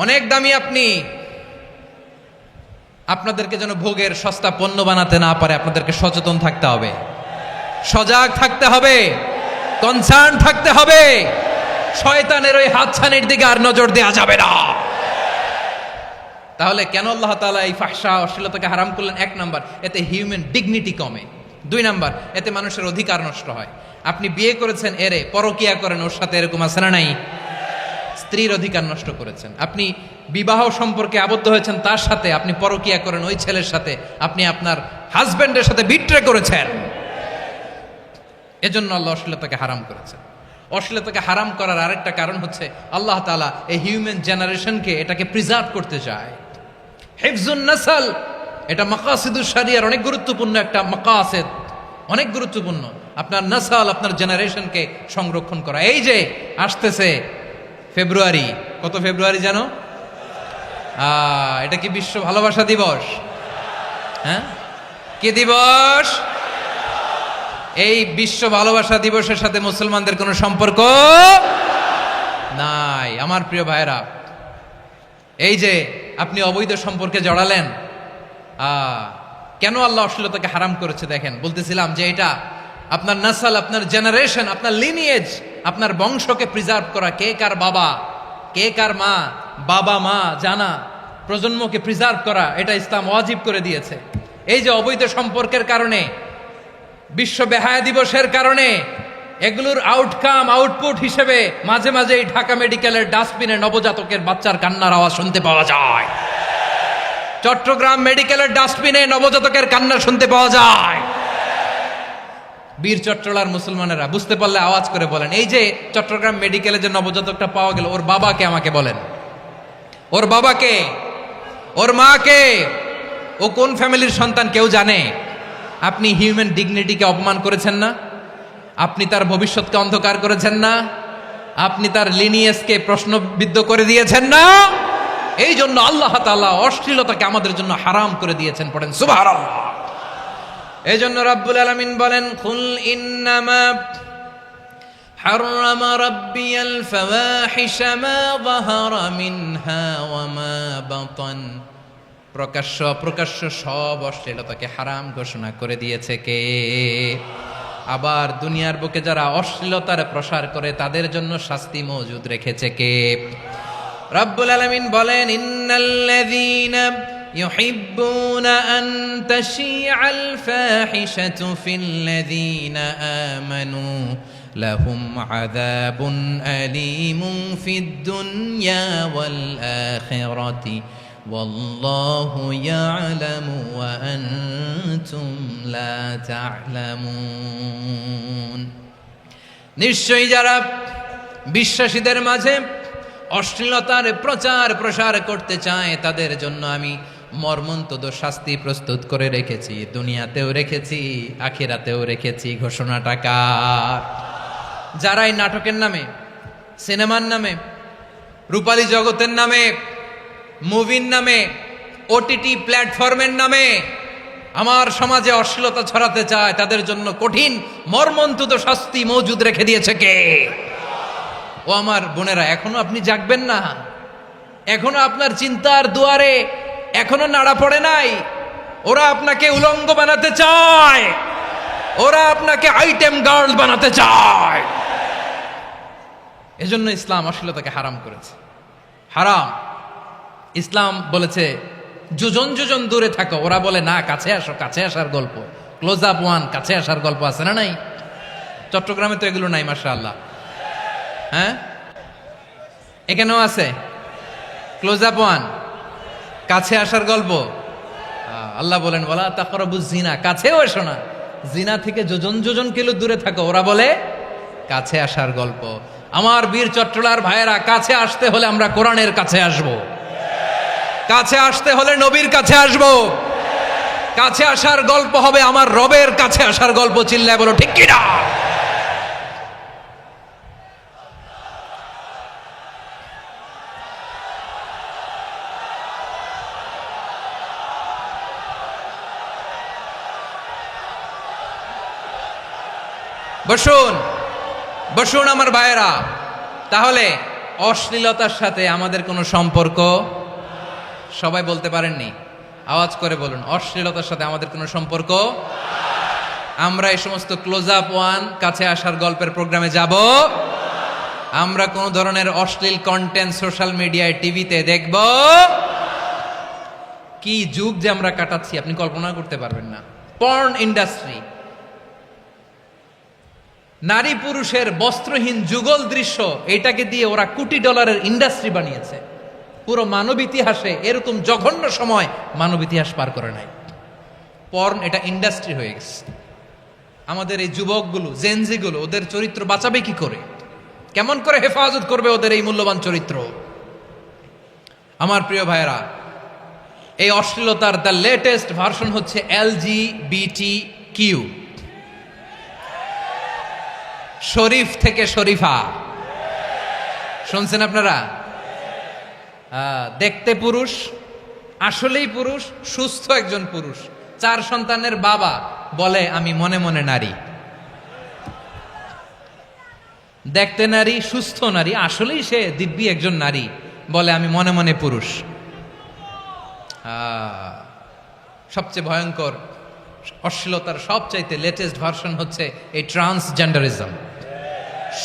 অনেক দামি আপনি। আপনাদেরকে যেন ভোগের সস্তা পণ্য বানাতে না পারে, আপনাদেরকে সচেতন থাকতে হবে, সজাগ থাকতে হবে, কনসার্ন থাকতে হবে। শয়তানের ওই হাতছানির দিকে আর নজর দেওয়া যাবে না। তাহলে কেন আল্লাহ তাআলা এই ফাহশা, অশ্লীলতাকে হারাম করলেন? 1 নাম্বার, এতে হিউম্যান ডিগনিটি কমে। 2 নাম্বার, এতে মানুষের অধিকার নষ্ট হয়। আপনি বিয়ে করেছেন এরে, পরকিয়া করেন ওর সাথে, এরকম আছে না নাই? স্ত্রীর অধিকার নষ্ট করেছেন। আপনি বিবাহ সম্পর্কে আবদ্ধ হয়েছেন তার সাথে, আপনি পরকিয়া করেন ওই ছেলের সাথে, আপনি আপনার হাজবেন্ডের সাথে বিট্রে করেছেন। এজন্য আল্লাহ অশ্লীলতাকে হারাম করেছেন। অশ্লীলতাকে হারাম করার আরেকটা কারণ হচ্ছে আল্লাহ তাআলা এই হিউম্যান জেনারেশনকে, এটাকে প্রিজার্ভ করতে চায়। হিফজুন নাসাল, এটা মাকাসিদুশ শরিয়ার অনেক গুরুত্বপূর্ণ একটা মাকাসিদ, অনেক গুরুত্বপূর্ণ। আপনার নাসাল, আপনার জেনারেশনকে সংরক্ষণ করা। এই যে আসতেছে ফেব্রুয়ারি, কত ফেব্রুয়ারি জানো? এটা কি বিশ্ব ভালোবাসা দিবস? হ্যাঁ, কি দিবস? এই বিশ্ব ভালোবাসা দিবসের সাথে মুসলমানদের কোনো সম্পর্ক নাই। আমার প্রিয় ভাইরা, এই যে আপনি অবৈধ সম্পর্কে জড়ালেন, কেন আল্লাহ অশ্লীলতাকে হারাম করেছে দেখেন। বলতেছিলাম যে এটা আপনার নাসাল, আপনার জেনারেশন, আপনার লিনিয়েজ, আপনার বংশকে প্রিজার্ভ করা। কে কার বাবা, কে কার মা, বাবা মা জানা, প্রজন্মকে প্রিজার্ভ করা, এটা ইসলাম ওয়াজিব করে দিয়েছে। এই যে অবৈধ সম্পর্কের কারণে, বিশ্ব বেহায়া দিবসের কারণে, এগুলোর আউটকাম, আউটপুট হিসেবে মাঝে মাঝে এই ঢাকা মেডিকেলের ডাস্টবিনে নবজাতকের বাচ্চার কান্নার আওয়াজ শুনতে পাওয়া যায়। চট্টগ্রাম মেডিকেলের ডাস্টবিনে নবজাতকের কান্না শুনতে পাওয়া যায়। বীর চট্টলার মুসলমানেরা বুঝতে পারলে আওয়াজ করে বলেন। এই যে চট্টগ্রাম মেডিকেলে যে নবজাতকটা পাওয়া গেল, ওর বাবাকে আমাকে বলেন, ওর বাবাকে, ওর মাকে, ও কোন ফ্যামিলির সন্তান কেউ জানে? আপনি হিউম্যান ডিগনিটিকে অপমান করেছেন না? আপনি তার ভবিষ্যৎকে অন্ধকার করেছেন না? আপনি তার লিনিয়েজকে প্রশ্নবিদ্ধ করে দিয়েছেন না? এই জন্য আল্লাহ তাআলা অশ্লীলতাকে আমাদের জন্য হারাম করে দিয়েছেন। পড়েন সুবহানাল্লাহ। এই জন্য রাব্বুল আলামিন বলেন, কুল ইন্নামা হাররামা রাব্বিয়াল ফাওয়াহিশা মা যাহারা মিনহা ওয়া মা বাতান। প্রকাশ্য অপ্রকাশ্য সব অশ্লীলতাকে হারাম ঘোষণা করে দিয়েছে কে? আবার দুনিয়ার বুকে যারা অশ্লীলতার প্রসার করে তাদের জন্য শাস্তি মজুদ রেখেছে কে? রাব্বুল আলামিন বলেন, ইন্নাল্লাযীনা ইউহিব্বুনা আন তাশিআল ফাহিশাতু ফিল্লাযীনা আমানু লাহুম আযাবুন আলীমুন ফিদ দুনিয়া ওয়াল আখিরাতি ওয়াল্লাহু ইয়ালামু ওয়া আনতুম লা তা'লামুন। নিশ্চয়ই যারা বিশ্বাসীদের মাঝে অশ্লীলতার প্রচার প্রসার করতে চায় তাদের জন্য আমি মর্মন্তুদ শাস্তি প্রস্তুত করে রেখেছি। দুনিয়াতেও রেখেছি, আখিরাতেও রেখেছি। ঘোষণাটা কার? যারা এই নাটকের নামে, সিনেমার নামে, রূপালী জগতের নামে, মুভির নামে, ওটিটি প্ল্যাটফর্মের নামে আমার সমাজে অশ্লীলতা ছড়াতে চায় তাদের জন্য কঠিন মর্মন্তুদ শাস্তি মজুদ রেখে দিয়েছে কে? ও আমার বোনেরা, এখনো আপনি জাগবেন না? এখনো আপনার চিন্তার দুয়ারে এখনো নাড়া পড়ে নাই? ওরা আপনাকে উলঙ্গ বানাতে চায়, ওরা আপনাকে আইটেম গার্ল বানাতে চায়। এজন্য ইসলাম অশ্লীলতাকে হারাম করেছে। হারাম। ইসলাম বলেছে যোজন যোজন দূরে থাকো, ওরা বলে না কাছে আসো, কাছে আসার গল্প, ক্লোজ আপ ওয়ান, কাছে আসার গল্প আছে না নাই? চট্টগ্রামে তো এগুলো নাই মাশাআল্লাহ। হ্যাঁ, এখানেও আছে ক্লোজ আপ ওয়ান, কাছে আসার গল্প। আল্লাহ বলেন, ওয়ালা তাকরাবুজ জিনা, কাছেও এসো না, জিনা থেকে যোজন যোজন কিলো দূরে থাকো, ওরা বলে কাছে আসার গল্প। আমার বীর চট্টলার ভাইয়েরা, কাছে আসতে হলে আমরা কোরআনের কাছে আসব, কাছে আসতে হলে নবীর কাছে আসব, কাছে আসার গল্প হবে আমার রবের কাছে আসার গল্প। চিল্লায় বলো ঠিক কিনা? বসুন বসুন আমার ভাইয়েরা। তাহলে অশ্লীলতার সাথে আমাদের কোনো সম্পর্ক? সবাই বলতে পারেননি, আওয়াজ করে বলুন, অশ্লীলতার সাথে আমাদের কোনো সম্পর্ক? আমরা এই সমস্ত ক্লোজ আপ ওয়ান, কাছে আসার গল্পের প্রোগ্রামে যাব? আমরা কোন ধরনের অশ্লীল কন্টেন্ট সোশ্যাল মিডিয়ায়, টিভিতে দেখব? কি যুগ যে আমরা কাটাচ্ছি আপনি কল্পনা করতে পারবেন না। পর্ন ইন্ডাস্ট্রি, নারী পুরুষের বস্ত্রহীন যুগল দৃশ্য, এটাকে দিয়ে ওরা কোটি ডলারের ইন্ডাস্ট্রি বানিয়েছে। পুরো মানব ইতিহাসে এরকম জঘন্য সময় মানব ইতিহাস পার করে নাই। পর্ন এটা ইন্ডাস্ট্রি হয়ে গেছে। আমাদের এই যুবকগুলো, জেনজিগুলো, ওদের চরিত্র বাঁচাবে কি করে? কেমন করে হেফাজত করবে ওদের এই মূল্যবান চরিত্র? আমার প্রিয় ভাইয়েরা, এই অশ্লীলতার দ্য লেটেস্ট ভার্সন হচ্ছে LGBT শরীফ থেকে শরীফা। শুনছেন আপনারা? দেখতে পুরুষ, আসলেই পুরুষ, সুস্থ একজন পুরুষ, 4 সন্তানের বাবা, বলে আমি মনে মনে নারী। দেখতে নারী, সুস্থ নারী, আসলেই সে দিব্যি একজন নারী, বলে আমি মনে মনে পুরুষ। সবচেয়ে ভয়ঙ্কর অশ্লীলতার সবচাইতে লেটেস্ট ভার্সন হচ্ছে এই ট্রান্সজেন্ডারিজম।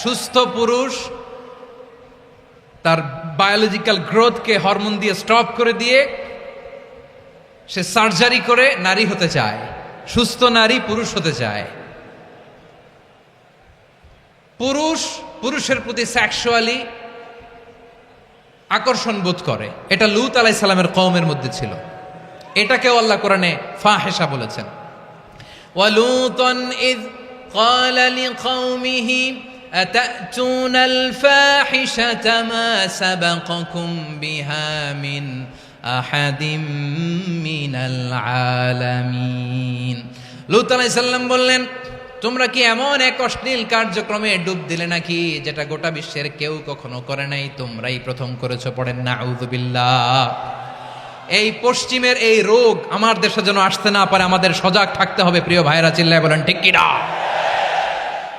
সুস্থ পুরুষ তার বায়োলজিক্যাল গ্রোথকে হরমোন দিয়ে স্টপ করে দিয়ে সে সার্জারি করে নারী হতে চায়, সুস্থ নারী পুরুষ হতে চায়। পুরুষের প্রতি সেক্সুয়ালি আকর্ষণ বোধ করে। এটা লূত আলাইহিস সালামের কওমের মধ্যে ছিল। এটাকেও আল্লাহ কোরআনে ফাহিশা বলেছেন। ওয়ালুতান ইয ক্বালা লিকাওমিহি আতাতুনাল ফাহিশাতা মা সাবাকাকুম বিহা মিন আহাদিম মিনাল আলামিন। লূত আলাইহিস সালাম বললেন, তোমরা কি এমন এক অশ্লীল কার্যক্রমে ডুব দিলে নাকি যেটা গোটা বিশ্বের কেউ কখনো করে নাই, তোমরাই প্রথম করেছো। পড়েন নাউযুবিল্লাহ। এই পশ্চিমের এই রোগ আমার দেশে যেন আসতে না পারে, আমাদের সজাগ থাকতে হবে। প্রিয় ভাইরা, চিল্লায় বলেন ঠিক কিনা?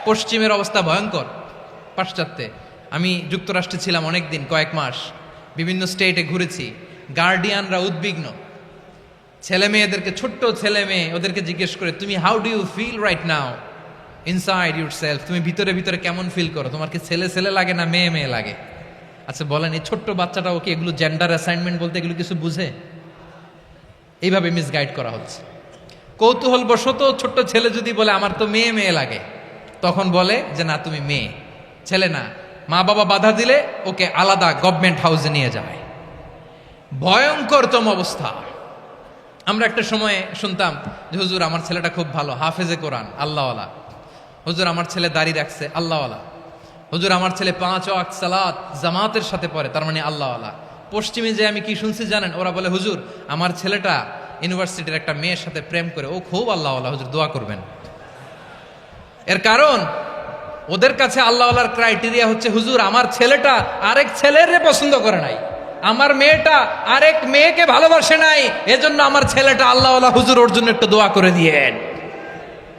পশ্চিমের অবস্থা ভয়ঙ্কর। পাশ্চাত্যে আমি যুক্তরাষ্ট্রে ছিলাম অনেকদিন, কয়েক মাস, বিভিন্ন স্টেটে ঘুরেছি। গার্ডিয়ানরা উদ্বিগ্ন, ছেলে মেয়েদেরকে, ছোট্ট ছেলে মেয়ে, ওদেরকে জিজ্ঞেস করে, তুমি how do you feel right now inside yourself? তুমি ভিতরে ভিতরে কেমন ফিল করো? তোমার কি ছেলে ছেলে লাগে না মেয়ে মেয়ে লাগে? আচ্ছা বলেন, এই ছোট্ট বাচ্চাটা ওকে এগুলো জেন্ডার অ্যাসাইনমেন্ট বলতে এগুলো কিছু বুঝে? এইভাবে মিসগাইড করা হচ্ছে। কৌতূহল বশত ছোট্ট ছেলে যদি বলে আমার তো মেয়ে মেয়ে লাগে, তখন বলে যে না তুমি মেয়ে, ছেলে না। মা বাবা বাধা দিলে ওকে আলাদা গভর্নমেন্ট হাউসে নিয়ে যায়। ভয়ঙ্করতম অবস্থা। আমরা একটা সময়ে শুনতাম যে হুজুর আমার ছেলেটা খুব ভালো, হাফেজে কোরআন, আল্লাহওয়ালা। হুজুর আমার ছেলে দাড়ি রাখছে, আল্লাহওয়ালা। হুজুর আমার ছেলে 5 ওয়াক্ত সালাত জামাতের সাথে পড়ে, তার মানে আল্লাহওয়ালা। পশ্চিমে যে আমি কি শুনছি জানেন? ওরা বলে হুজুর আমার ছেলেটা ইউনিভার্সিটির একটা মেয়ের সাথে প্রেম করে, ও খুব আল্লাহওয়ালা, হুজুর দোয়া করবেন। এর কারণ ওদের কাছে আল্লাহওয়ালার ক্রাইটেরিয়া হচ্ছে হুজুর আমার ছেলেটা আরেক ছেলের পছন্দ করে নাই, আমার মেয়েটা আরেক মেয়েকে ভালোবাসে নাই, এজন্য আমার ছেলেটা আল্লাহওয়ালা, হুজুর ওর জন্য একটু দোয়া করে দিয়েন।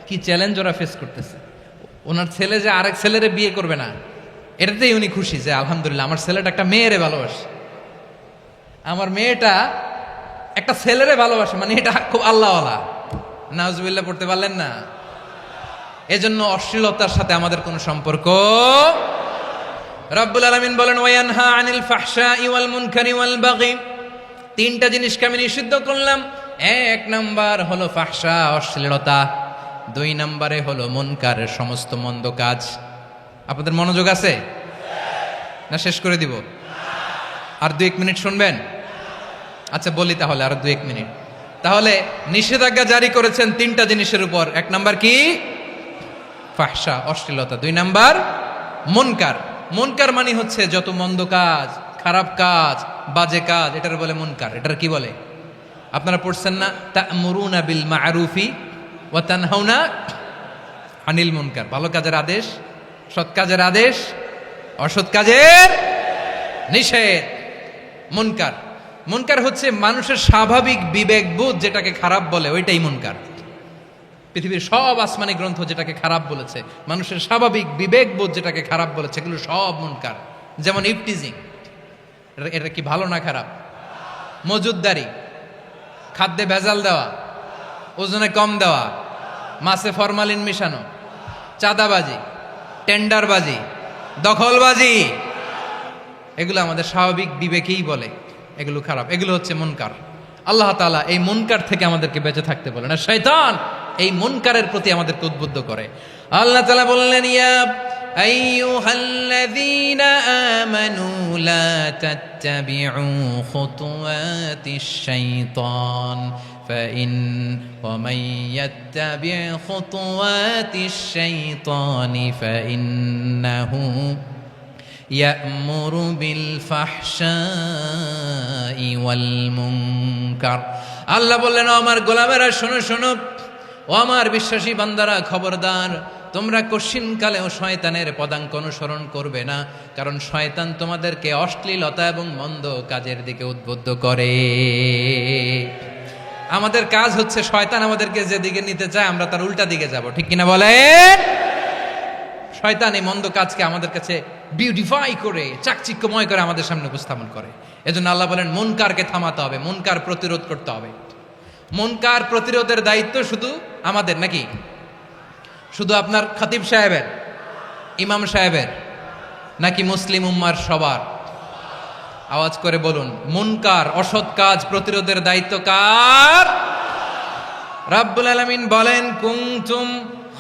কি চ্যালেঞ্জ ওরা ফেস করতেছে। ওনার ছেলে যে আরেক ছেলেরে বিয়ে করবে না, এটাতেই উনি খুশি যে আলহামদুলিল্লাহ আমার ছেলেটা একটা মেয়েরে ভালোবাসে, আমার মেয়েটা একটা ছেলেরে ভালোবাসে, মানে এটা খুব আল্লাহওয়ালা। নাউজুবিল্লাহ পড়তে পারলেন না? এজন্য অশ্লীলতার সাথে আমাদের কোনো সম্পর্ক। রব্বুল আলামিন বলেন ওয়ায়ানহা আনিল ফাহশাই ওয়াল মুনকারি ওয়াল বাগি। 3টা জিনিসকে আমি নিষিদ্ধ করলাম। 1 নাম্বার হলো ফাহশা, অশ্লীলতা। 2 নম্বরে হলো মুনকার, সমস্ত মন্দ কাজ। আপনাদের মনোযোগ আছে না? শেষ করে দিব? আর 2-1 মিনিট শুনবেন? আচ্ছা বলি তাহলে, আর 2-1 মিনিট। তাহলে নিষেধাজ্ঞা জারি করেছেন 3টা জিনিসের উপর। 1 নাম্বার কি? ফাহশা, অশ্লীলতা। 2 নাম্বার মুনকার। মুনকার মানে হচ্ছে যত মন্দ কাজ, খারাপ কাজ, বাজে কাজ, এটার বলে মুনকার। এটার কি বলে? আপনারা পড়ছেন না তা'মুরুনা বিল মা'রুফি ওয়া তানহাউনা আনিল মুনকার। ভালো কাজের আদেশ, সৎ কাজের আদেশ, অসৎ কাজের নিষেধ। মুনকার, মুনকার হচ্ছে মানুষের স্বাভাবিক বিবেকবোধ যেটাকে খারাপ বলে, ওইটাই মুনকার। পৃথিবীর সব আসমানি গ্রন্থ যেটাকে খারাপ বলেছে, মানুষের স্বাভাবিক বিবেকবোধ যেটাকে খারাপ বলেছে, এগুলো সব মুনকার। যেমন ইফটিজিং, এটা কি ভালো না খারাপ? মজুদদারি, খাদ্যে ভেজাল দেওয়া, ওজনে কম দেওয়া, মাছে ফরমালিন মিশানো, চাঁদাবাজি, টেন্ডারবাজি, দখলবাজি, এগুলো আমাদের স্বাভাবিক বিবেকেই বলে এগুলো খারাপ, এগুলো হচ্ছে মুনকার। আল্লাহ তাআলা এই মুনকার থেকে আমাদেরকে বেঁচে থাকতে বলেন, আর শয়তান এই মুনকারের প্রতি আমাদেরকে উদ্বুদ্ধ করে। আল্লাহ তাআলা বললেন ইয়া আইয়ুহাল্লাযীনা আমানু লা তাত্তাবিউ খুতুওয়াতিশ শাইতান ومن يتبع خطوات الشيطان فإنه ইয়া'মুরু বিল ফাহশাই ওয়াল মুনকার। আল্লাহ বললেন, ও আমার গোলামেরা শোনো শোনো, ও আমার বিশ্বাসী বান্দারা খবরদার, তোমরা কশিনকালেও শয়তানের পদাঙ্ক অনুসরণ করবে না, কারণ শয়তান তোমাদেরকে অশ্লীলতা এবং মন্দ কাজের দিকে উদ্বুদ্ধ করে। আমাদের কাজ হচ্ছে শয়তান আমাদেরকে যেদিকে নিতে চায় আমরা তার উল্টা দিকে যাব, ঠিক কিনা বলেন? শয়তান এই মন্দ কাজকে আমাদের কাছে বিউটিফাই করে চাকচিক্যময় করে আমাদের সামনে উপস্থাপন করে। এজন্য আল্লাহ বলেন মুনকারকে থামাতে হবে, মুনকার প্রতিরোধ করতে হবে। মুনকার প্রতিরোধের দায়িত্ব শুধু আমাদের নাকি? শুধু আপনার খতিব সাহেবের, ইমাম সাহেবের, নাকি মুসলিম উম্মার সবার? আওয়াজ করে বলুন, মুনকার অসৎ কাজ প্রতিরোধের দায়িত্ব কার? রাব্বুল আলামিন বলেন, কুনতুম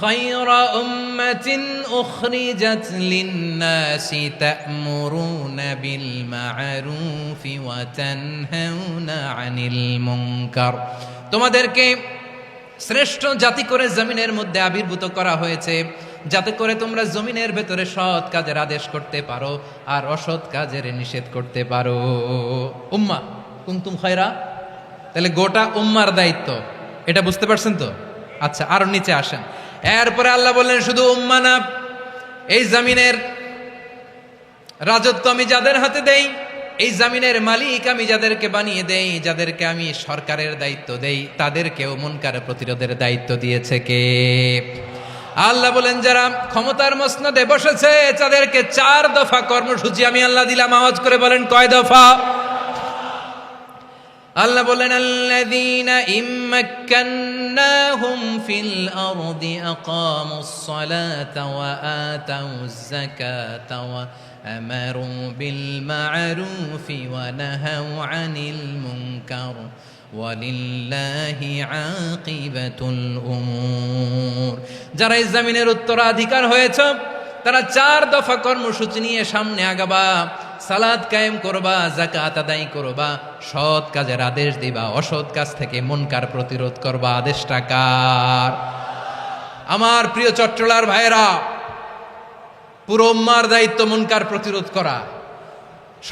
খায়রা উম্মাতিন উখরিজাত লিন-নাসি তা'মুরুনা বিল মা'রুফি ওয়া তানহাউনা আনিল মুনকার। তোমাদেরকে শ্রেষ্ঠ জাতি করে জমিনের মধ্যে আবির্ভূত করা হয়েছে, যাতে করে তোমরা জমিনের ভেতরে সৎ কাজের আদেশ করতে পারো আর অসৎ কাজের নিষেধ করতে পারো। উম্মাহ কুনতুম খায়রা, তাহলে গোটা উম্মার দায়িত্ব, এটা বুঝতে পারছেন তো? আচ্ছা, আরো নিচে আসেন। এরপরে আল্লাহ বললেন, শুধু উম্মাহ না, এই জমিনের রাজত্ব আমি যাদের হাতে দেই, এই জমিনের মালিক আমি যাদেরকে বানিয়ে দেই, যাদেরকে আমি সরকারের দায়িত্ব দেই, তাদেরকেও মুনকার প্রতিরোধের দায়িত্ব দিয়েছে কে? আল্লাহ বলেন, যারা ক্ষমতার মসনদে বসেছে তাদেরকে 4 দফা কর্মসূচি আমি আল্লাহ দিলাম। আওয়াজ করে বলেন, কয় দফা? আল্লাহ বলেন, আল্লাযীনা ইম্মাক্কান্নাহুম ফিল আরদি আকামুস সালাতা ওয়া আতাউয যাকাতা ওয়া আমারু বিল মা'রুফি ওয়া নাহাউ আনিল মুনকার ওয়ালিল্লাহি আকিবাতুল উমুর। যারা এই জমিনের উত্তরাধিকার হয়েছে তারা 4 দফা কর্মসূচি নিয়ে সামনে আগাবা। সালাত কায়েম করবা, যাকাত আদায় করবা, সৎ কাজের আদেশ দিবা, অসৎ কাজ থেকে মুনকার প্রতিরোধ করবা। আদেশটা কার? আমার প্রিয় চট্টলার ভাইরা, পুরো উম্মার দায়িত্ব মুনকার প্রতিরোধ করা,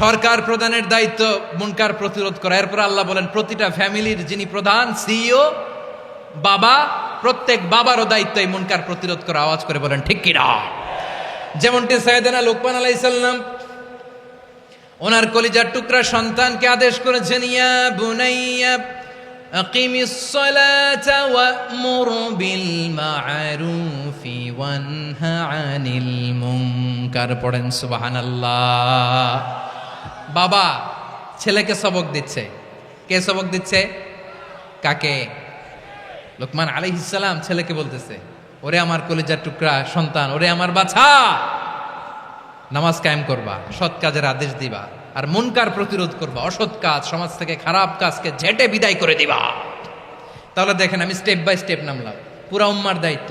সরকার প্রধানের দায়িত্ব মুনকার প্রতিরোধ করা। এরপর আল্লাহ বলেন, প্রতিটা ফ্যামিলির যিনি প্রধান সিইও বাবা, প্রত্যেক বাবারও দায়িত্ব এই মুনকার প্রতিরোধ করা। আওয়াজ করে বলেন ঠিক কিনা? যেমনটি সাইয়েদনা লুকমান আলাইহিস সালাম ওনার কলিজার টুকরা সন্তানকে আদেশ করেছেন, ইয়া বুনাইয়া আকিমিস সালাতা ওয়া'মুর বিল মা'রুফি ওয়ানহা আনিল মুনকার। পড়েন সুবহানাল্লাহ। বাবা ছেলেকে সবক দিচ্ছে। কে সবক দিচ্ছে? কাকে? লুকমান আলাইহিস সালাম ছেলেকে বলতেছে, ওরে আমার কলিজার টুকরা সন্তান, ওরে আমার বাছা, নামাজ কায়েম করবা, সৎ কাজের আদেশ দিবা, আর মুনকার প্রতিরোধ করবা, অসৎ কাজ, সমাজ থেকে খারাপ কাজকে ঝেঁটে বিদায় করে দিবা। তাহলে দেখেন, আমি স্টেপ বাই স্টেপ নামলাম। পুরা উম্মার দায়িত্ব,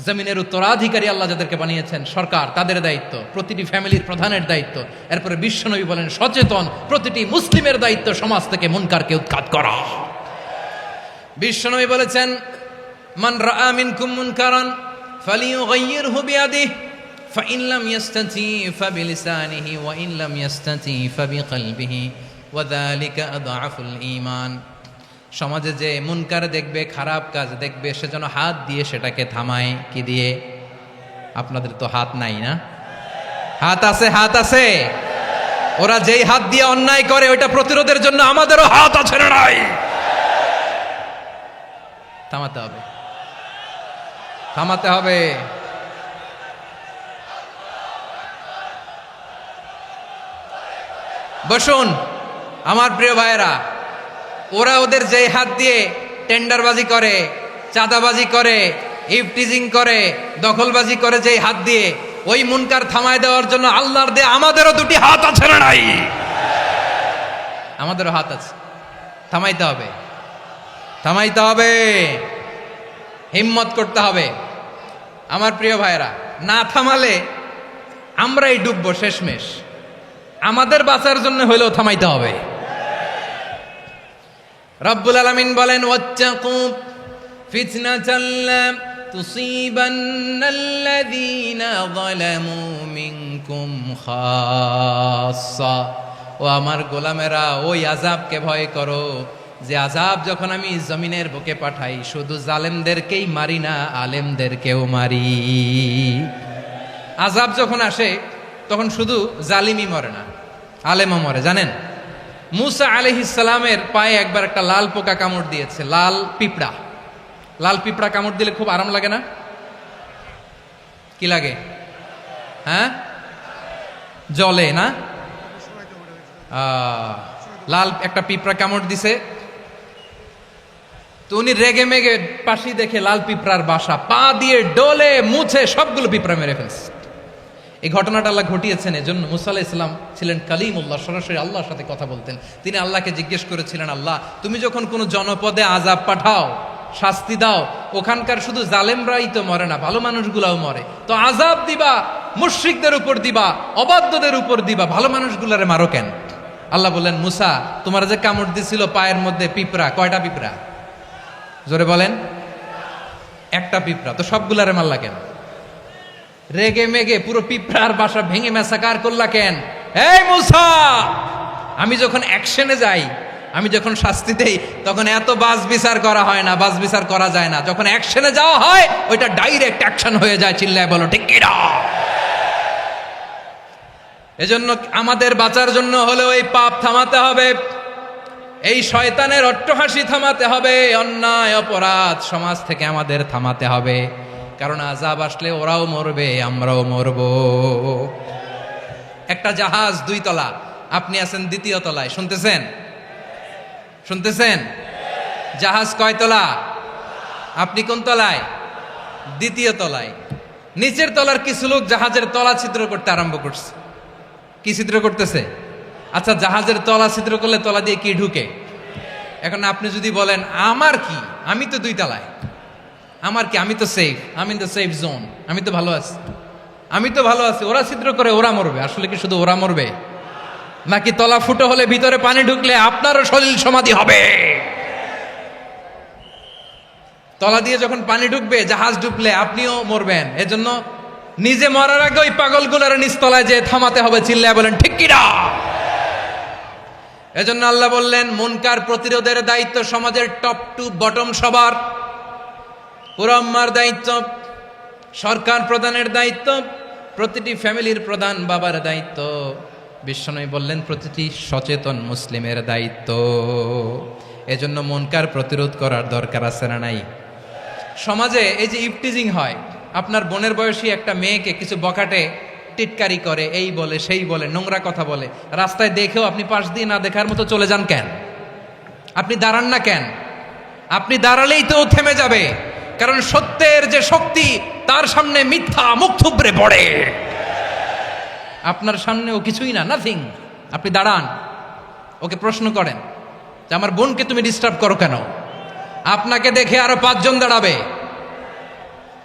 জমিনের উত্তরাধিকারী আল্লাহ যাদেরকে বানিয়েছেন সরকার, তাদের দায়িত্ব, প্রতিটি ফ্যামিলির প্রধানের দায়িত্ব। এরপরে বিশ্বনবী বলেন, সচেতন প্রতিটি মুসলিমের দায়িত্ব সমাজ থেকে মুনকারকে উৎখাত করা। বিশ্বনবী বলেছেন, মান রাআ মিনকুম মুনকারান ফালিয়ুগাইয়িরহু বিয়াদিহি ফাইন লাম ইয়াস্তাতি ফাবিলিসানিহি ওয়া ইন লাম ইয়াস্তাতি ফাবিকলবিহি ওয়া যালিকা আযআফুল ঈমান। সমাজে যে মুনকার দেখবে, খারাপ কাজ দেখবে, সে যেন হাত দিয়ে সেটাকে থামায়। কি দিয়ে? আপনাদের তো হাত নাই না? হাত আছে, হাত আছে। ওরা যেই হাত দিয়ে অন্যায় করে ওইটা প্রতিরোধের জন্য আমাদেরও হাত আছে না নাই? থামাতে হবে, থামাতে হবে। বসুন আমার প্রিয় ভাইয়েরা, ওরা ওদের যেই হাত দিয়ে টেন্ডারবাজি করে, চাঁদাবাজি করে, ইফটিজিং করে, দখলবাজি করে, যেই হাত দিয়ে, ওই মুনকার থামায় দেওয়ার জন্য আল্লাহর দিয়ে আমাদেরও 2টি হাত আছে না নাই? আমাদেরও হাত আছে। থামাইতে হবে, থামাইতে হবে, হিম্মত করতে হবে। আমার প্রিয় ভাইয়েরা, না থামালে আমরাই ডুববো শেষমেশ। আমাদের বাঁচার জন্য হইলেও থামাইতে হবে। রব্বুল আলামিন বলেন, ওয়াত্তাকু ফিতনাতাল লা তুসিবান্নাল্লাযীনা যালামু মিনকুম খাসসা। ও আমার গোলামেরা, ওই আযাবকে ভয় করো যে আযাব যখন আমি জমিনের বুকে পাঠাই শুধু জালেমদেরকেই মারি না, আলেমদেরকেও মারি। আযাব যখন আসে তখন শুধু জালিমই মরে না, আলেমও মরে। জানেন, মুসা আলাইহিস সালামের পায়ে একবার একটা লাল পোকা কামড় দিয়েছে, লাল পিঁপড়া। লাল পিঁপড়া কামড় দিলে খুব আরাম লাগে না? কি লাগে? হ্যাঁ, জলে না? লাল একটা পিঁপড়া কামড় দিছে, তো উনি রেগে মেগে পাশি দেখে লাল পিঁপড়ার বাসা, পা দিয়ে ডলে মুছে সবগুলো পিঁপড়া মেরে ফেলছে। এই ঘটনাটা আল্লাহ ঘটিয়েছেন এজন্য। মুসা আলাইহিস সালাম ছিলেন কালিমুল্লাহ, সরাসরি আল্লাহর সাথে কথা বলতেন। তিনি আল্লাহকে জিজ্ঞেস করেছিলেন, আল্লাহ তুমি যখন কোনো জনপদে আযাব পাঠাও, শাস্তি দাও, ওখানকার শুধু জালেমরাই তো মরে না, ভালো মানুষগুলাও মরে, তো আযাব দিবা মুশরিকদের উপর দিবা, অবাধ্যদের উপর দিবা, ভালো মানুষগুলারে মারো কেন? আল্লাহ বললেন, মুসা তোমার যে কামড় দিছিল পায়ের মধ্যে পিঁপড়া, কয়টা পিঁপড়া? জোরে বলেন। একটা পিঁপড়া, তো সবগুলারে মারলা কেন? রেগে মেগে পুরো পিঁপড়ার বাসা ভেঙে মেসাকার করলা কেন? এই মুসা, আমি যখন অ্যাকশনে যাই, আমি যখন শাস্তি দেই, তখন এত বাস বিচার করা হয় না, বাস বিচার করা যায় না। যখন অ্যাকশনে যাওয়া হয় ওইটা ডাইরেক্ট অ্যাকশন হয়ে যায়। চিল্লায় বলো ঠিক কি না? এজন্য আমাদের বাঁচার জন্য হলেও এই পাপ থামাতে হবে, এই শয়তানের অট্টহাসি থামাতে হবে, অন্যায় অপরাধ সমাজ থেকে আমাদের থামাতে হবে। কারণ আযাব আসলে ওরাও মরবে, আমরাও মরব। একটা জাহাজ 2 তলা, আপনি আছেন 2য় তলায়। শুনতেছেন? শুনতেছেন? জাহাজ কয় তলা? আপনি কোন তলায়? 2য় তলায়। নিচের তলার কিছু লোক জাহাজের তলা ছিদ্র করতে আরম্ভ করছে। কি ছিদ্র করতেছে? আচ্ছা, জাহাজের তলা ছিদ্র করলে তলা দিয়ে কি ঢুকে? এখন আপনি যদি বলেন আমার কি, আমি তো 2 তলায়, আমার কি, আমি তো সেফ, আমি ইন দ্য সেফ জোন, আমি তো ভালো আছি, আমি তো ভালো আছি, ওরা ছিদ্র করে ওরা মরবে। আসলে কি শুধু ওরা মরবে, নাকি তলা ফুটো হলে ভিতরে পানি ঢুকলে আপনারও সলিল সমাধি হবে? তলা দিয়ে যখন পানি ঢুকবে, জাহাজ ঢুকলে আপনিও মরবেন। এজন্য নিজে মরার আগে ওই পাগলগুলোর নিচতলায় যে থামাতে হবে। চিল্লায় বলেন ঠিক কি না? এজন্য আল্লাহ বললেন, মুনকার প্রতিরোধের দায়িত্ব সমাজের টপ টু বটম সবার। পুরো আম্মার দায়িত্ব, সরকার প্রধানের দায়িত্ব, প্রতিটি ফ্যামিলির প্রধান বাবার দায়িত্ব। বিশ্বনবী বললেন প্রতিটি সচেতন মুসলিমের দায়িত্ব। এজন্য মুনকার প্রতিরোধ করার দরকার আছে না নাই? সমাজে এই যে ইফটিজিং হয়, আপনার বোনের বয়সী একটা মেয়েকে কিছু বখাটে টিটকারি করে, এই বলে সেই বলে, নোংরা কথা বলে, রাস্তায় দেখেও আপনি পাশ দিয়ে না দেখার মতো চলে যান কেন? আপনি দাঁড়ান না কেন? আপনি দাঁড়ালেই তো থেমে যাবে। কারণ সত্যের যে শক্তি, তার সামনে মিথ্যা মুখ থুবড়ে পড়ে। আপনার সামনে ও কিছুই না, নাথিং। আপনি দাঁড়ান, ওকে প্রশ্ন করেন যে আমার বোনকে তুমি ডিস্টার্ব করো কেন? আপনাকে দেখে আরো 5 জন দাঁড়াবে,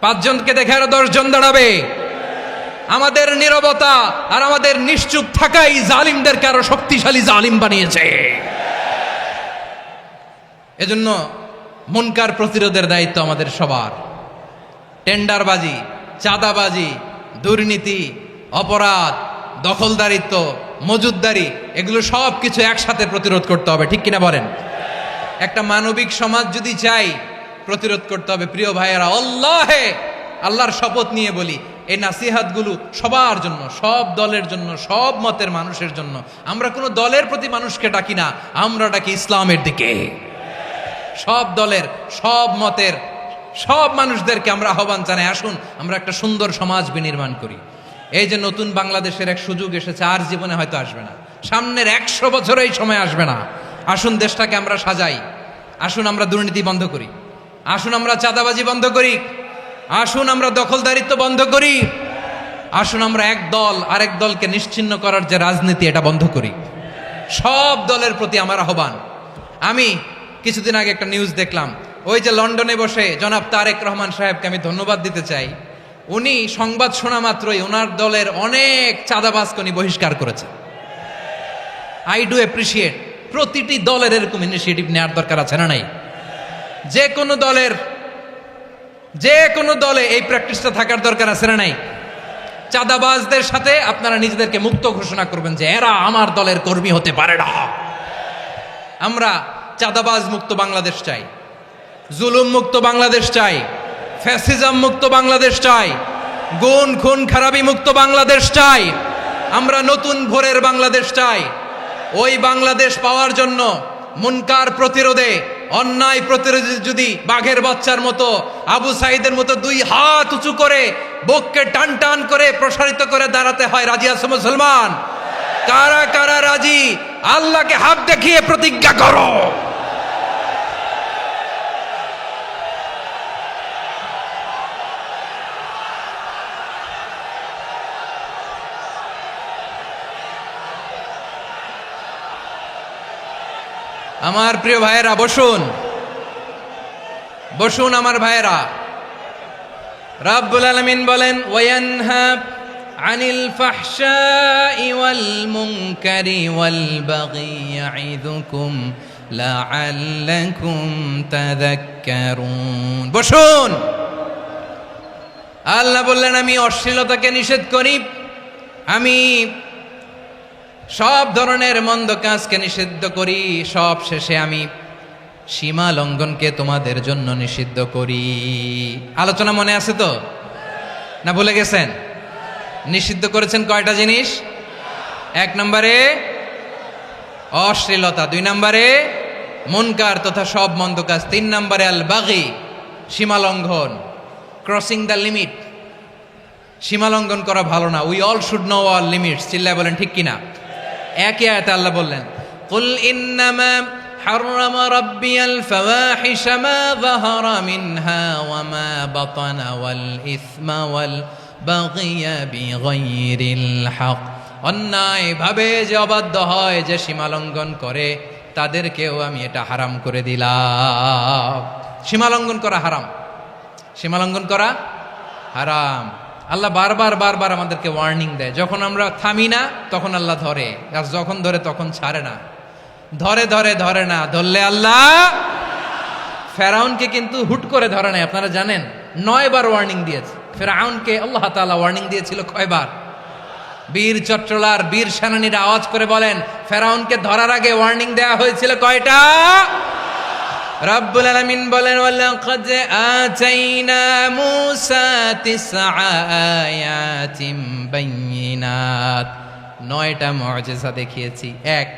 5 জনকে দেখে আরো 10 জন দাঁড়াবে। আমাদের নীরবতা আর আমাদের নিশ্চুপ থাকাই জালিমদেরকে আরো শক্তিশালী জালিম বানিয়েছে। এজন্য মুনকার প্রতিরোধের দায়িত্ব আমাদের সবার। টেন্ডারবাজি, চাঁদাবাজি, দুর্নীতি, অপরাধ, দখলদারিত্ব, মজুদদারি, এগুলো সব কিছু একসাথে প্রতিরোধ করতে হবে। ঠিক কিনা বলেন? একটা মানবিক সমাজ যদি চাই, প্রতিরোধ করতে হবে। প্রিয় ভাইয়েরা, আল্লাহর শপথ নিয়ে বলি, এই নাসিহাতগুলো সবার জন্য, সব দলের জন্য, সব মতের মানুষের জন্য। আমরা কোনো দলের প্রতি মানুষকে ডাকি না, আমরা ডাকি ইসলামের দিকে। সব দলের, সব মতের, সব মানুষদেরকে আমরা আহ্বান জানাই, আসুন আমরা একটা সুন্দর সমাজ বিনির্মাণ করি। এই যে নতুন বাংলাদেশের এক সুযোগ এসেছে, আর জীবনে হয়তো আসবে না, সামনের 100 বছর এই সময় আসবে না। আসুন দেশটাকে আমরা সাজাই, আসুন আমরা দুর্নীতি বন্ধ করি, আসুন আমরা চাঁদাবাজি বন্ধ করি, আসুন আমরা দখলদারিত্ব বন্ধ করি, আসুন আমরা এক দল আরেক দলকে নিশ্চিহ্ন করার যে রাজনীতি, এটা বন্ধ করি। সব দলের প্রতি আমার আহ্বান। আমি কিছুদিন আগে একটা নিউজ দেখলাম, ওই যে লন্ডনে বসে জনাব তারেক রহমান সাহেবকে আমি ধন্যবাদ দিতে চাই। উনি সংবাদ শোনা মাত্রই ওনার দলের অনেক চাঁদাবাজকে উনি বহিষ্কার করেছে। I do appreciate. প্রতিটি দলের এরকম ইনিশিয়েটিভ নেওয়ার দরকার আছে না নাই? যে কোনো দলের যে কোনো দলে এই প্র্যাকটিসটা থাকার দরকার আছে না নাই? চাঁদাবাজদের সাথে আপনারা নিজেদেরকে মুক্ত ঘোষণা করবেন যে এরা আমার দলের কর্মী হতে পারে না। আমরা চাঁদাবাজ মুক্ত বাংলাদেশ চাই, জুলুম মুক্ত বাংলাদেশ চাই, ফ্যাসিজম মুক্ত বাংলাদেশ চাই, গুণ খুন খারাপি মুক্ত বাংলাদেশ চাই। আমরা নতুন ভোরের বাংলাদেশ চাই। ওই বাংলাদেশ পাওয়ার জন্য মুনকার প্রতিরোধে, অন্যায় প্রতিরোধে যদি বাঘের বাচ্চার মতো, আবু সাইদের মতো দুই হাত উঁচু করে বুককে টান টান করে প্রসারিত করে দাঁড়াতে হয়, রাজি আছো মুসলমান? কারা কারা রাজি? আল্লাহকে হাত দেখিয়ে প্রতিজ্ঞা করো। আমার প্রিয় ভাইয়েরা, বসুন বসুন আমার ভাইয়েরা। রাব্বুল আলামিন বলেন, ওয়ায়ানহা আনিল ফাহশাই ওয়াল মুনকারি ওয়াল বাগি ইয়াইদুকুম লাআল্লাকুম তাযাক্কারুন। বসুন। আল্লাহ বললেন, আমি অশ্লীলতাকে নিষেধ করি, আমি সব ধরনের মন্দ কাজকে নিষিদ্ধ করি, সব শেষে আমি সীমা লঙ্ঘনকে তোমাদের জন্য নিষিদ্ধ করি। আলোচনা মনে আছে তো, না ভুলে গেছেন? নিষিদ্ধ করেছেন কয়টা জিনিস? 1 নম্বরে অশ্লীলতা, 2 নম্বরে মুনকার তথা সব মন্দ কাজ, 3 নম্বরে আল বাগি, সীমা লঙ্ঘন, ক্রসিং দ্য লিমিট। সীমা লঙ্ঘন করা ভালো না। We all should know all limits. চিল্লায় বলেন ঠিক কিনা? একই আয়াতে আল্লাহ বললেন, কুল ইন্নামা হাররামা রাব্বিয়াল ফাওয়াহিশা মা যাহারা মিনহা ওয়া মা বাতানা ওয়াল ইসমা ওয়াল বাগিয়া বিগাইরিল হক। অন্যায় ভাবে যে অবাধ্য হয়, যে সীমা লঙ্ঘন করে, তাদেরকেও আমি এটা হারাম করে দিলাম। সীমা লঙ্ঘন করা হারাম, সীমা লঙ্ঘন করা হারাম। আল্লাহ বারবার বারবার আমাদেরকে ওয়ার্নিং দেয়। যখন আমরা থামি না তখন আল্লাহ ধরে, আর যখন ধরে তখন ছাড়ে না। ধরে ধরে ধরে না, ধরলে আল্লাহ। ফেরাউনকে কিন্তু হুট করে ধরে নাই, আপনারা জানেন 9 বার ওয়ার্নিং দিয়েছে। ফেরাউনকে আল্লাহ তাআলা ওয়ার্নিং দিয়েছিল কয়বার? বীর চট্টলার বীর সেনানীরা আওয়াজ করে বলেন, ফেরাউনকে ধরার আগে ওয়ার্নিং দেওয়া হয়েছিল কয়টা? রাব্বুল আলামিন বলেন, ওয়ালাকাদ আতাইনা মূসা 9 আয়াতিন বাইয়িনাত। 9টা মুআজিজা দেখিয়েছি। 1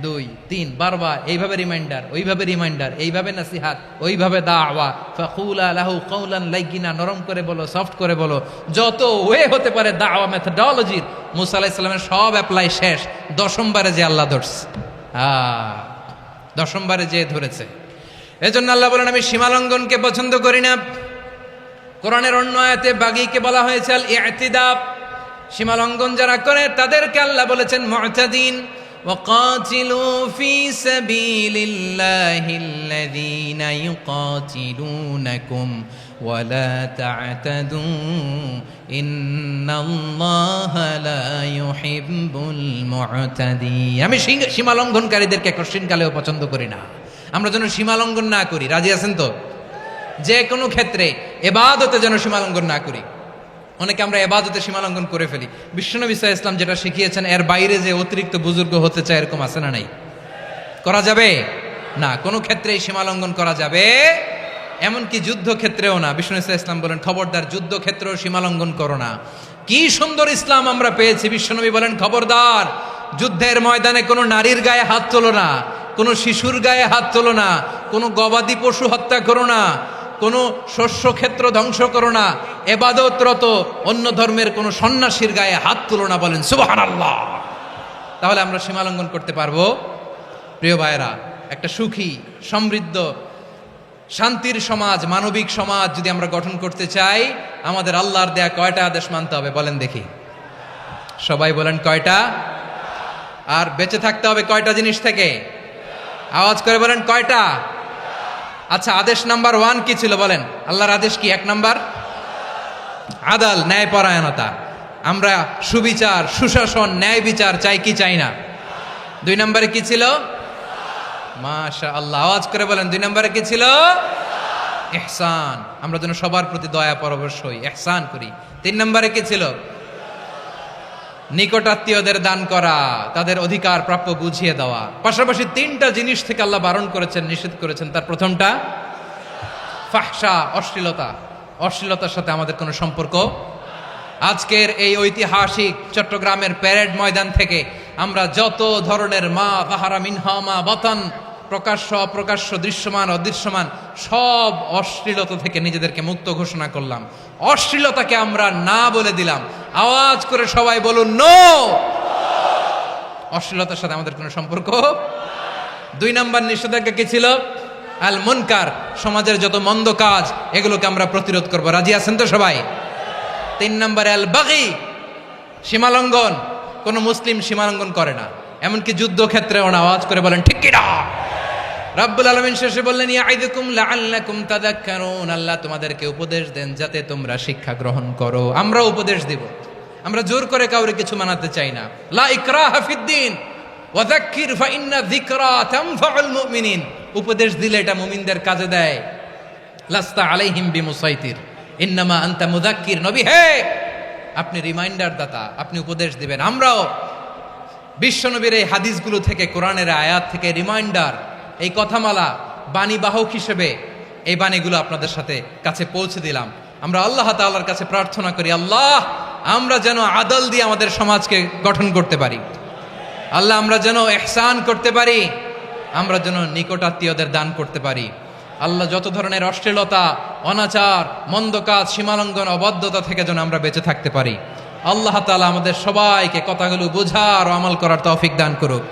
2 3 বারবার এইভাবে রিমাইন্ডার, ওইভাবে রিমাইন্ডার, এইভাবে নসিহাত, ওইভাবে দাওয়া। ফাকুলা লাহু কাওলান লাইয়িনা, নরম করে বলো, সফট করে বলো, যত ওয়ে হতে পারে দাওয়া মেথডোলজির। মূসা আলাইহিস সালামের সব অ্যাপ্লাই শেষ। 10ম বারে যে আল্লাহ ধরছে, 10ম বারে যে ধরেছে। এজন্য আল্লাহ বলেন, আমি সীমালঙ্ঘনকে পছন্দ করি না। কোরআনের অন্য আয়াতে বাগীকে বলা হয়েছে আল ইতিদাব। সীমালঙ্ঘন যারা করে তাদেরকে আল্লাহ বলেছেন মুতাদিন। ওয়াকাতিলু ফি সাবিলিল্লাহিল্লাযীনা ইউকাতিলুনাকুম ওয়ালা তা'তাদু ইন্নাল্লাহা লা ইউহিব্বুল মুতাদিন। আমি সীমালঙ্ঘনকারীদেরকে কঠিনকালেও পছন্দ করি না। আমরা যেন সীমালঙ্ঘন না করি। রাজি আছেন তো? যে কোনো ক্ষেত্রে ইবাদতে যেন সীমালঙ্ঘন না করি। অনেকে আমরা ইবাদতে সীমালঙ্ঘন করে ফেলি। বিশ্বনবী সাল্লাল্লাহু আলাইহি ওয়াসাল্লাম যেটা শিখিয়েছেন, এর বাইরে যে অতিরিক্ত বুজুর্গ হতে চায়, এরকম আছে না নাই? করা যাবে না, কোনো ক্ষেত্রেই সীমালঙ্ঘন করা যাবে, এমনকি যুদ্ধক্ষেত্রেও না। বিশ্বনবী সাল্লাল্লাহু আলাইহি ওয়াসাল্লাম বলেন, খবরদার যুদ্ধক্ষেত্রেও সীমালঙ্ঘন করো না। কি সুন্দর ইসলাম আমরা পেয়েছি। বিশ্বনবী বলেন, খবরদার যুদ্ধের ময়দানে কোনো নারীর গায়ে হাত তোলো না, কোনো শিশুর গায়ে হাত তোলো না, কোনো গবাদি পশু হত্যা করো না, কোনো শস্য ক্ষেত্র ধ্বংস করো না, ইবাদতরত অন্য ধর্মের কোনো সন্ন্যাসীর গায়ে হাত তুলো না। বলেন সুবহানাল্লাহ। তাহলে আমরা সীমালঙ্ঘন করতে পারবো? প্রিয় ভাইয়েরা, একটা সুখী, সমৃদ্ধ, শান্তির সমাজ, মানবিক সমাজ যদি আমরা গঠন করতে চাই, আমাদের আল্লাহর দেয়া কয়টা আদেশ মানতে হবে বলেন দেখি? সবাই বলেন কয়টা? আর বেঁচে থাকতে হবে কয়টা জিনিস থেকে? আওয়াজ করে বলেন কয়টা? আচ্ছা, আদেশ নাম্বার 1 কি ছিল বলেন? আল্লাহর আদেশ কি? 1 নাম্বার আদাল, ন্যায়পরায়ণতা। আমরা সুবিচার, সুশাসন, ন্যায় বিচার চাই কি চাই না? 2 নম্বরে কি ছিল? মাশাআল্লাহ, আওয়াজ করে বলেন 2 নম্বরে কি ছিল? ইহসান, আমরা যেন সবার প্রতি দয়া পরবশ হই, ইহসান করি। 3 নম্বরে কি ছিল? নিকটাত্মীয়দের দান করা, তাদের অধিকার প্রাপ্য বুঝিয়ে দেওয়া। পাশাপাশি 3টা জিনিস থেকে আল্লাহ বারণ করেছেন, নিষেধ করেছেন। তার প্রথমটা ফাহশা, অশ্লীলতা। অশ্লীলতার সাথে আমাদের কোনো সম্পর্ক। আজকের এই ঐতিহাসিক চট্টগ্রামের প্যারেড ময়দান থেকে আমরা যত ধরনের মা তাহারা মিনহা মা বাতান, প্রকাশ্য অপ্রকাশ্য, দৃশ্যমান অদৃশ্যমান, সব অশ্লীলতা থেকে নিজেদেরকে মুক্ত ঘোষণা করলাম। অশ্লীলতাকে আমরা না বলে দিলাম। আওয়াজ করে সবাই বলুন নো। অশ্লীলতার সাথে আমাদের কোনো সম্পর্ক। 2 নম্বর নিষেধাজ্ঞা কি ছিল? আল মুনকার, সমাজের যত মন্দ কাজ এগুলোকে আমরা প্রতিরোধ করব। রাজি আছেন তো সবাই? 3 নম্বরে আল বাগি, সীমালঙ্ঘন। কোন মুসলিম সীমালঙ্ঘন করে না, এমনকি যুদ্ধক্ষেত্রেও না। আওয়াজ করে বলেন ঠিক কিনা? রাব্বুল আলামিন শেষে বললেন ইয়াইদুকুম লাআল্লাকুম তাযাক্কারুন, আল্লাহ তোমাদেরকে উপদেশ দেন যাতে তোমরা শিক্ষা গ্রহণ করো। আমরা উপদেশ দিব, আমরা জোর করে কাউরে কিছু মানাতে চাই না। লা ইকরাহা ফিদ্দিন ওয়া যাক্কির ফাইন্না যিকরা তানফাউল মুমিনিন। উপদেশ দিলে এটা মুমিনদের কাজে দেয়। লাস্তা আলাইহিম বিমুসাইতির ইন্নামা আনতা মুযাক্কির। নবী হে, আপনি রিমাইন্ডার দাতা, আপনি উপদেশ দিবেন। আমরাও বিশ্বনবীর এই হাদিসগুলো থেকে, কোরআনের আয়াত থেকে রিমাইন্ডার, এই কথামালা, বাণীবাহক হিসেবে এই বাণীগুলো আপনাদের সাথে কাছে পৌঁছে দিলাম। আমরা আল্লাহ তাআলার কাছে প্রার্থনা করি, আল্লাহ আমরা যেন আদল দিয়ে আমাদের সমাজকে গঠন করতে পারি। আল্লাহ আমরা যেন ইহসান করতে পারি, আমরা যেন নিকটাত্মীয়দের দান করতে পারি। আল্লাহ যত ধরনের অশ্লীলতা, অনাচার, মন্দ কাজ, সীমালঙ্ঘন, অবাধ্যতা থেকে যেন আমরা বেঁচে থাকতে পারি। আল্লাহ তাআলা আমাদের সবাইকে কথাগুলো বোঝার ও আমল করার তৌফিক দান করুক।